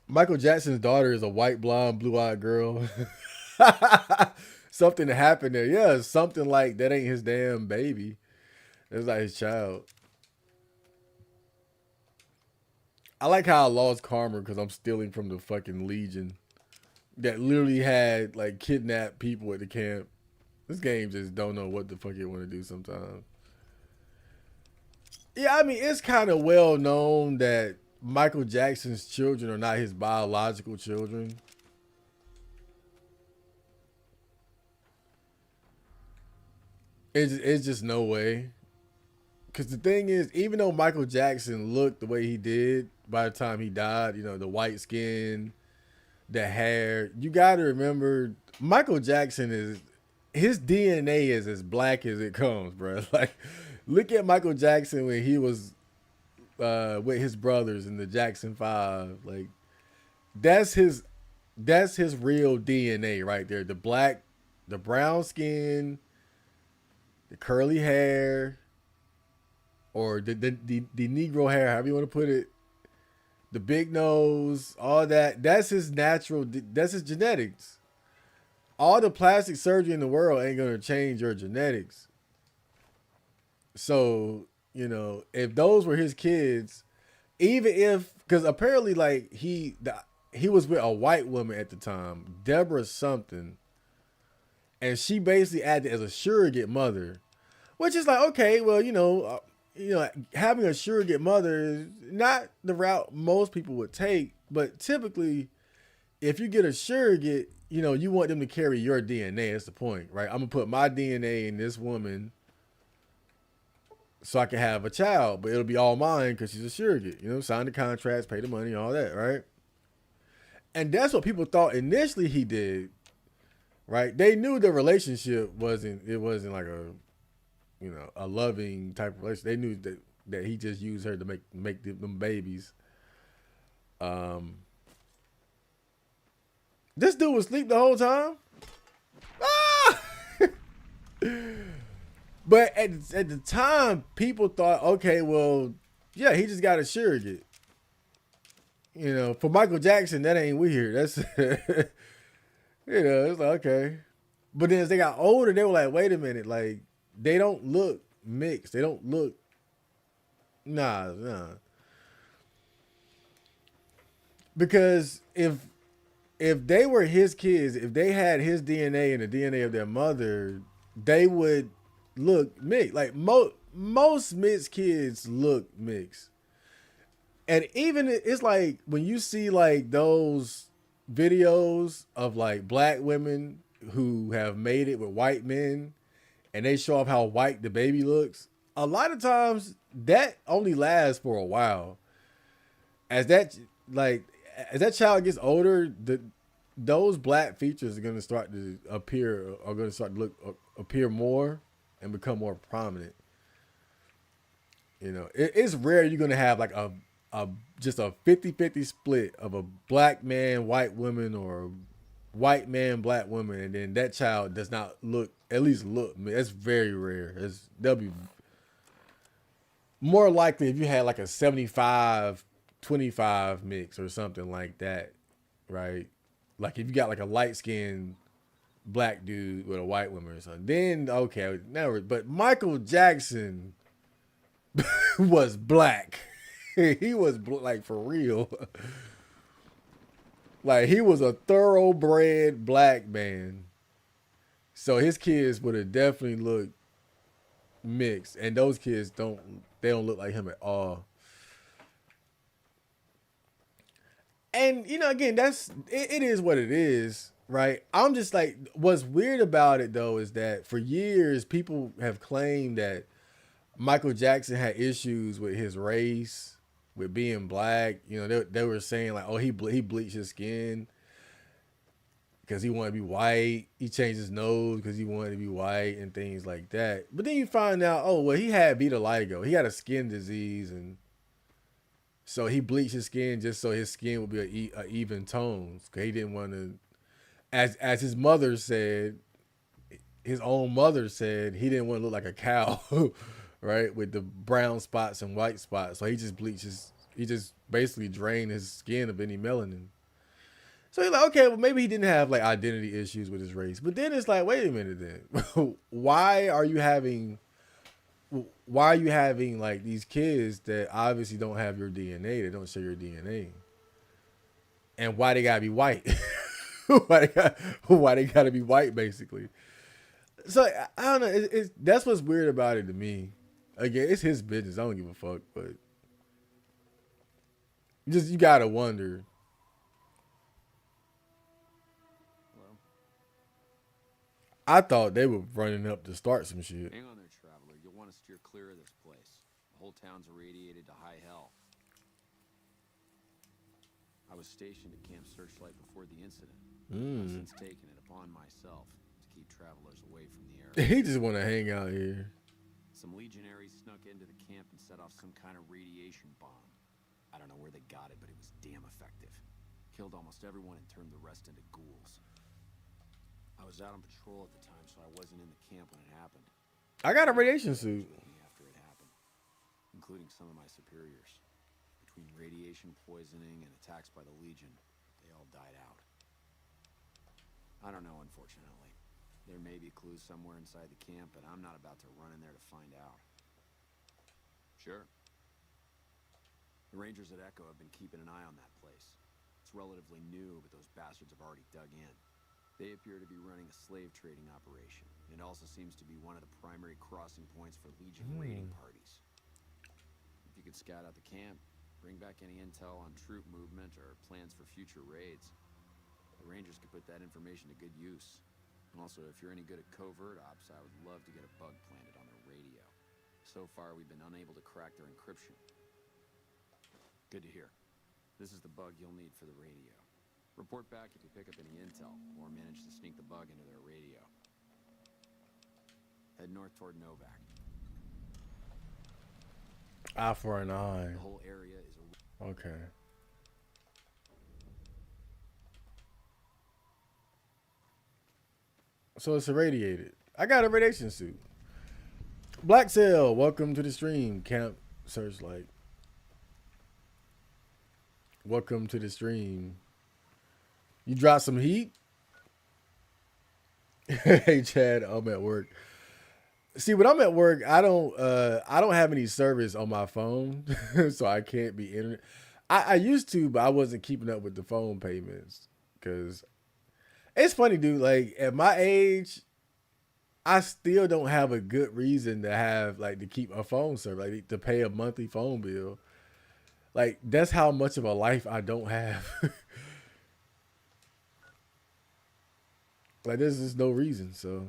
A: Michael Jackson's daughter is a white, blonde, blue-eyed girl. Something happened there. Yeah, something like that ain't his damn baby. It's like his child. I like how I lost karma because I'm stealing from the fucking Legion that literally had like kidnapped people at the camp. This game just don't know what the fuck it want to do sometimes. Yeah, I mean, it's kind of well known that Michael Jackson's children are not his biological children. It's just no way. Because the thing is, even though Michael Jackson looked the way he did by the time he died, you know, the white skin, the hair, you got to remember, Michael Jackson his DNA is as black as it comes, bro. Like, look at Michael Jackson when he was with his brothers in the Jackson 5. Like, that's his real DNA right there. The black, the brown skin, the curly hair, or the Negro hair, however you want to put it, the big nose, all that. That's his natural. That's his genetics. All the plastic surgery in the world ain't gonna change your genetics. So, you know, if those were his kids, even if, because apparently, like he was with a white woman at the time, Deborah something, and she basically acted as a surrogate mother, which is like, okay, well, having a surrogate mother is not the route most people would take, but typically, if you get a surrogate, you want them to carry your DNA. That's the point, right? I'm gonna put my DNA in this woman so I can have a child, but it'll be all mine because she's a surrogate. Sign the contracts, pay the money, all that, right? And that's what people thought initially he did, right? They knew the relationship wasn't like a loving type of relationship. They knew that he just used her to make them babies. This dude was asleep the whole time. Ah! But at the time, people thought, okay, well, yeah, he just got a surrogate. You know, for Michael Jackson, that ain't weird. That's it's like, okay. But then as they got older, they were like, wait a minute, like they don't look mixed. They don't look nah. Because if they were his kids, if they had his DNA and the DNA of their mother, they would look mixed. Like most mixed kids look mixed. And even it's like when you see like those videos of like black women who have made it with white men and they show off how white the baby looks, a lot of times that only lasts for a while. As that like as that child gets older, those black features are going to start to appear, are going to start to appear more and become more prominent. You know, it's rare you're going to have like a just a 50-50 split of a black man, white woman, or white man, black woman, and then that child does not look, at least look. That's very rare. That'll be more likely if you had like a 75-25 mix or something like that, right? Like if you got like a light skinned black dude with a white woman or something, then okay, never. But Michael Jackson was black. He was like for real. Like he was a thoroughbred black man. So his kids would have definitely looked mixed, and those kids don't look like him at all. And you know, again, it is what it is, right? I'm just like, what's weird about it though is that for years people have claimed that Michael Jackson had issues with his race, with being black. You know, they were saying like, oh, he bleached his skin because he wanted to be white. He changed his nose because he wanted to be white and things like that. But then you find out, oh, well, he had vitiligo. He had a skin disease, and so he bleached his skin just so his skin would be a even tones. Because he didn't want to, as his mother said, his own mother said, he didn't want to look like a cow, right? With the brown spots and white spots. So he just he just basically drained his skin of any melanin. So you're like, okay, well, maybe he didn't have like identity issues with his race. But then it's like, wait a minute then. Why are you having like these kids that obviously don't have your DNA, they don't share your DNA? And why they gotta be white? why they gotta be white, basically? So I don't know. That's what's weird about it to me. Again, it's his business. I don't give a fuck, but just you gotta wonder.
K: Hello?
A: I thought they were running up to start some shit.
K: Hang on there, traveler. You'll want to steer clear of this place. The whole town's irradiated to high hell. I was stationed at Camp Searchlight before the incident. I've since taken it upon myself to keep travelers away from the area.
A: He just want to hang out here.
K: Some legionaries snuck into the camp and set off some kind of radiation bomb. I don't know where they got it, but it was damn effective. Killed almost everyone and turned the rest into ghouls. I was out on patrol at the time, so I wasn't in the camp when it happened.
A: I got a radiation suit.
K: After it happened, including some of my superiors. Between radiation poisoning and attacks by the Legion, they all died out. I don't know, unfortunately. There may be clues somewhere inside the camp, but I'm not about to run in there to find out. Sure. The Rangers at Echo have been keeping an eye on that place. It's relatively new, but those bastards have already dug in. They appear to be running a slave trading operation. It also seems to be one of the primary crossing points for Legion raiding parties. If you could scout out the camp, bring back any intel on troop movement or plans for future raids, the Rangers could put that information to good use. And also, if you're any good at covert ops, I would love to get a bug planted on their radio. So far, we've been unable to crack their encryption. Good to hear. This is the bug you'll need for the radio. Report back if you pick up any intel, or manage to sneak the bug into their radio. Head north toward Novak.
A: Eye for an eye.
K: The whole area is a...
A: Okay. So it's irradiated. I got a radiation suit. Black Sail, welcome to the stream. Camp Searchlight. Welcome to the stream. You dropped some heat? Hey Chad, I'm at work. See, when I'm at work, I don't have any service on my phone, so I can't be internet. I used to, but I wasn't keeping up with the phone payments because it's funny, dude. Like at my age, I still don't have a good reason to have like to keep a phone service, like to pay a monthly phone bill. Like that's how much of a life I don't have. Like there's just no reason. So,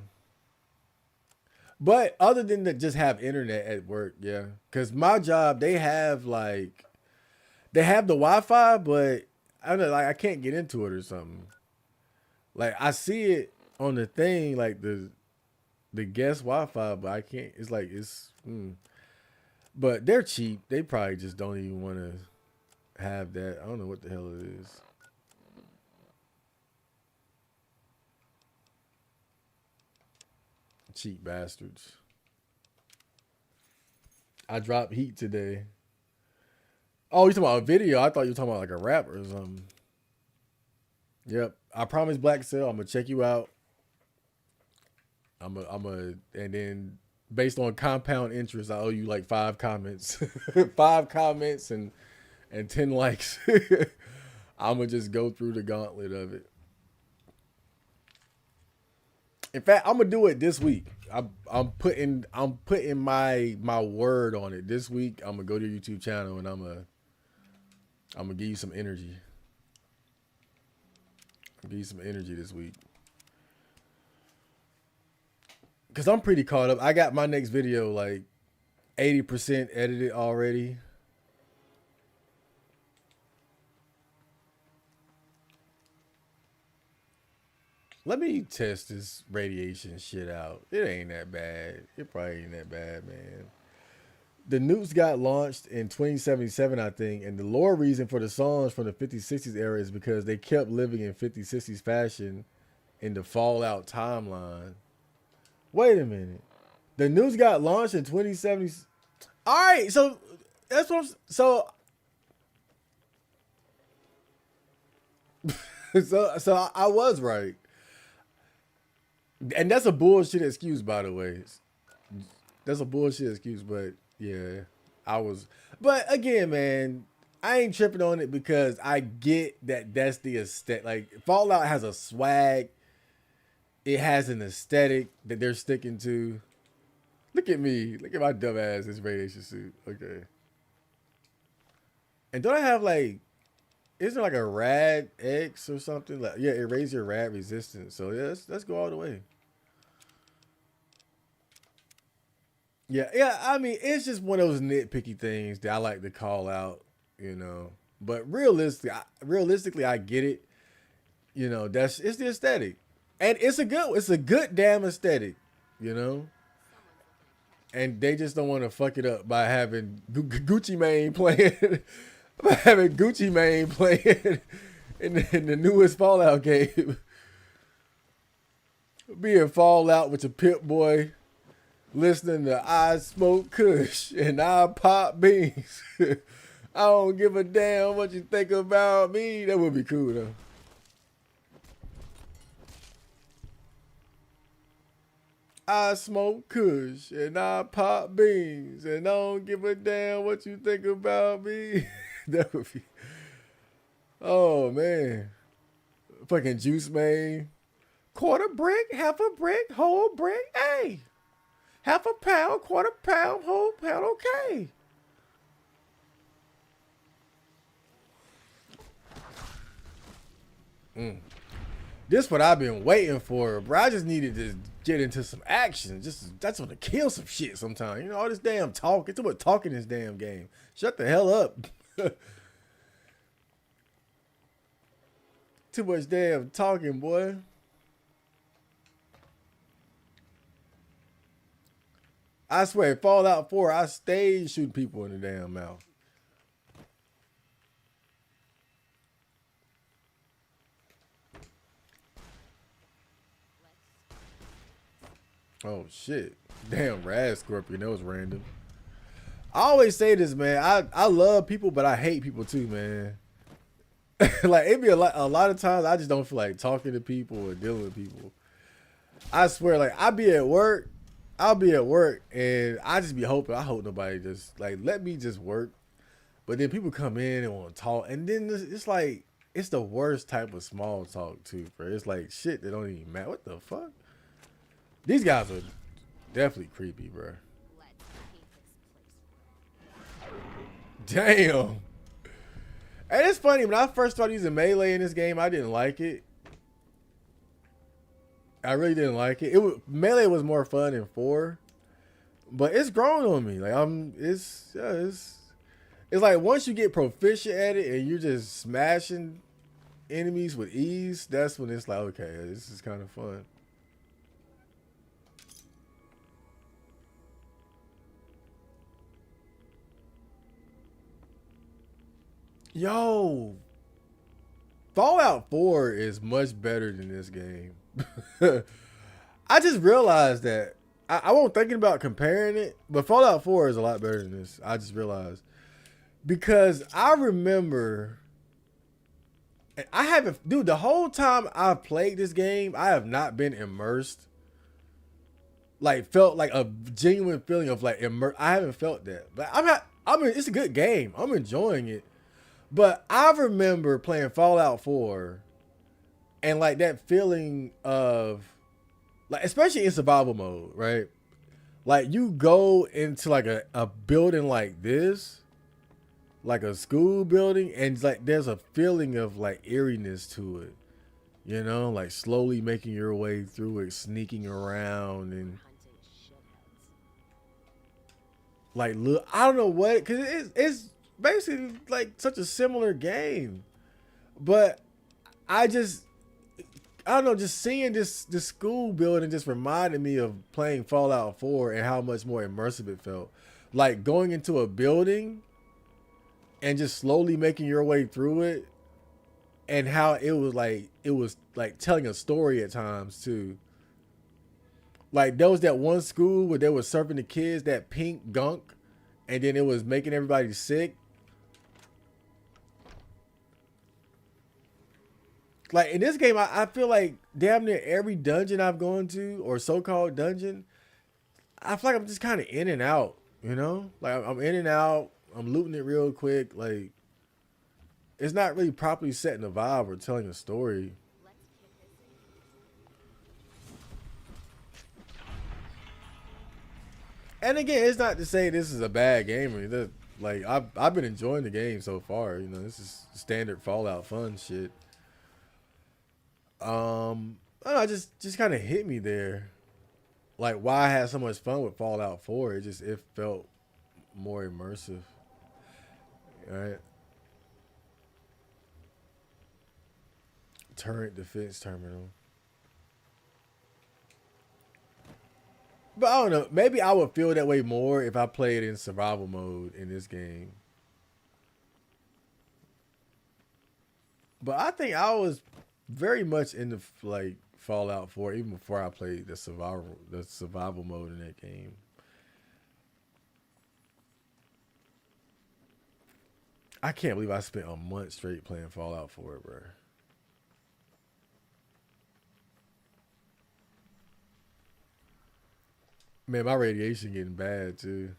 A: but other than to just have internet at work, yeah. Cause my job, they have the Wi-Fi, but I don't know, like I can't get into it or something. Like I see it on the thing, like the guest Wi-Fi, but I can't. It's like but they're cheap. They probably just don't even want to have that. I don't know what the hell it is. Cheap bastards. I dropped heat today. Oh, you talking about a video? I thought you were talking about like a rap or something. Yep. I promise Black Cell, I'm gonna check you out. And then based on compound interest, I owe you like 5 comments. 5 comments and 10 likes. I'm gonna just go through the gauntlet of it. In fact, I'm gonna do it this week. I'm putting my word on it. This week, I'm gonna go to your YouTube channel and I'm gonna give you some energy. I'll give you some energy this week. Cause I'm pretty caught up. I got my next video like 80% edited already. Let me test this radiation shit out. It ain't that bad. It probably ain't that bad, man. The nukes got launched in 2077, I think, and the lore reason for the songs from the 50s, 60s era is because they kept living in 50s, 60s fashion in the Fallout timeline. Wait a minute. The nukes got launched in 2070. All right, so that's what so so I was right. And that's a bullshit excuse, by the way. That's a bullshit excuse, but yeah, I was. But again, man, I ain't tripping on it because I get that that's the aesthetic. Like Fallout has a swag. It has an aesthetic that they're sticking to. Look at me. Look at my dumb ass. This radiation suit. Okay. And don't I have like? Isn't there like a rad X or something? Like yeah, erase your rad resistance. So yeah, let's go all the way. Yeah. I mean, it's just one of those nitpicky things that I like to call out, you know. But realistically, I get it. You know, it's the aesthetic, and it's a good damn aesthetic, you know. And they just don't want to fuck it up by having Gucci Mane playing, by having Gucci Mane playing in the newest Fallout game. Being Fallout with your Pip Boy. Listening to I Smoke Kush and I Pop Beans. I don't give a damn what you think about me. That would be cool, though. I smoke Kush and I pop beans and I don't give a damn what you think about me. That would be. Oh, man. Fucking Juice Man. Quarter brick, half a brick, whole brick, hey. Half a pound, quarter pound, whole pound, okay. This what I've been waiting for, bro. I just needed to get into some action. That's want to kill some shit sometimes. You know, all this damn talk. It's about talking this damn game. Shut the hell up. Too much damn talking, boy. I swear, Fallout 4, I stayed shooting people in the damn mouth. Oh, shit. Damn, Rad Scorpion. That was random. I always say this, man. I love people, but I hate people too, man. Like it be a lot of times I just don't feel like talking to people or dealing with people. I swear, like I'll be at work, and I just be hoping. I hope nobody just like let me just work. But then people come in and want to talk, and then it's like it's the worst type of small talk too, bro. It's like shit that don't even matter. What the fuck? These guys are definitely creepy, bro. Damn. And it's funny, when I first started using melee in this game, I didn't like it. I really didn't like it. Melee was more fun in 4, but it's grown on me. Like it's like once you get proficient at it and you're just smashing enemies with ease, that's when it's like, okay, this is kind of fun. Yo, Fallout 4 is much better than this game. I just realized that. I won't thinking about comparing it, but Fallout 4 is a lot better than this. I just realized. Because I remember, I haven't, dude, the whole time I've played this game, I have not been immersed. Like, felt like a genuine feeling of like immersed. I haven't felt that. But it's a good game. I'm enjoying it. But I remember playing Fallout 4 and like that feeling of, like, especially in survival mode, right? Like you go into like a building like this, like a school building, and like there's a feeling of like eeriness to it, you know, like slowly making your way through it, sneaking around, and like look, I don't know what, because it's basically like such a similar game, but I don't know, just seeing this school building just reminded me of playing Fallout 4 and how much more immersive it felt. Like going into a building and just slowly making your way through it, and how it was like telling a story at times too. Like there was that one school where they were serving the kids that pink gunk, and then it was making everybody sick. Like in this game, I feel like damn near every dungeon I've gone to, or so-called dungeon, I feel like I'm just kind of in and out, you know? Like I'm in and out, I'm looting it real quick. Like it's not really properly setting a vibe or telling a story. And again, it's not to say this is a bad game or anything. Like I've been enjoying the game so far. You know, this is standard Fallout fun shit. I don't know, just kind of hit me there. Like why I had so much fun with Fallout 4. It felt more immersive. All right. Turret defense terminal. But I don't know. Maybe I would feel that way more if I played in survival mode in this game. But I think I was very much into like Fallout 4 even before I played the survival mode in that game. I can't believe I spent a month straight playing Fallout 4, bro. Man, my radiation getting bad too.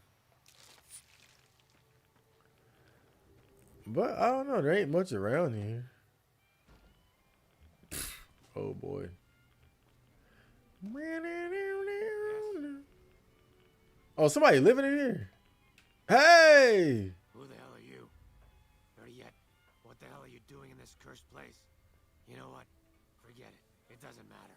A: But I don't know, there ain't much around here. Oh boy. Oh, somebody living in here. Hey!
K: Who the hell are you? Better yet, what the hell are you doing in this cursed place? You know what? Forget it. It doesn't matter.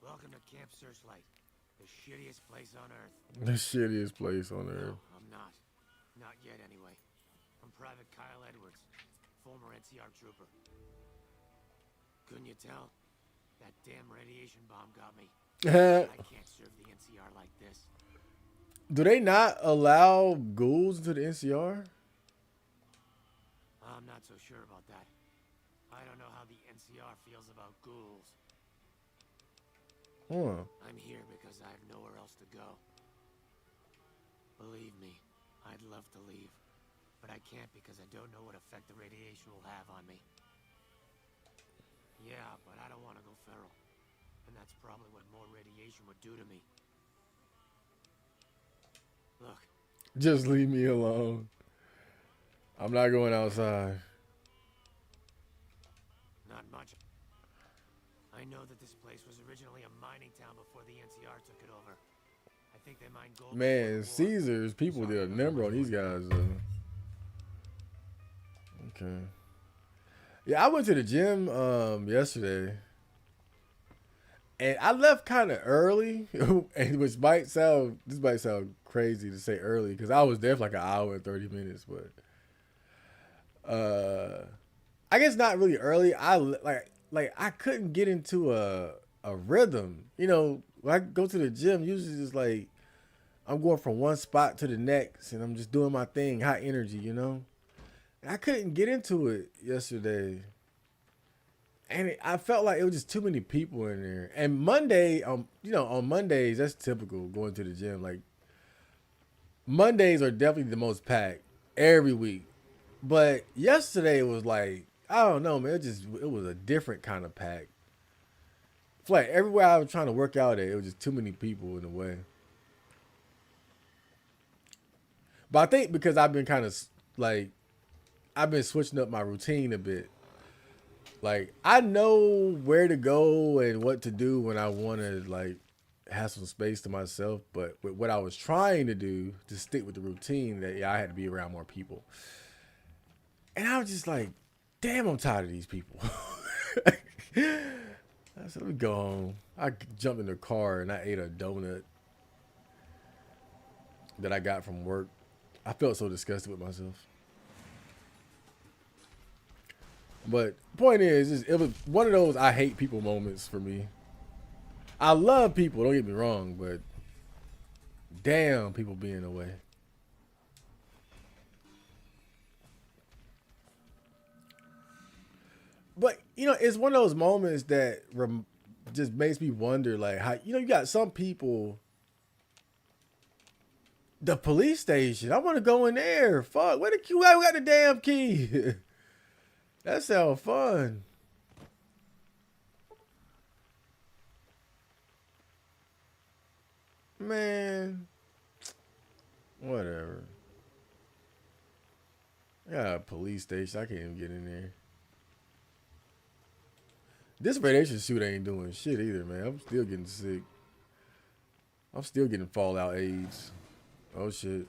K: Welcome to Camp Searchlight, the shittiest place on Earth.
A: The shittiest place on Earth.
K: No, I'm not. Not yet, anyway. I'm Private Kyle Edwards, former NCR trooper. Couldn't you tell? That damn radiation bomb got me. I can't serve the NCR like this.
A: Do they not allow ghouls into the NCR?
K: I'm not so sure about that. I don't know how the NCR feels about ghouls.
A: Huh.
K: I'm here because I have nowhere else to go.
L: Believe me, I'd love to leave. But I can't because I don't know what effect the radiation will have on me. Yeah, but I don't want to go feral. And that's probably what more radiation would do to me. Look.
A: Just leave me alone. I'm not going outside.
L: Not much. I know that this place was originally a mining town before the NCR took it over. I think they mined gold.
A: Man, Caesars, people did a number on these guys, though. Okay. Yeah, I went to the gym yesterday. And I left kind of early, and this might sound crazy to say early because I was there for like an hour and 30 minutes, but I guess not really early. I couldn't get into a rhythm. You know, when I go to the gym, usually just like I'm going from one spot to the next, and I'm just doing my thing, high energy, you know. And I couldn't get into it yesterday. And I felt like it was just too many people in there. And Monday, on Mondays, that's typical going to the gym. Like Mondays are definitely the most packed every week. But yesterday was like, I don't know, man. It was a different kind of pack. It's like everywhere I was trying to work out at, it was just too many people in the way. But I think because I've been I've been switching up my routine a bit. Like, I know where to go and what to do when I want to, like, have some space to myself. But with what I was trying to do, to stick with the routine, that I had to be around more people. And I was just like, damn, I'm tired of these people. I said, let me go home. I jumped in the car and I ate a donut that I got from work. I felt so disgusted with myself. But point is, it was one of those I hate people moments for me. I love people, don't get me wrong, but damn, people be in the way. But, you know, it's one of those moments that just makes me wonder, like, how, you know, you got some people, the police station, I want to go in there. Fuck, where the key? I got the damn key. That sounds fun. Man, whatever. I got a police station. I can't even get in there. This radiation suit ain't doing shit either, man. I'm still getting sick. I'm still getting fallout AIDS. Oh, shit.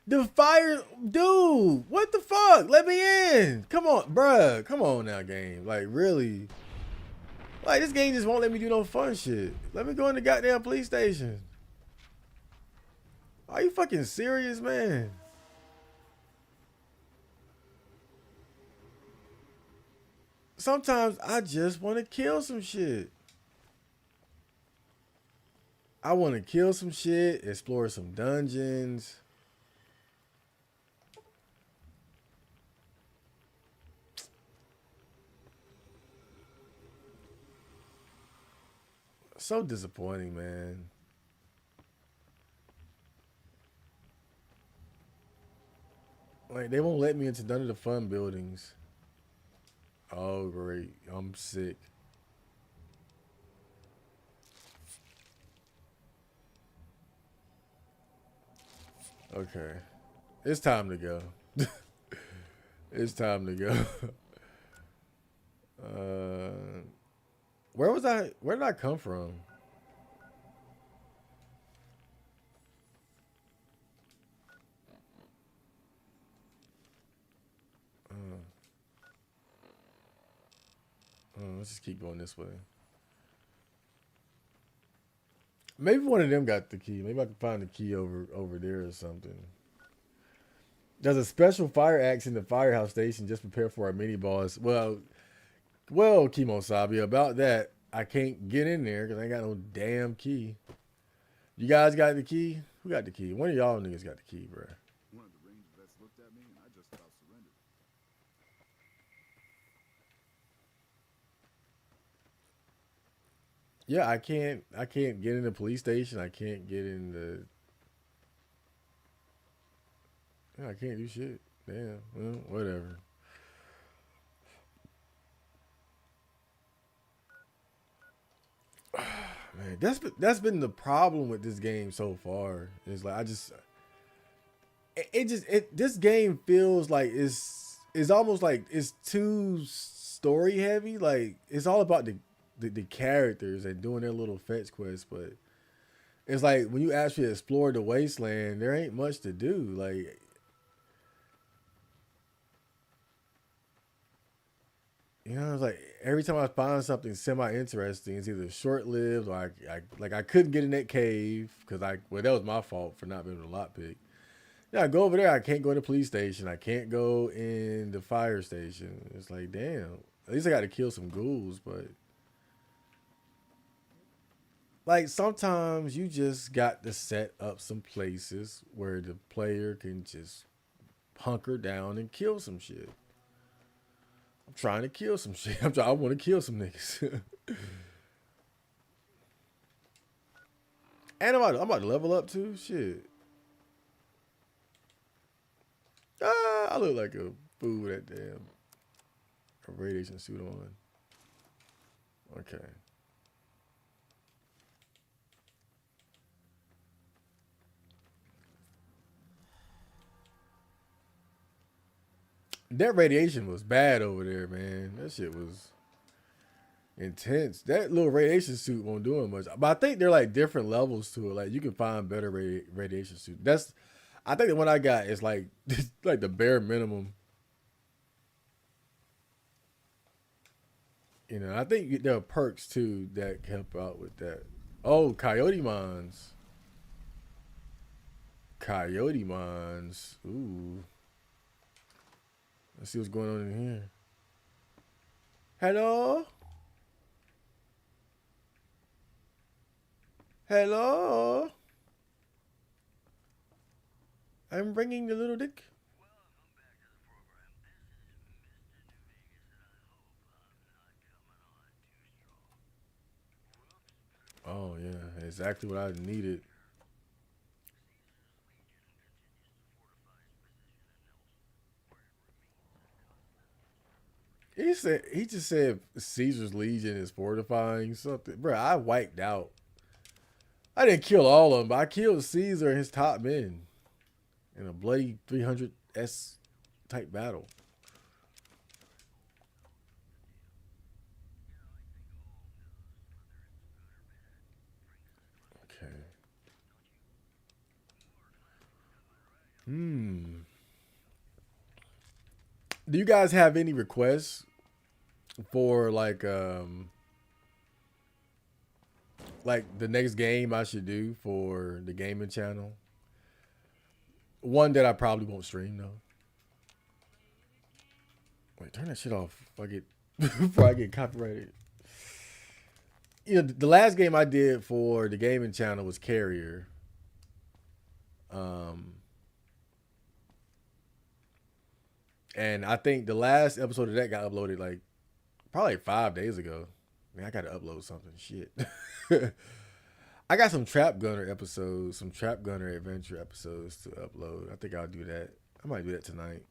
A: The fire, dude, what the fuck? Let me in. Come on, bruh. Come on now, game. Like, really? Like, this game just won't let me do no fun shit. Let me go in the goddamn police station. Are you fucking serious, man? Sometimes I just want to kill some shit. I want to kill some shit, explore some dungeons. So disappointing, man. Like, they won't let me into none of the fun buildings. Oh, great. I'm sick. Okay. It's time to go. It's time to go. Where did I come from? Let's just keep going this way. Maybe one of them got the key. Maybe I can find the key over there or something. There's a special fire axe in the firehouse station. Just prepare for our mini boss. Well, Kimosabi, about that, I can't get in there because I ain't got no damn key. You guys got the key? Who got the key? One of y'all niggas got the key, bro.
C: One of the range vets looked at me and I just about surrendered.
A: Yeah, I can't get in the police station. I can't get in the. Yeah, I can't do shit. Damn. Well, whatever. Man, that's been the problem with this game so far. Is like I just it just it this game feels like it's almost like it's too story heavy. Like it's all about the characters and doing their little fetch quests, but it's like when you actually explore the wasteland, there ain't much to do. Like it's like every time I find something semi interesting, it's either short lived or I couldn't get in that cave because that was my fault for not being able to lockpick. Yeah, I go over there. I can't go to the police station. I can't go in the fire station. It's like, damn. At least I got to kill some ghouls, but like sometimes you just got to set up some places where the player can just hunker down and kill some shit. I'm trying to kill some shit. I want to kill some niggas. And I'm about to level up too. Shit. I look like a fool with that damn radiation suit on. Okay. That radiation was bad over there, man. That shit was intense. That little radiation suit won't do much. But I think they're like different levels to it. Like you can find better radiation suit. I think the one I got is like like the bare minimum. I think there are perks too that help out with that. Oh, coyote mines. Coyote mines. Ooh. Let's see what's going on in here. Hello? Hello? I'm bringing the little dick. Oh, yeah. Exactly what I needed. He just said Caesar's Legion is fortifying something. Bro, I wiped out. I didn't kill all of them, but I killed Caesar and his top men in a bloody 300S type battle. Okay. Do you guys have any requests for like the next game I should do for the gaming channel? One that I probably won't stream though. Wait, turn that shit off before I get copyrighted. The last game I did for the gaming channel was Carrier. And I think the last episode of that got uploaded like probably 5 days ago. Man, I gotta upload something. Shit. I got some Trap Gunner episodes, some Trap Gunner adventure episodes to upload. I think I'll do that. I might do that tonight.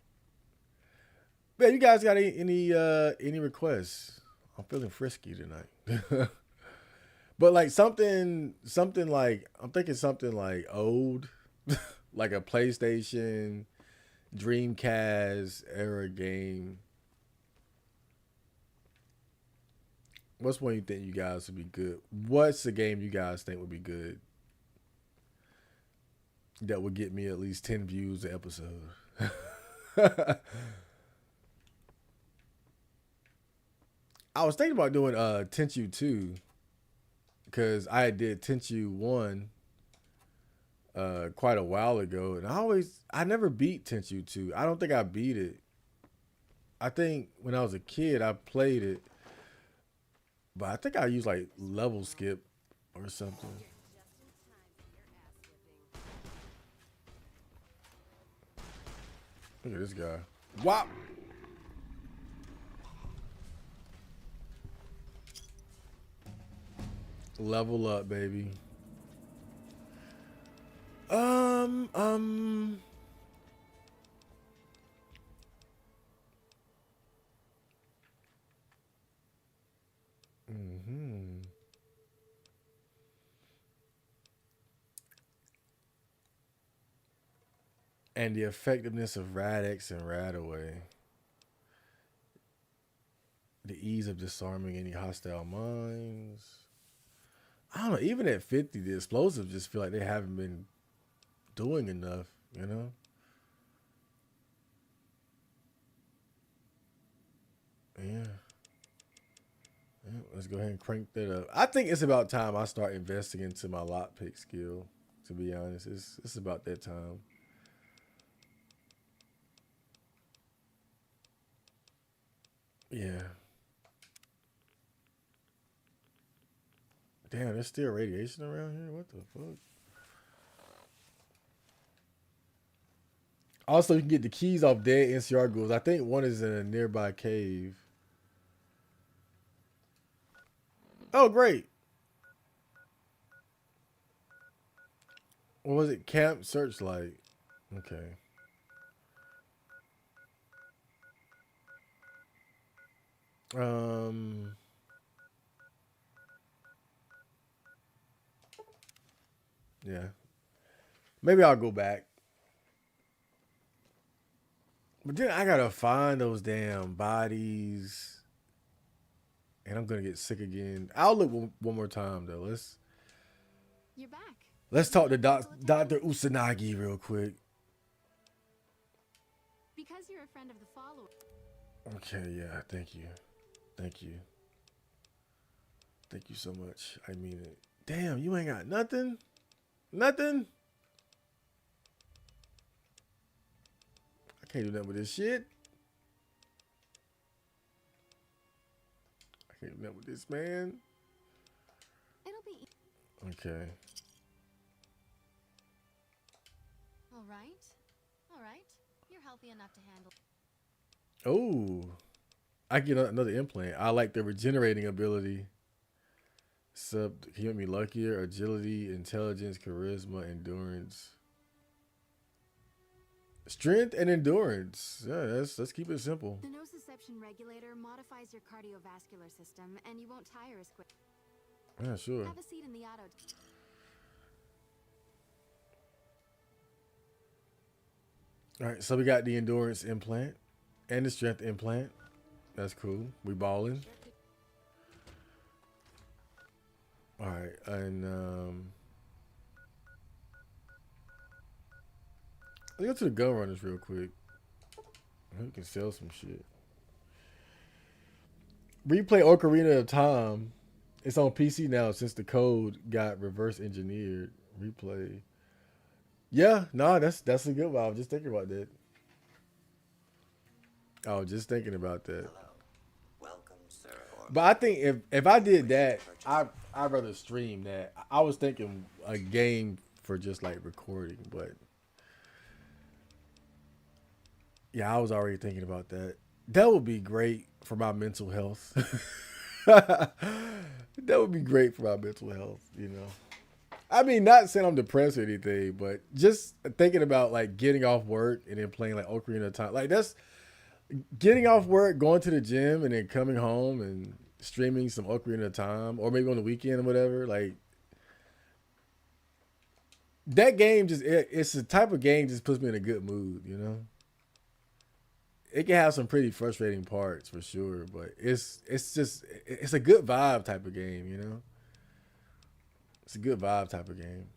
A: Man, you guys got any requests? I'm feeling frisky tonight. But like something like I'm thinking something like old, like a PlayStation, Dreamcast era game. What's one you think you guys would be good? What's the game you guys think would be good that would get me at least 10 views an episode? I was thinking about doing Tenchu 2 because I did Tenchu 1 quite a while ago, and I never beat Tenchu 2. I don't think I beat it. I think when I was a kid I played it, but I think I used like level skip or something. Look at this guy. Wow. Level up, baby. Um. Hmm. And the effectiveness of Radix and Radaway. The ease of disarming any hostile mines. I don't know. Even at 50, the explosives just feel like they haven't been doing enough, you know? Yeah. Yeah, let's go ahead and crank that up. I think it's about time I start investing into my lockpick skill, to be honest. It's about that time. Yeah. Damn, there's still radiation around here? What the fuck? Also, you can get the keys off dead NCR ghouls. I think one is in a nearby cave. Oh, great. What was it? Camp Searchlight. Okay. Um. Yeah. Maybe I'll go back. But then I gotta find those damn bodies, and I'm gonna get sick again. I'll look one more time though.
D: You're back.
A: Let's talk to Dr. Usanagi real quick.
D: Because you're a friend of the follower.
A: Okay, yeah, thank you. Thank you. Thank you so much. I mean it. Damn, you ain't got nothing? Nothing? I can't do nothing with this shit. I can't do nothing with this, man.
D: It'll be
A: Okay.
D: all right. All right. You're healthy enough to handle.
A: Oh, I get another implant. I like the regenerating ability. Can you make me luckier? Agility, intelligence, charisma, endurance. Strength and endurance. Yeah, let's keep it simple.
D: The nociception regulator modifies your cardiovascular system, and you won't tire as quick.
A: Yeah, sure.
D: Have a seat in the auto.
A: All right, so we got the endurance implant and the strength implant. That's cool. We balling. All right, and let's go to the gun runners real quick. We can sell some shit. Replay Ocarina of Time. It's on PC now since the code got reverse engineered. Replay. Yeah, no, that's a good one. I was just thinking about that. I was just thinking about that.
M: Hello. Welcome, sir.
A: But I think if I did that, I'd rather stream that. I was thinking a game for just like recording, but yeah, I was already thinking about that. That would be great for my mental health. That would be great for my mental health, you know. I mean, not saying I'm depressed or anything, but just thinking about like getting off work and then playing like Ocarina of Time. Like that's getting off work, going to the gym, and then coming home and streaming some Ocarina of Time, or maybe on the weekend or whatever. Like that game it's the type of game just puts me in a good mood, you know. It can have some pretty frustrating parts for sure, but it's a good vibe type of game, you know. It's a good vibe type of game.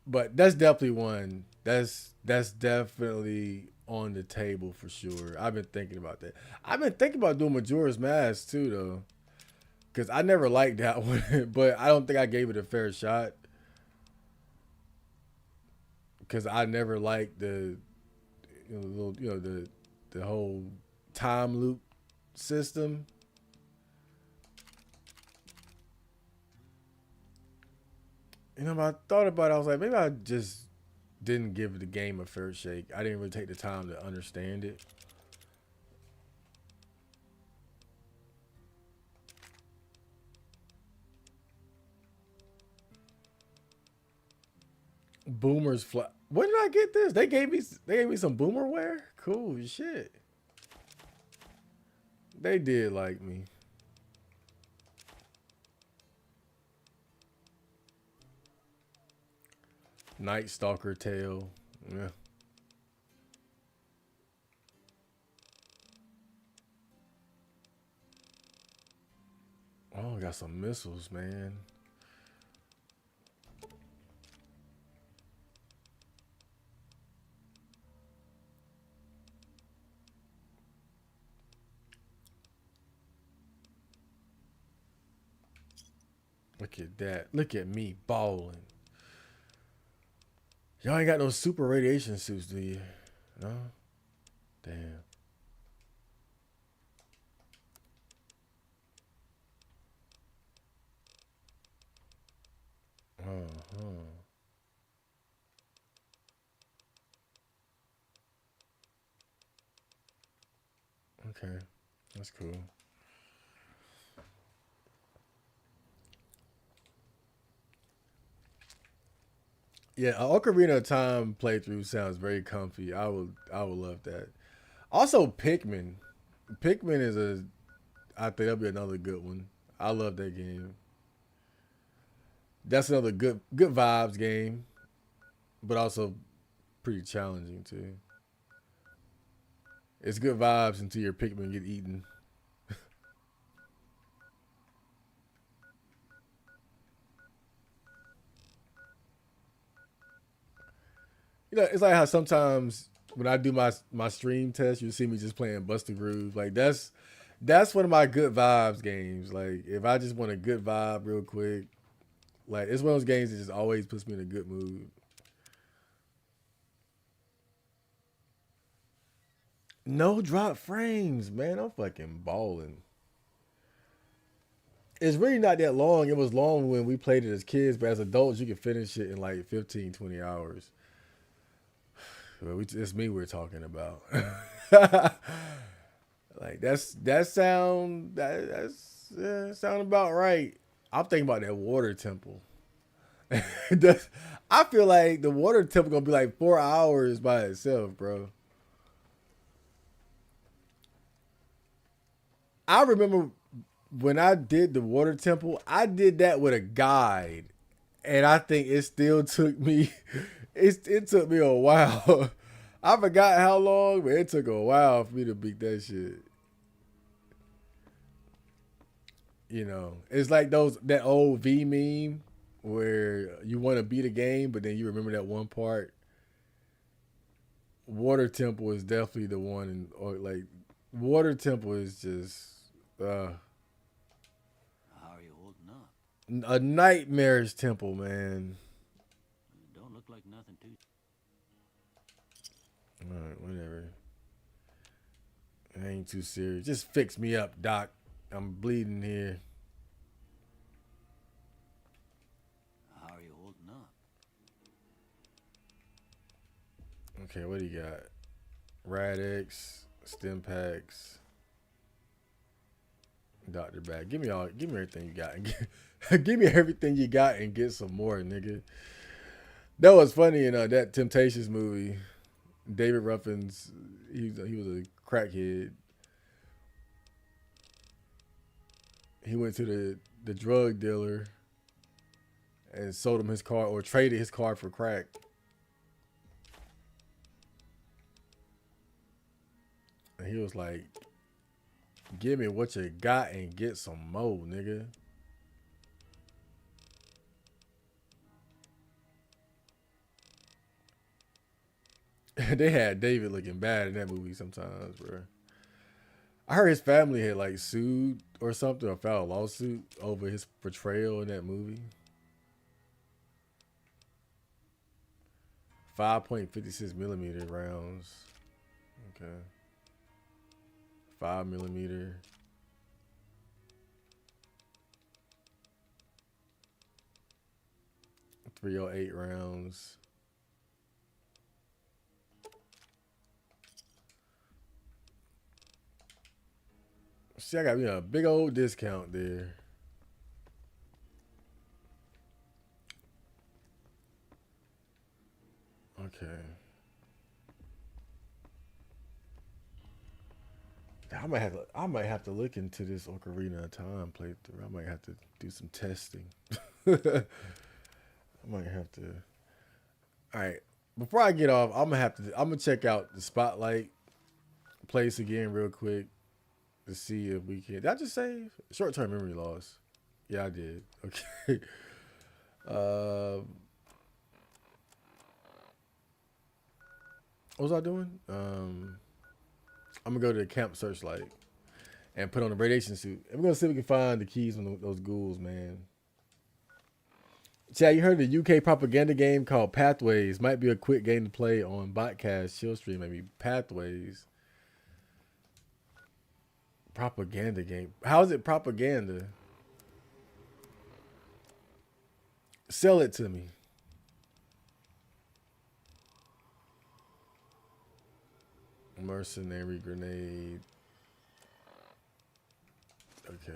A: But that's definitely one. That's definitely on the table for sure. I've been thinking about that. I've been thinking about doing Majora's Mask too, though, because I never liked that one, but I don't think I gave it a fair shot because I never liked the whole time loop system. You know, I thought about it. I was like, maybe I just didn't give the game a fair shake. I didn't really take the time to understand it. Boomers fly. Where did I get this? They gave me some boomer wear. Cool shit. They did like me. Night Stalker tail. Yeah. Oh, got some missiles, man. Look at that. Look at me balling. Y'all ain't got no super radiation suits, do you? No? Damn. Uh-huh. Okay. That's cool. Yeah, Ocarina of Time playthrough sounds very comfy. I would love that. Also Pikmin. Pikmin is I think that'll be another good one. I love that game. That's another good vibes game, but also pretty challenging too. It's good vibes until your Pikmin get eaten. It's like how sometimes when I do my stream test, you see me just playing Buster Groove. Like that's one of my good vibes games. Like if I just want a good vibe real quick, like it's one of those games that just always puts me in a good mood. No drop frames, man. I'm fucking balling. It's really not that long. It was long when we played it as kids, but as adults, you can finish it in like 15, 20 hours. Well, it's me we're talking about. Like that's sound about right. I'm thinking about that water temple. I feel like the water temple gonna be like 4 hours by itself, bro. I remember when I did the water temple, I did that with a guide, and I think it still took me. It took me a while. I forgot how long, but it took a while for me to beat that shit. It's like that old V meme where you want to beat a game, but then you remember that one part. Water Temple is definitely the one, or like Water Temple is just
N: How are you holding up?
A: a nightmarish temple, man.
N: Don't look like nothing to.
A: All right, whatever. It ain't too serious. Just fix me up, Doc. I'm bleeding here.
N: How are you holding up?
A: Okay, what do you got? Radix, Stim Packs, Dr. Bag. Give me everything you got. Give me everything you got and get some more, nigga. That was funny in that Temptations movie. David Ruffins, he was a crackhead. He went to the drug dealer and sold him his car or traded his car for crack. And he was like, give me what you got and get some more, nigga. They had David looking bad in that movie sometimes, bro. I heard his family had like sued or something or filed a lawsuit over his portrayal in that movie. 5.56 millimeter rounds. Okay. 5 millimeter. .308 rounds. See, I got me a big old discount there. Okay. I might have to look into this Ocarina of Time playthrough. I might have to do some testing. I might have to. All right. Before I get off, I'm gonna check out the Spotlight place again real quick to see if we can. Did I just say short term memory loss? Yeah, I did. Okay. What was I doing? I'm gonna go to the camp searchlight and put on the radiation suit. And we're gonna see if we can find the keys on those ghouls, man. Chad, you heard the UK propaganda game called Pathways? Might be a quick game to play on Botcast, Chill Stream, maybe. Pathways. Propaganda game. How is it propaganda? Sell it to me. Mercenary grenade. Okay.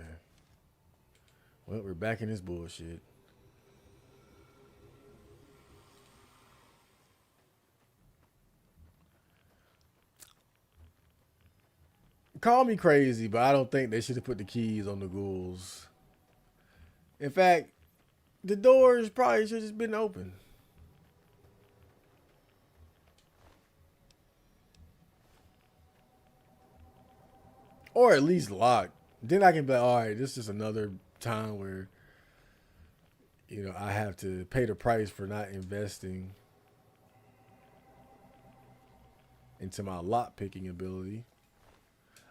A: Well, we're back in this bullshit. Call me crazy, but I don't think they should have put the keys on the ghouls. In fact, the doors probably should have just been open. Or at least locked. Then I can be like, all right, this is another time where, I have to pay the price for not investing into my lock picking ability.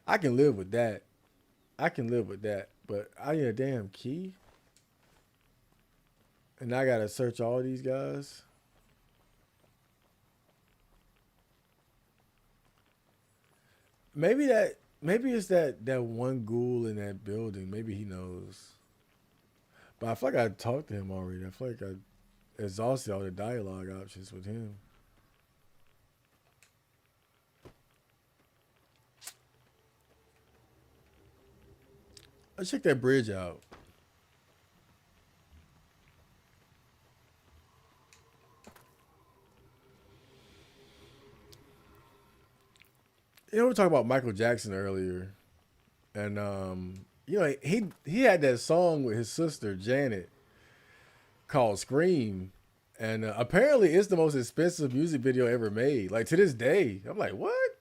A: I can live with that. But I need a damn key. And I gotta search all these guys. Maybe it's that one ghoul in that building. Maybe he knows. But I feel like I talked to him already. I feel like I exhausted all the dialogue options with him. Let's check that bridge out. We were talking about Michael Jackson earlier, and he had that song with his sister Janet called "Scream," and apparently it's the most expensive music video ever made. Like to this day, I'm like, what?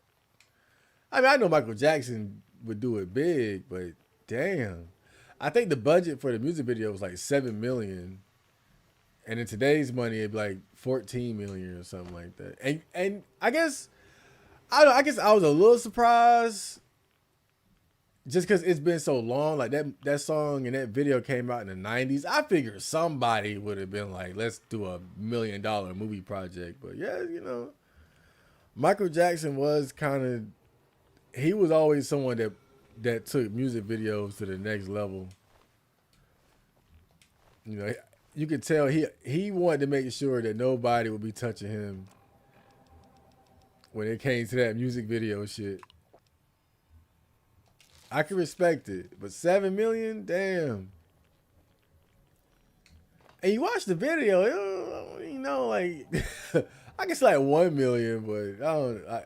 A: I mean, I know Michael Jackson would do it big, but damn, I think the budget for the music video was like $7 million, and in today's money, it'd be like 14 million or something like that. And I guess I was a little surprised just because it's been so long. Like that song and that video came out in the 90s. I figured somebody would have been like, let's do $1 million movie project. But yeah, Michael Jackson was he was always someone that took music videos to the next level. You could tell he wanted to make sure that nobody would be touching him when it came to that music video shit. I can respect it, but 7 million, damn. And you watch the video, like I guess like 1 million, but I don't know.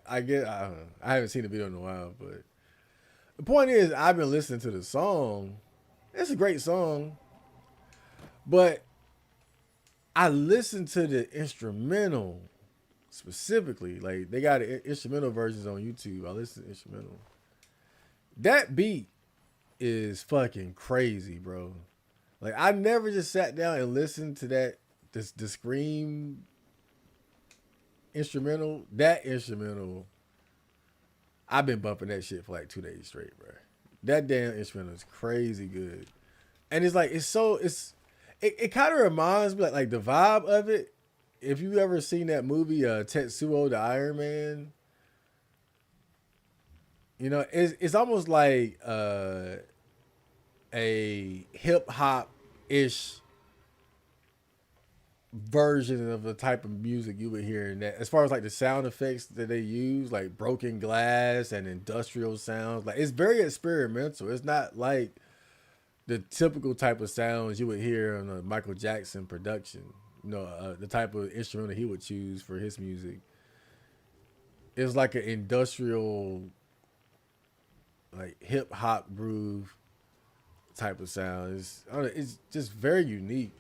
A: I haven't seen the video in a while, but the point is I've been listening to the song. It's a great song, but I listened to the instrumental specifically. Like they got instrumental versions on YouTube. I listened to instrumental. That beat is fucking crazy, bro. Like I never just sat down and listened to the Scream instrumental. That instrumental, I've been bumping that shit for like 2 days straight, bro. That damn instrumental is crazy good. And it's like it kind of reminds me like the vibe of it. If you ever seen that movie Tetsuo the Iron Man, it's almost like a hip hop ish version of the type of music you would hear in that. As far as like the sound effects that they use, like broken glass and industrial sounds, like it's very experimental. It's not like the typical type of sounds you would hear on a Michael Jackson production. the type of instrument that he would choose for his music. It's like an industrial, like hip hop groove type of sound. It's just very unique.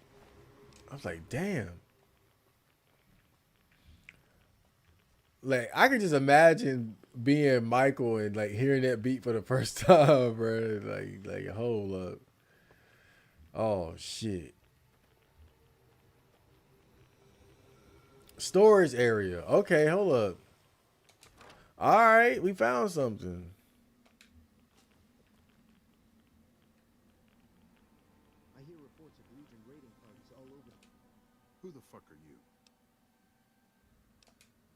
A: I was like, damn. Like I could just imagine being Michael and like hearing that beat for the first time, bro. Like hold up. Oh shit. Storage area. Okay, hold up. All right, we found something.
B: I hear reports of Legion raiding parties all over.
C: Who the fuck are you?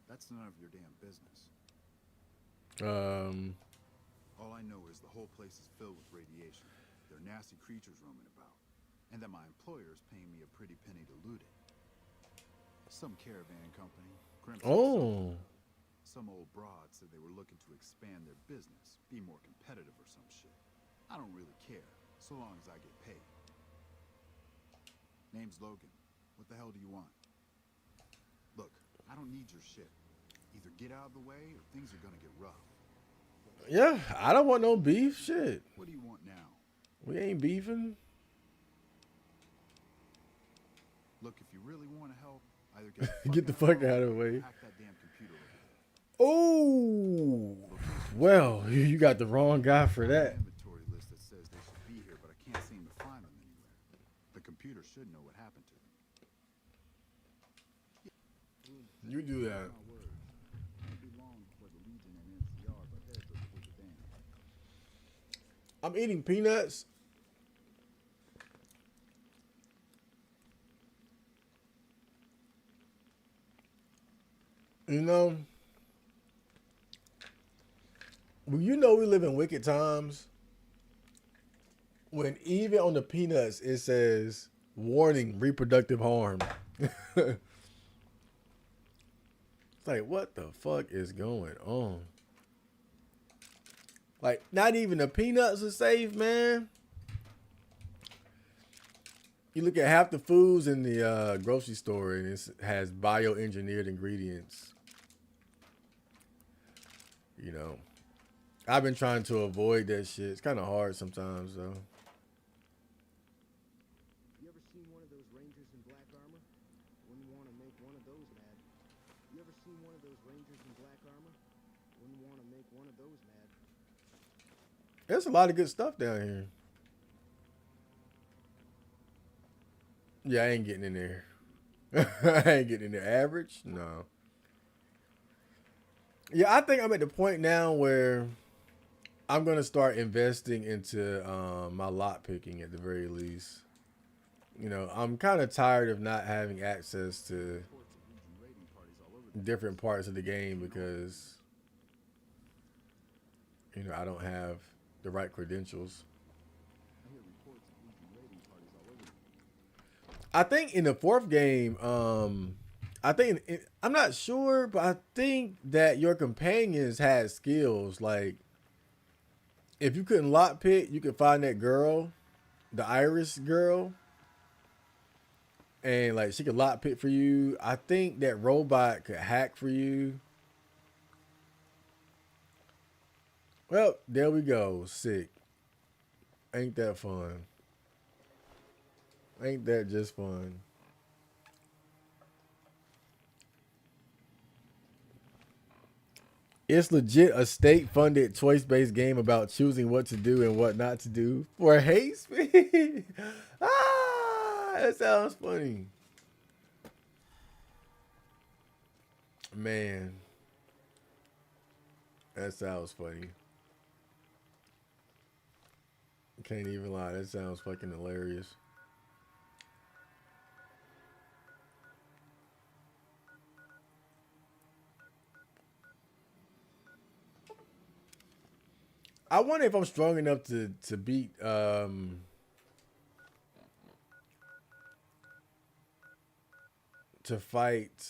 C: That's none of your damn business. All I know is the whole place is filled with radiation. There are nasty creatures roaming about. And that my employer is paying me a pretty penny to loot it. Some caravan company.
A: Oh.
C: Some old broad said they were looking to expand their business, be more competitive or some shit. I don't really care, so long as I get paid. Name's Logan. What the hell do you want? Look, I don't need your shit. Either get out of the way or things are gonna get rough.
A: Yeah, I don't want no beef. Shit.
C: What do you want now?
A: We ain't beefing.
C: Look, if you really want to help, either
A: get the fuck out of the way.
C: Hack that damn computer over there.
A: Oh, well, you got the wrong guy for that.
C: Inventory list that says they should be here, but I can't seem to find them anywhere. The computer should know what happened to them.
A: You do that. I'm eating peanuts. You know, well, you know we live in wicked times when even on the peanuts it says warning reproductive harm. It's like, what the fuck is going on? Like, not even the peanuts are safe, man. You look at half the foods in the grocery store and it has bioengineered ingredients. You know, I've been trying to avoid that shit. It's kind of hard sometimes, though.
B: You ever seen one of those rangers in black armor? Wouldn't want to make one of those mad. You ever seen one of those rangers in black armor? Wouldn't want to make one of those mad.
A: There's a lot of good stuff down here. Yeah, I ain't getting in there. I ain't getting in there. Average? No. Yeah, I think I'm at the point now where I'm going to start investing into my lot picking at the very least. You know, I'm kind of tired of not having access to different parts of the game because, you know, I don't have the right credentials. I think in the fourth game, I'm not sure, but I think that your companions had skills. Like, if you couldn't lockpick, you could find that girl, the Irish girl, and like she could lockpick for you. I think that robot could hack for you. Well, there we go. Sick. Ain't that fun? Ain't that just fun? It's legit a state-funded, choice-based game about choosing what to do and what not to do for hate speech. That sounds funny. Man, that sounds funny. Can't even lie. That sounds fucking hilarious. I wonder if I'm strong enough to beat to fight.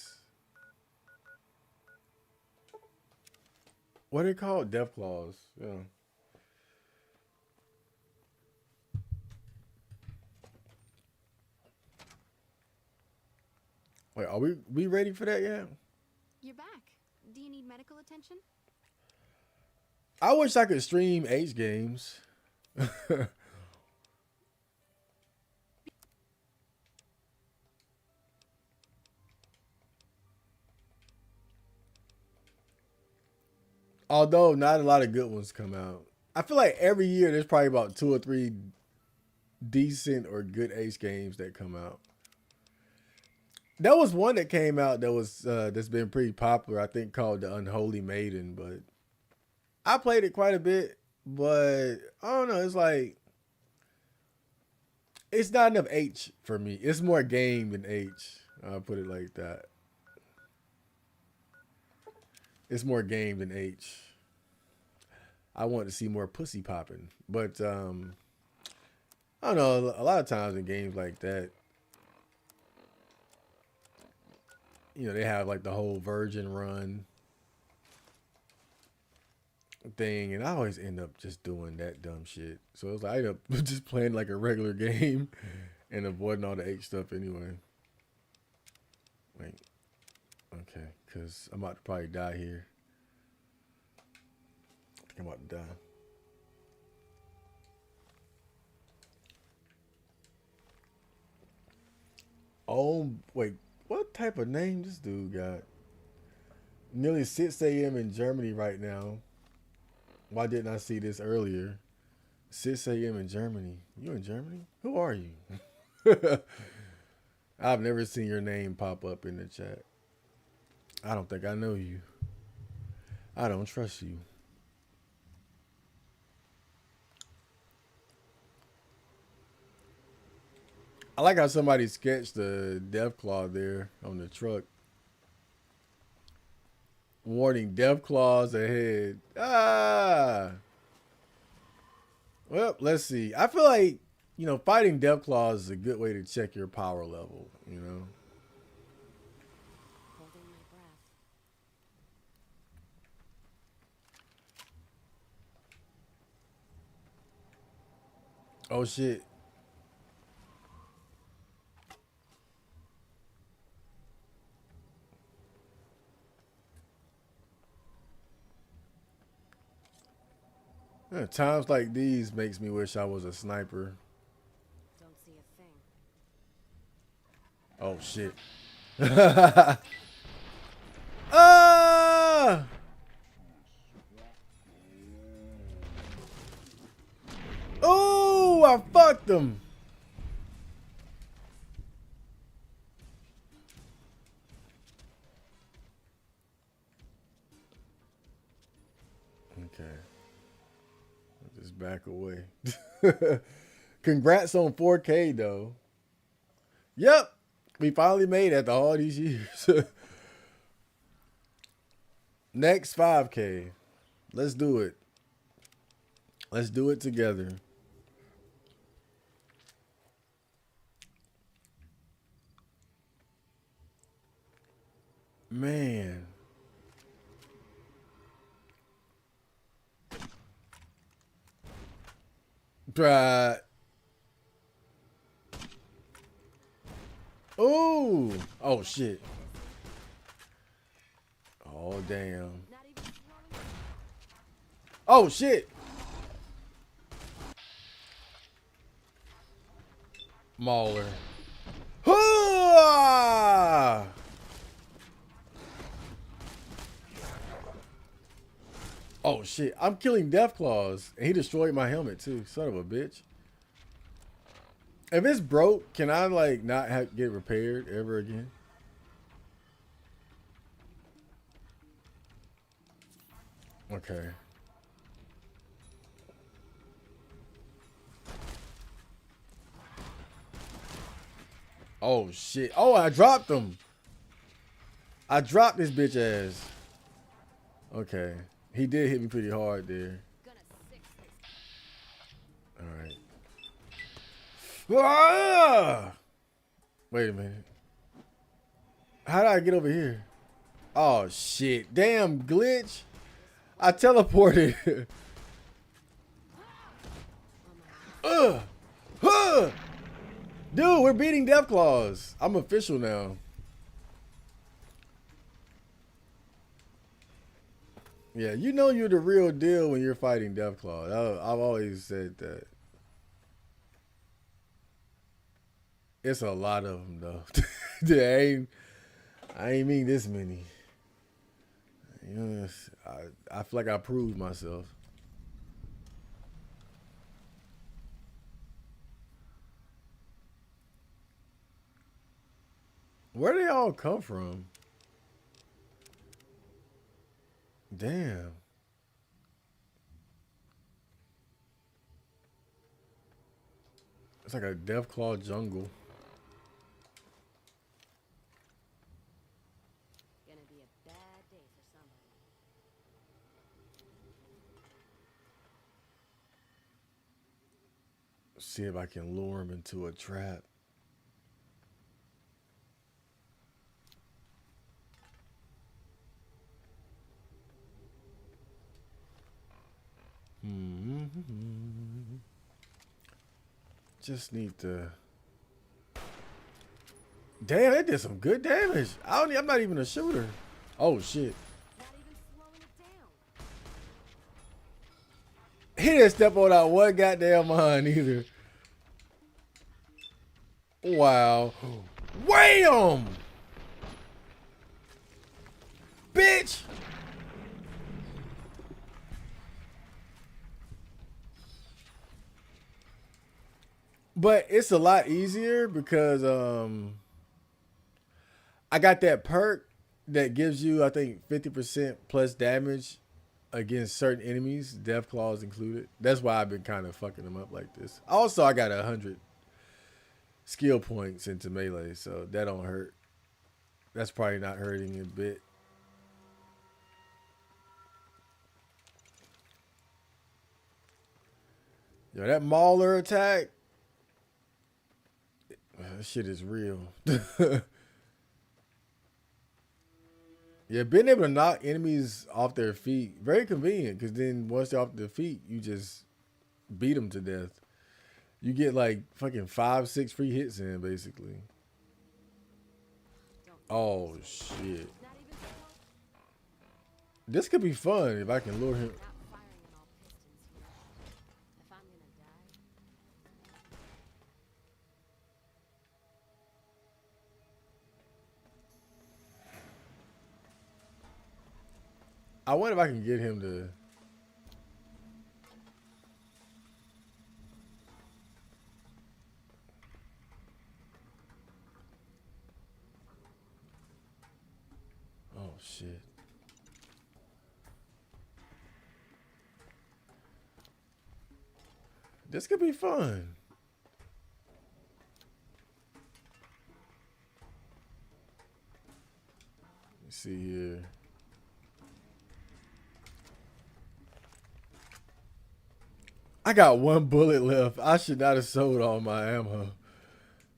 A: What are they called? Death claws. Yeah. Wait, are we ready for that yet?
D: You're back. Do you need medical attention?
A: I wish I could stream H games. Although not a lot of good ones come out. I feel like every year there's probably about 2 or 3 decent or good H games that come out. There was one that came out that was that's been pretty popular, I think, called The Unholy Maiden, but I played it quite a bit, but I don't know, it's like it's not enough H for me. It's more game than H. I'll put it like that. It's more game than H. I want to see more pussy popping, but I don't know. A lot of times in games like that, you know, they have like the whole virgin run thing, and I always end up just doing that dumb shit. So it's like I end up just playing like a regular game and avoiding all the H stuff anyway. Wait, okay, because I'm about to probably die here. I think I'm about to die. Oh, wait, what type of name this dude got? Nearly 6 a.m. in Germany right now. Why didn't I see this earlier? 6 a.m. in Germany. You in Germany? Who are you? I've never seen your name pop up in the chat. I don't think I know you. I don't trust you. I like how somebody sketched the Deathclaw there on the truck. Warning, Deathclaws ahead. Ah! Well, let's see. I feel like, you know, fighting Deathclaws is a good way to check your power level, you know?
G: Holding my breath.
A: Oh, shit. Yeah, times like these makes me wish I was a sniper.
G: Don't see a thing.
A: Oh, shit. Ah! Oh, I fucked him. Okay. Just back away. Congrats on 4K though. Yep. We finally made it after all these years. Next 5K. Let's do it. Let's do it together. Man. Right. Oh. Oh, shit. Oh, damn. Oh, shit. Mauler. Ah! Oh, shit. I'm killing Deathclaws. And he destroyed my helmet, too. Son of a bitch. If it's broke, can I, like, not get repaired ever again? Okay. Oh, shit. Oh, I dropped him. I dropped this bitch ass. Okay. He did hit me pretty hard there. Alright. Ah! Wait a minute. How did I get over here? Oh, shit. Damn, glitch. I teleported. Dude, we're beating Deathclaws. I'm official now. Yeah, you know you're the real deal when you're fighting Deathclaw. I've always said that. It's a lot of them though. I ain't mean this many. You know, I feel like I proved myself. Where they all come from? Damn. It's like a Deathclaw jungle.
O: Gonna be a bad day for somebody.
A: See if I can lure him into a trap. Just need to. Damn, they did some good damage. I'm not even a shooter. Oh shit. He didn't step on that one goddamn mine either. Wow. Wham! Bitch! But it's a lot easier because I got that perk that gives you, I think, 50% plus damage against certain enemies, Death Claws included. That's why I've been kind of fucking them up like this. Also, I got 100 skill points into melee, so that don't hurt. That's probably not hurting a bit. Yo, that Mauler attack, that shit is real. Yeah, being able to knock enemies off their feet, very convenient, because then once they're off their feet, you just beat them to death. You get like fucking 5-6 free hits in, basically. Oh, shit. This could be fun if I can lure him. I wonder if I can get him to. Oh, shit. This could be fun. Let's see here. I got one bullet left. I should not have sold all my ammo.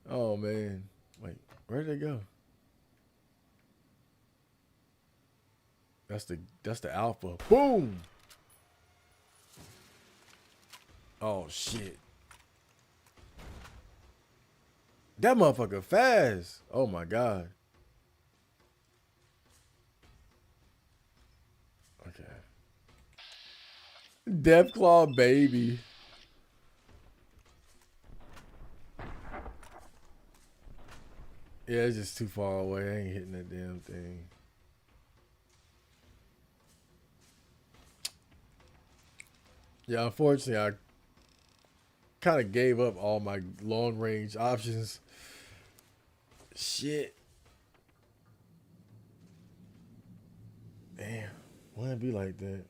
A: Oh, man. Wait, where'd they go? That's the alpha. Boom! Oh, shit. That motherfucker fast. Oh, my God. Okay. Deathclaw baby. Yeah, it's just too far away. I ain't hitting that damn thing. Yeah, unfortunately, I kind of gave up all my long range options. Shit. Damn. Wouldn't it be like that?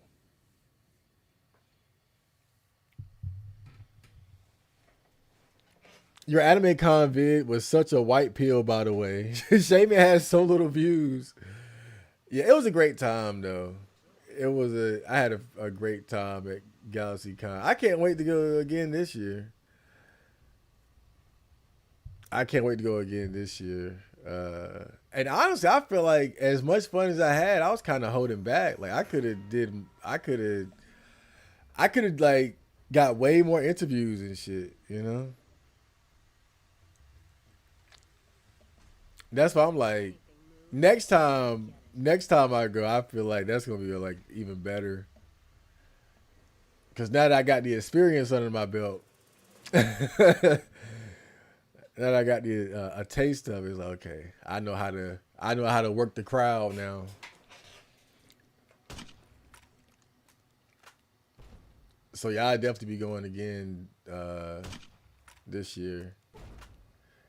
A: Your anime con vid was such a white pill, by the way. Shaman has so little views. Yeah, it was a great time though. I had a great time at Galaxy Con. I can't wait to go again this year. And honestly, I feel like as much fun as I had, I was kind of holding back. Like I could have like got way more interviews and shit, you know? That's why I'm like, next time next time I go, I feel like that's gonna be like even better. Cause now that I got the experience under my belt, now that I got the a taste of it, it's like, okay, I know how to work the crowd now. So yeah, I'd definitely be going again this year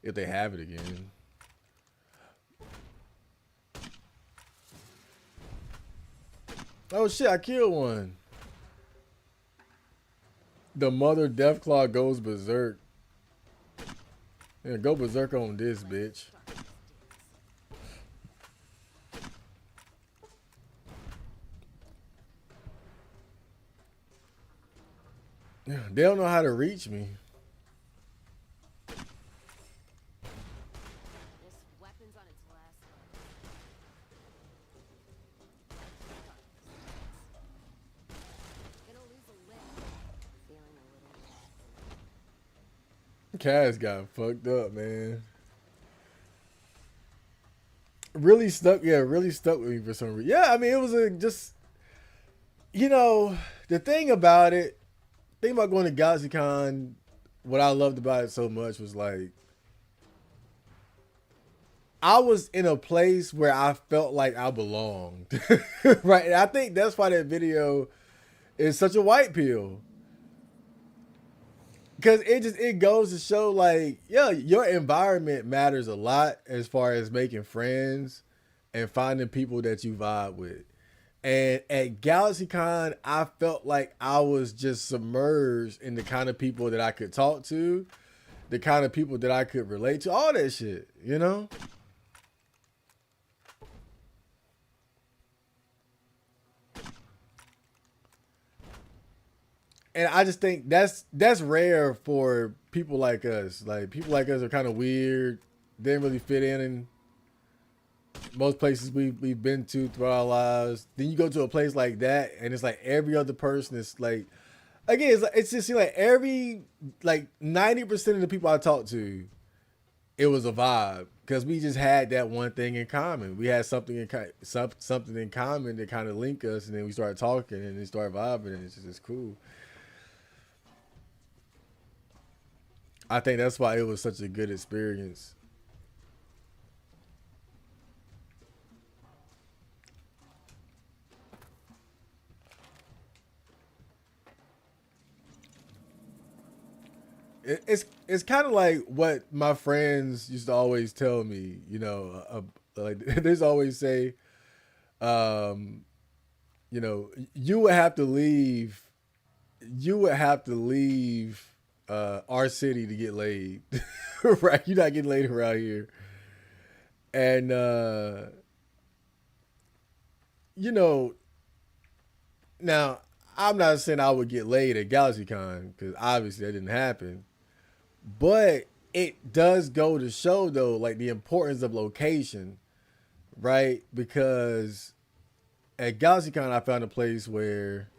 A: if they have it again. Oh shit, I killed one. The mother Deathclaw goes berserk. Yeah, go berserk on this bitch. Yeah, they don't know how to reach me.
O: This weapon's on its last leg. Gonna lose a limb. Feeling a little.
A: Kaz got fucked up, man. Really stuck, yeah, really stuck with me for some reason. Yeah, I mean, it was just, you know, the thing about it, thing about going to GalaxyCon, what I loved about it so much was like, I was in a place where I felt like I belonged, right? And I think that's why that video is such a white pill. Because it goes to show like, yeah, your environment matters a lot as far as making friends and finding people that you vibe with. And at GalaxyCon, I felt like I was just submerged in the kind of people that I could talk to, the kind of people that I could relate to, all that shit, you know? And I just think that's rare for people like us. Like people like us are kind of weird, didn't really fit in most places we've been to throughout our lives. Then you go to a place like that, and it's like every other person is like, again, it's just like every like 90% of the people I talked to, it was a vibe because we just had that one thing in common. We had something in common that kind of link us, and then we started talking and then started vibing, and it's cool. I think that's why it was such a good experience. It's kind of like what my friends used to always tell me. You know, like there's always say, um, you know, you would have to leave. You would have to leave our city to get laid, right? You're not getting laid around here, and you know, now I'm not saying I would get laid at GalaxyCon because obviously that didn't happen. But it does go to show though, like the importance of location, right? Because at GalaxyCon, I found a place where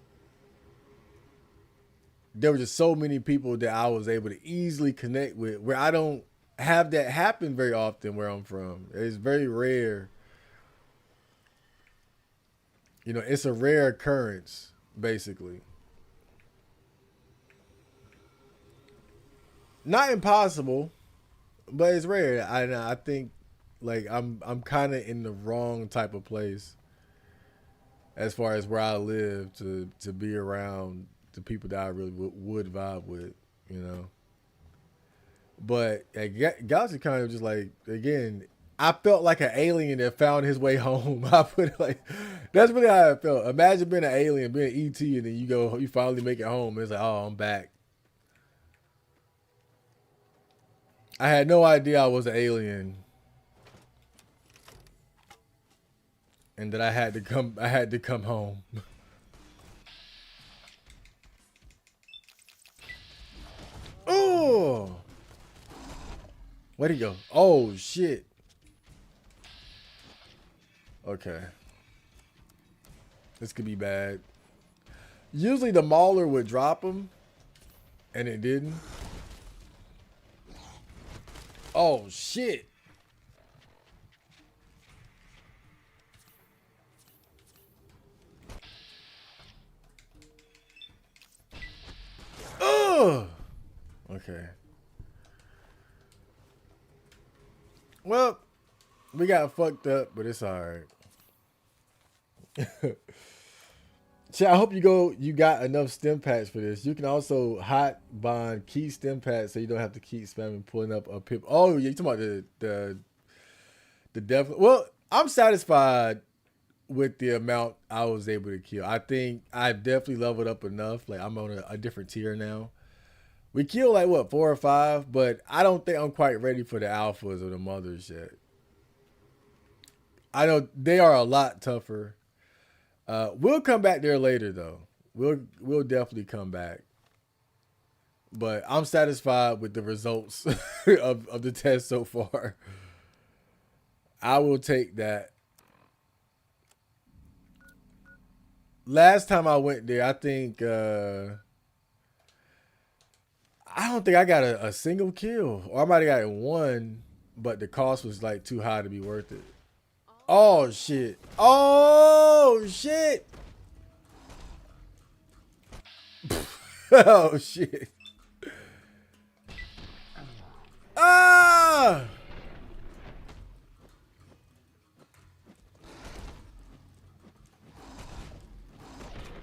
A: there were just so many people that I was able to easily connect with, where I don't have that happen very often where I'm from. It's very rare. You know, it's a rare occurrence, basically. Not impossible, but it's rare. I think like I'm kind of in the wrong type of place as far as where I live to be around the people that I really would vibe with, you know. But at Galaxy kind of just like, again, I felt like an alien that found his way home. I put it like, that's really how I felt. Imagine being an alien, being an ET, and then you finally make it home. It's like, oh, I'm back. I had no idea I was an alien, and that I had to come. I had to come home. Oh, where'd he go? Oh shit. Okay, this could be bad. Usually the mauler would drop him, and it didn't. Oh shit. Okay. Well, we got fucked up, but it's alright. See, I hope you got enough stim packs for this. You can also hot bond key stim packs so you don't have to keep spamming pulling up a pip. Oh, yeah, you talking about the def. Well, I'm satisfied with the amount I was able to kill. I think I've definitely leveled up enough. Like I'm on a different tier now. We killed like what 4 or 5, but I don't think I'm quite ready for the alphas or the mothers yet. I know they are a lot tougher. We'll come back there later though. We'll definitely come back. But I'm satisfied with the results of the test so far. I will take that. Last time I went there, I think I don't think I got a single kill. Or I might have gotten one, but the cost was like too high to be worth it. Oh shit. Oh shit. Oh shit. Ah!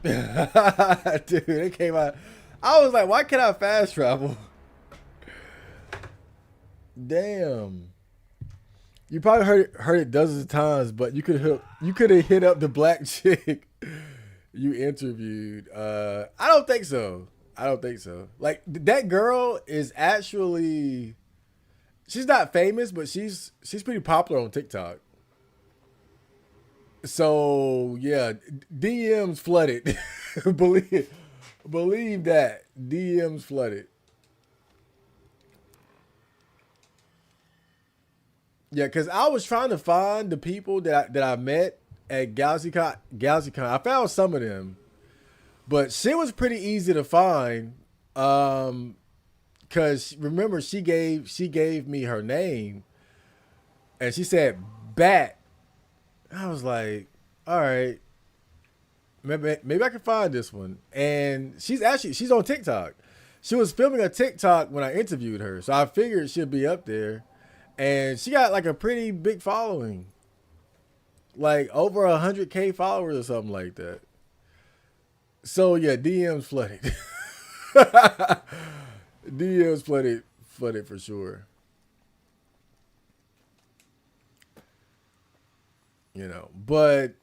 A: Dude, it came out. I was like, why can't I fast travel? Damn. You probably heard it dozens of times, but you could have hit up the black chick you interviewed. I don't think so. I don't think so. Like that girl is actually, she's not famous, but she's pretty popular on TikTok. So yeah, DMs flooded. believe that DMs flooded. Yeah, because I was trying to find the people that I met at GalaxyCon. I found some of them, but she was pretty easy to find. Because remember she gave me her name, and she said Bat. I was like, all right, maybe I can find this one. And she's on TikTok. She was filming a TikTok when I interviewed her, so I figured she'd be up there. And she got like a pretty big following, like over 100K followers or something like that. So yeah, DMs flooded. DMs flooded for sure. You know, but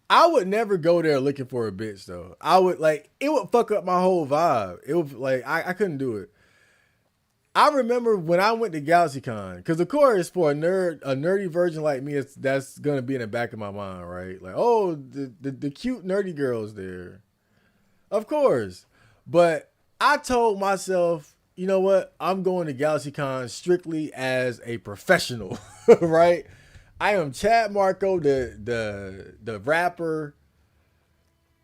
A: I would never go there looking for a bitch though. I would like it would fuck up my whole vibe. It would like I couldn't do it. I remember when I went to GalaxyCon, because of course for a nerdy virgin like me, that's gonna be in the back of my mind, right? Like, oh, the cute nerdy girls there, of course. But I told myself, you know what? I'm going to GalaxyCon strictly as a professional, right? I am Chad Marco, the rapper,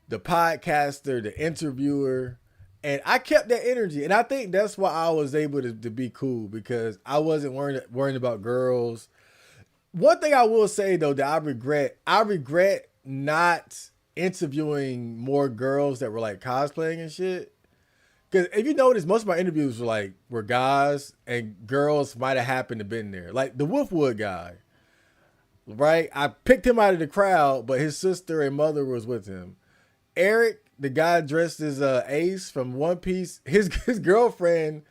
A: the podcaster, the interviewer. And I kept that energy. And I think that's why I was able to be cool, because I wasn't worrying about girls. One thing I will say, though, that I regret not interviewing more girls that were like cosplaying and shit. Because if you notice, most of my interviews were guys, and girls might have happened to been there. Like the Wolfwood guy, right? I picked him out of the crowd, but his sister and mother was with him. Eric, the guy dressed as Ace from One Piece, his girlfriend,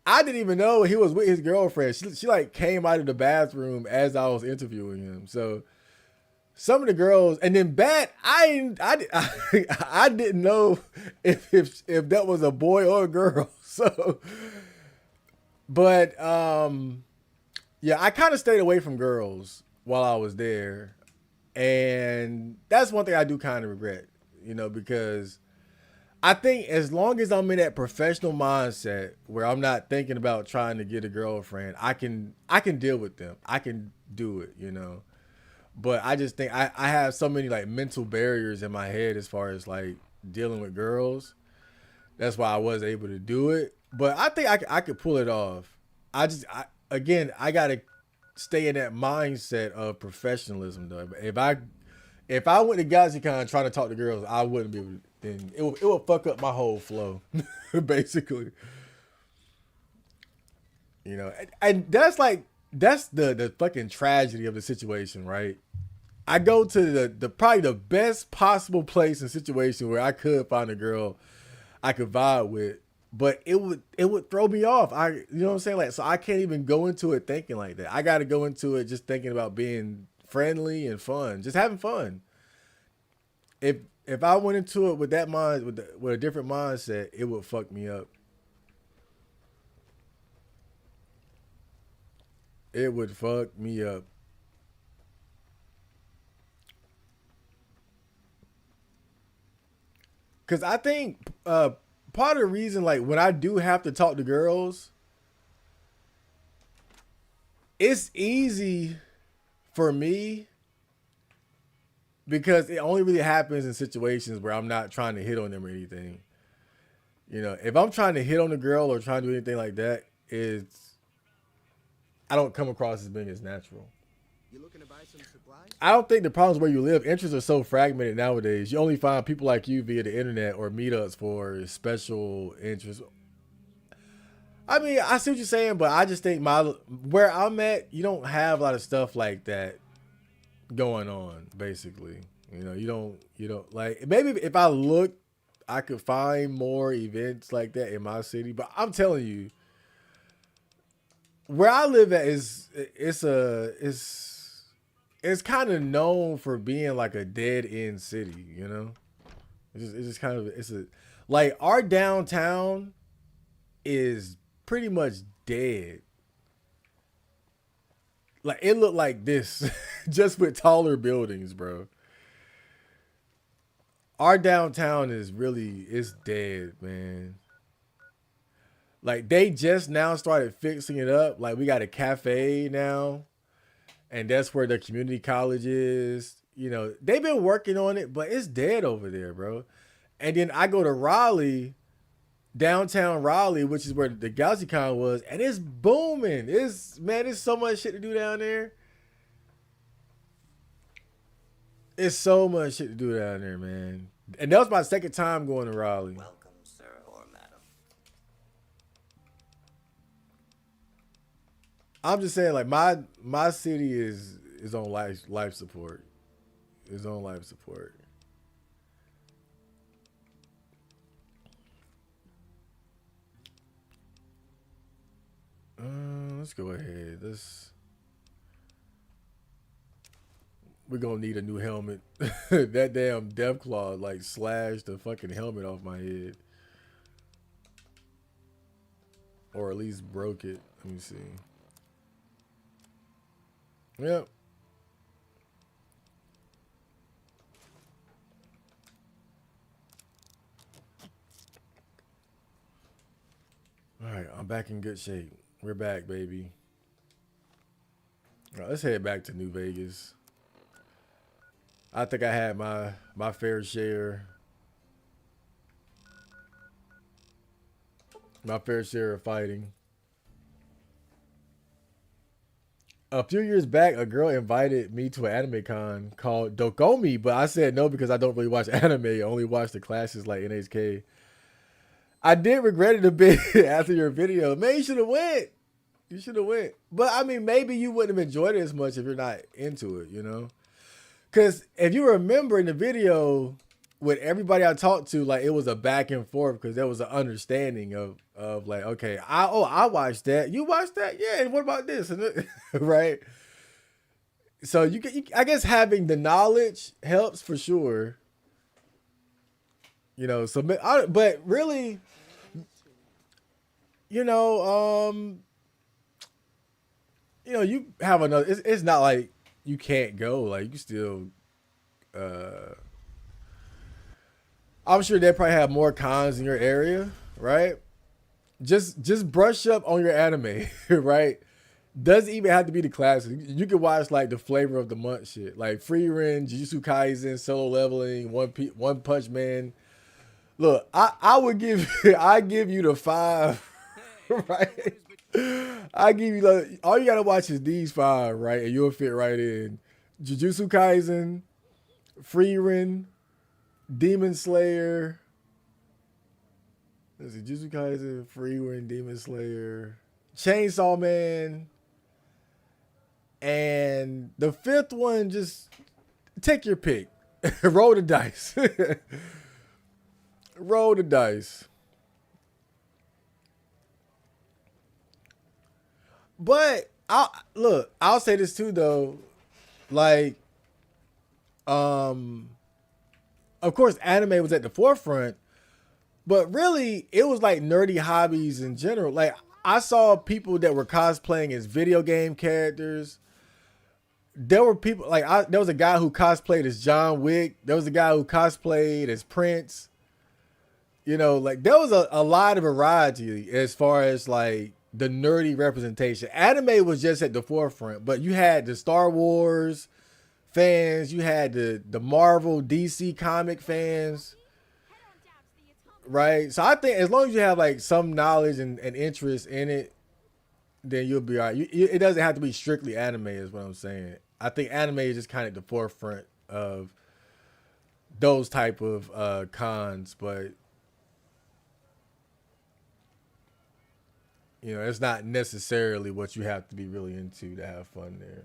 A: I didn't even know he was with his girlfriend. She like came out of the bathroom as I was interviewing him. So some of the girls, and then Bat, I didn't know if that was a boy or a girl. So, but yeah, I kind of stayed away from girls while I was there, and that's one thing I do kind of regret. You know, because I think as long as I'm in that professional mindset where I'm not thinking about trying to get a girlfriend, I can deal with them. I can do it, you know. But I just think I have so many like mental barriers in my head as far as like dealing with girls. That's why I was able to do it. But I think I could pull it off. I gotta stay in that mindset of professionalism though. If I went to GalaxyCon trying to talk to girls, I wouldn't be able to. Then it would fuck up my whole flow, basically. You know, and that's like that's the fucking tragedy of the situation, right? I go to the probably the best possible place and situation where I could find a girl I could vibe with, but it would throw me off. You know what I'm saying? Like, so I can't even go into it thinking like that. I got to go into it just thinking about being friendly and fun, just having fun. If I went into it with that mind with a different mindset, it would fuck me up. It would fuck me up. Cause I think part of the reason, like when I do have to talk to girls, it's easy for me because it only really happens in situations where I'm not trying to hit on them or anything. You know, if I'm trying to hit on a girl or trying to do anything like that, it's I don't come across as being as natural.
B: You looking to buy some supplies?
A: I don't think the problems where you live, interests are so fragmented nowadays. You only find people like you via the internet or meetups for special interests. I mean, I see what you're saying, but I just think where I'm at, you don't have a lot of stuff like that going on. Basically, you don't like maybe if I look, I could find more events like that in my city. But I'm telling you, where I live at it's kind of known for being like a dead end city. You know, it's just kind of it's a like our downtown is pretty much dead. Like it looked like this, just with taller buildings, bro. Our downtown it's dead, man. Like they just now started fixing it up. Like we got a cafe now, and that's where the community college is. You know, they've been working on it, but it's dead over there, bro. And then I go to Raleigh, downtown Raleigh, which is where the GalaxyCon was, and it's booming. There's so much shit to do down there. It's so much shit to do down there, man. And that was my second time going to Raleigh.
M: Welcome, sir or madam.
A: I'm just saying, like my city is on life support. It's on life support. Let's go ahead. We're gonna need a new helmet. That damn Deathclaw like slashed the fucking helmet off my head. Or at least broke it. Let me see. Yep. Alright, I'm back in good shape. We're back, baby. All right, let's head back to New Vegas. I think I had my fair share. My fair share of fighting. A few years back, a girl invited me to an anime con called Dokomi, but I said no because I don't really watch anime. I only watch the classes like NHK. I did regret it a bit after your video. Man, you should have went. You should have went. But I mean, maybe you wouldn't have enjoyed it as much if you're not into it, you know? Because if you remember in the video, with everybody I talked to, like it was a back and forth because there was an understanding of like, okay, I watched that. You watched that? Yeah. And what about this? Right? So I guess having the knowledge helps for sure. You know, so but really, you know, you have another. It's not like you can't go. Like you can still. I'm sure they probably have more cons in your area, right? Just brush up on your anime, right? Doesn't even have to be the classic. You can watch like the flavor of the month shit, like Free Ren, Jujutsu Kaisen, Solo Leveling, One Punch Man. Look, I would give I give you the 5, right? I give you like all you gotta watch is these 5, right? And you'll fit right in. Jujutsu Kaisen, Frieren, Demon Slayer. Let's see, Jujutsu Kaisen, Frieren, Demon Slayer. Chainsaw Man, and the fifth one, just take your pick. Roll the dice. Roll the dice. But I'll say this too though. Like, of course anime was at the forefront, but really it was like nerdy hobbies in general. Like, I saw people that were cosplaying as video game characters. There were people like there was a guy who cosplayed as John Wick. There was a guy who cosplayed as Prince. You know, like there was a lot of variety as far as like the nerdy representation. Anime was just at the forefront, but you had the Star Wars fans, you had the Marvel DC comic fans, right? So I think as long as you have like some knowledge and interest in it, then you'll be all right. It doesn't have to be strictly anime, is what I'm saying. I think anime is just kind of the forefront of those type of cons, but you know, it's not necessarily what you have to be really into to have fun there.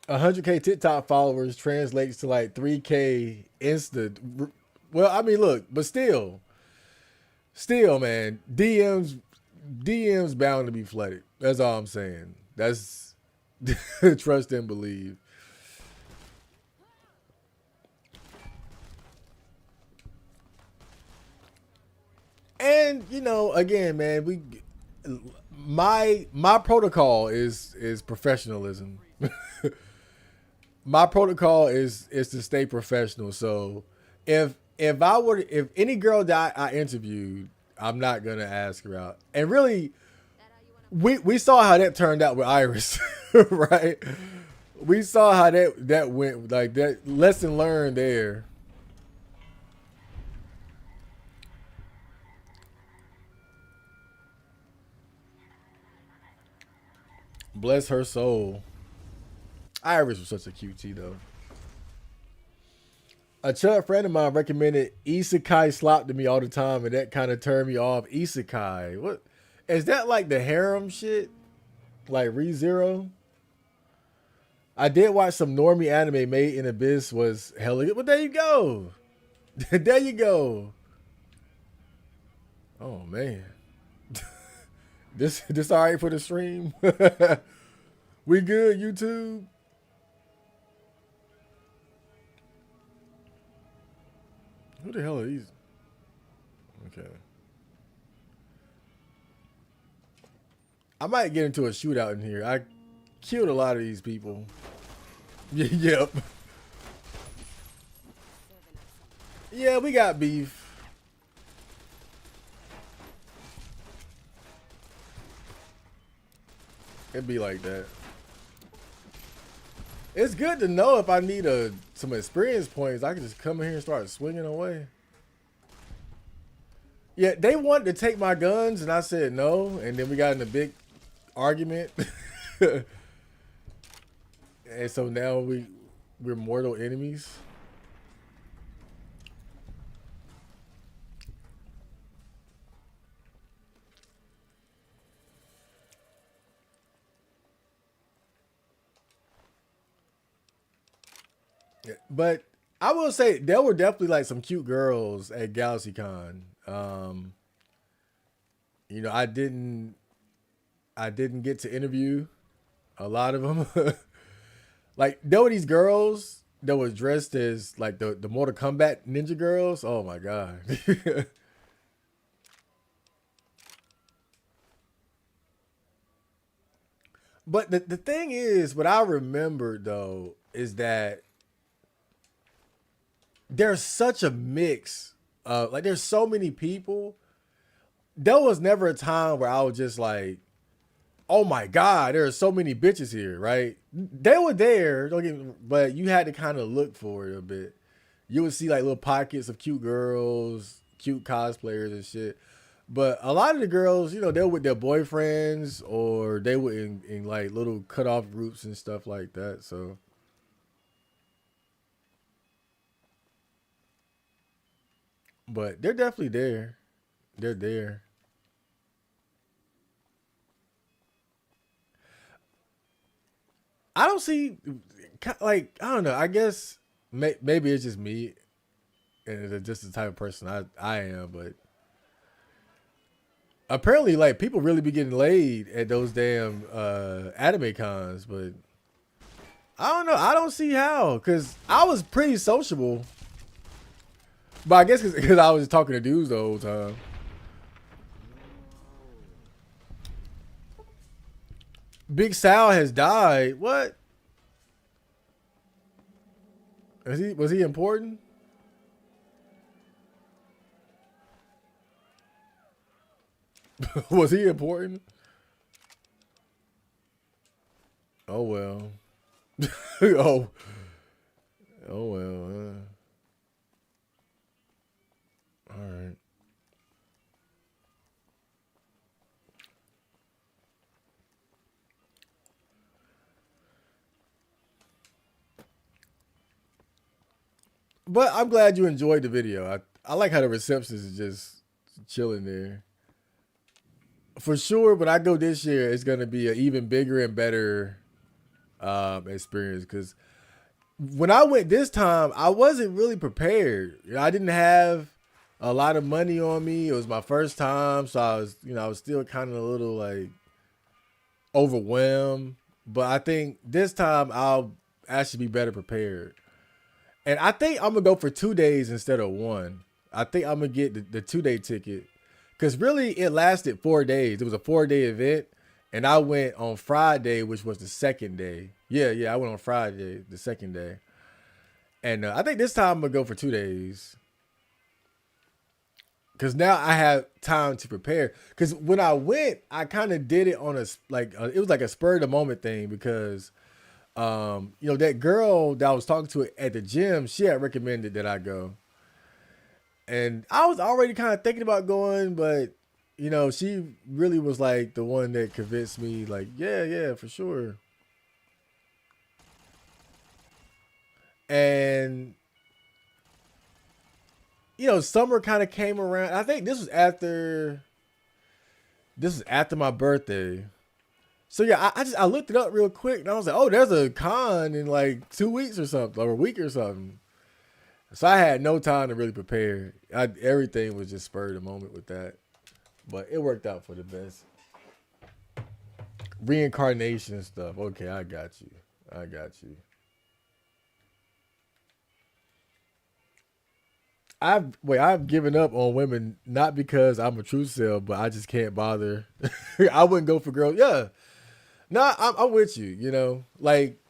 A: 100K TikTok followers translates to like 3K Insta. Well, I mean, look, but still, man, DMs bound to be flooded. That's all I'm saying. That's trust and believe. And you know, again, man, my protocol is professionalism. My protocol is to stay professional. So if any girl that I interviewed, I'm not gonna ask her out. And really, we saw how that turned out with Iris, right? We saw how that went. Like, that lesson learned there. Bless her soul. Iris was such a cutie though. A chub friend of mine recommended Isekai slop to me all the time, and that kind of turned me off. Isekai, what is that, like the harem shit? Like ReZero? I did watch some normie anime. Made in Abyss was hella good, but there you go. There you go. Oh man, this all right for the stream? We good, YouTube? Who the hell are these? Okay. I might get into a shootout in here. I killed a lot of these people. Yep. Yeah, we got beef. It'd be like that. It's good to know if I need some experience points, I can just come in here and start swinging away. Yeah, they wanted to take my guns, and I said no, and then we got in a big argument. And so now we're mortal enemies. Yeah, but I will say there were definitely like some cute girls at GalaxyCon. You know, I didn't get to interview a lot of them. Like, there were these girls that was dressed as like the Mortal Kombat ninja girls. Oh my god. But the thing is, what I remember though is that there's such a mix of, like, there's so many people. There was never a time where I was just like, oh my god, there are so many bitches here, right? They were there, don't get me, but you had to kind of look for it a bit. You would see like little pockets of cute girls, cute cosplayers and shit. But a lot of the girls, you know, they were with their boyfriends, or they were in like little cutoff groups and stuff like that. So, but they're definitely there. They're there. I don't see, like, I don't know. I guess maybe it's just me and it's just the type of person I am, but apparently, like, people really be getting laid at those damn anime cons, but I don't know. I don't see how, because I was pretty sociable. But I guess because I was just talking to dudes the whole time. Big Sal has died. What? Was he important? Was he important? Oh well. oh. Oh well. All right. But I'm glad you enjoyed the video. I like how the reception is just chilling there. For sure, when I go this year, it's gonna be an even bigger and better experience. Because when I went this time, I wasn't really prepared. I didn't have a lot of money on me. It was my first time, so I was still kind of a little like overwhelmed. But I think this time I'll actually be better prepared. And I think I'm gonna go for 2 days instead of one. I think I'm gonna get the 2 day ticket. Cause really it lasted 4 days. It was a 4 day event. And I went on Friday, which was the second day. Yeah, I went on Friday, the second day. And I think this time I'm gonna go for 2 days. Cause now I have time to prepare. Cause when I went, I kind of did it on it was like a spur of the moment thing because that girl that I was talking to at the gym, she had recommended that I go. And I was already kind of thinking about going, but she really was like the one that convinced me, like, yeah, for sure. And summer kind of came around. I think this was after my birthday. So yeah, I looked it up real quick and I was like, oh, there's a con in like 2 weeks or something, or a week or something. So I had no time to really prepare. Everything was just spurred the moment with that. But it worked out for the best. Reincarnation stuff. Okay, I got you. I've given up on women not because I'm a true self, but I just can't bother. I wouldn't go for girls. Yeah. No, I'm with you, like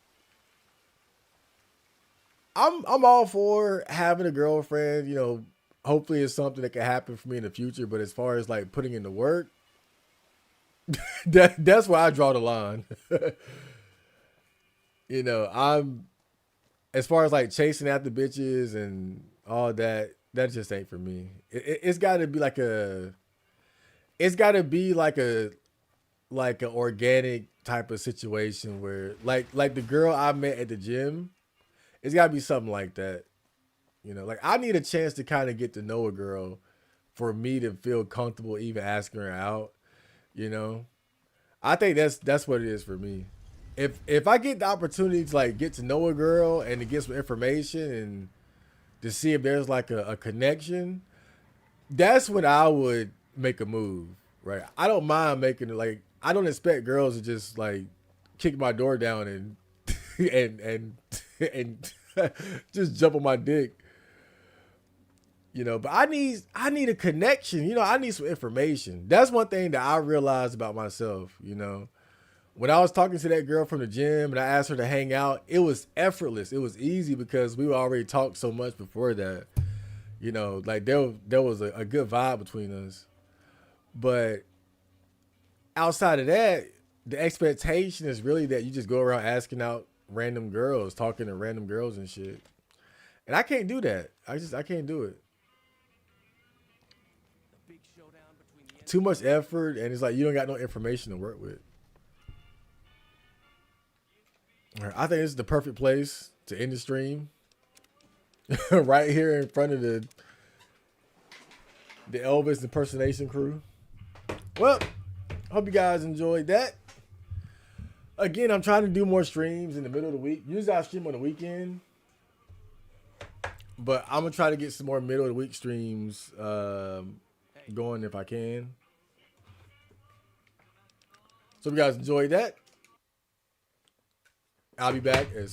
A: I'm all for having a girlfriend, hopefully it's something that can happen for me in the future, but as far as like putting in the work, that's where I draw the line. I'm as far as like chasing after bitches and all that, that just ain't for me. It's got to be like an organic type of situation where like the girl I met at the gym, it's got to be something like that. Like I need a chance to kind of get to know a girl for me to feel comfortable even asking her out. I think that's what it is for me. If I get the opportunity to like get to know a girl and to get some information and to see if there's like a connection, that's when I would make a move, right? I don't mind making it. Like I don't expect girls to just like kick my door down and and just jump on my dick. But I need a connection. I need some information. That's one thing that I realized about myself. When I was talking to that girl from the gym and I asked her to hang out, it was effortless. It was easy because we already talked so much before that. Like there was a good vibe between us. But outside of that, the expectation is really that you just go around asking out random girls, talking to random girls and shit. And I can't do that. I can't do it. Too much effort, and it's like you don't got no information to work with. I think this is the perfect place to end the stream. Right here in front of The Elvis impersonation crew. Well, hope you guys enjoyed that. Again, I'm trying to do more streams in the middle of the week. Usually I stream on the weekend. But I'm going to try to get some more middle of the week streams going if I can. So if you guys enjoyed that, I'll be back as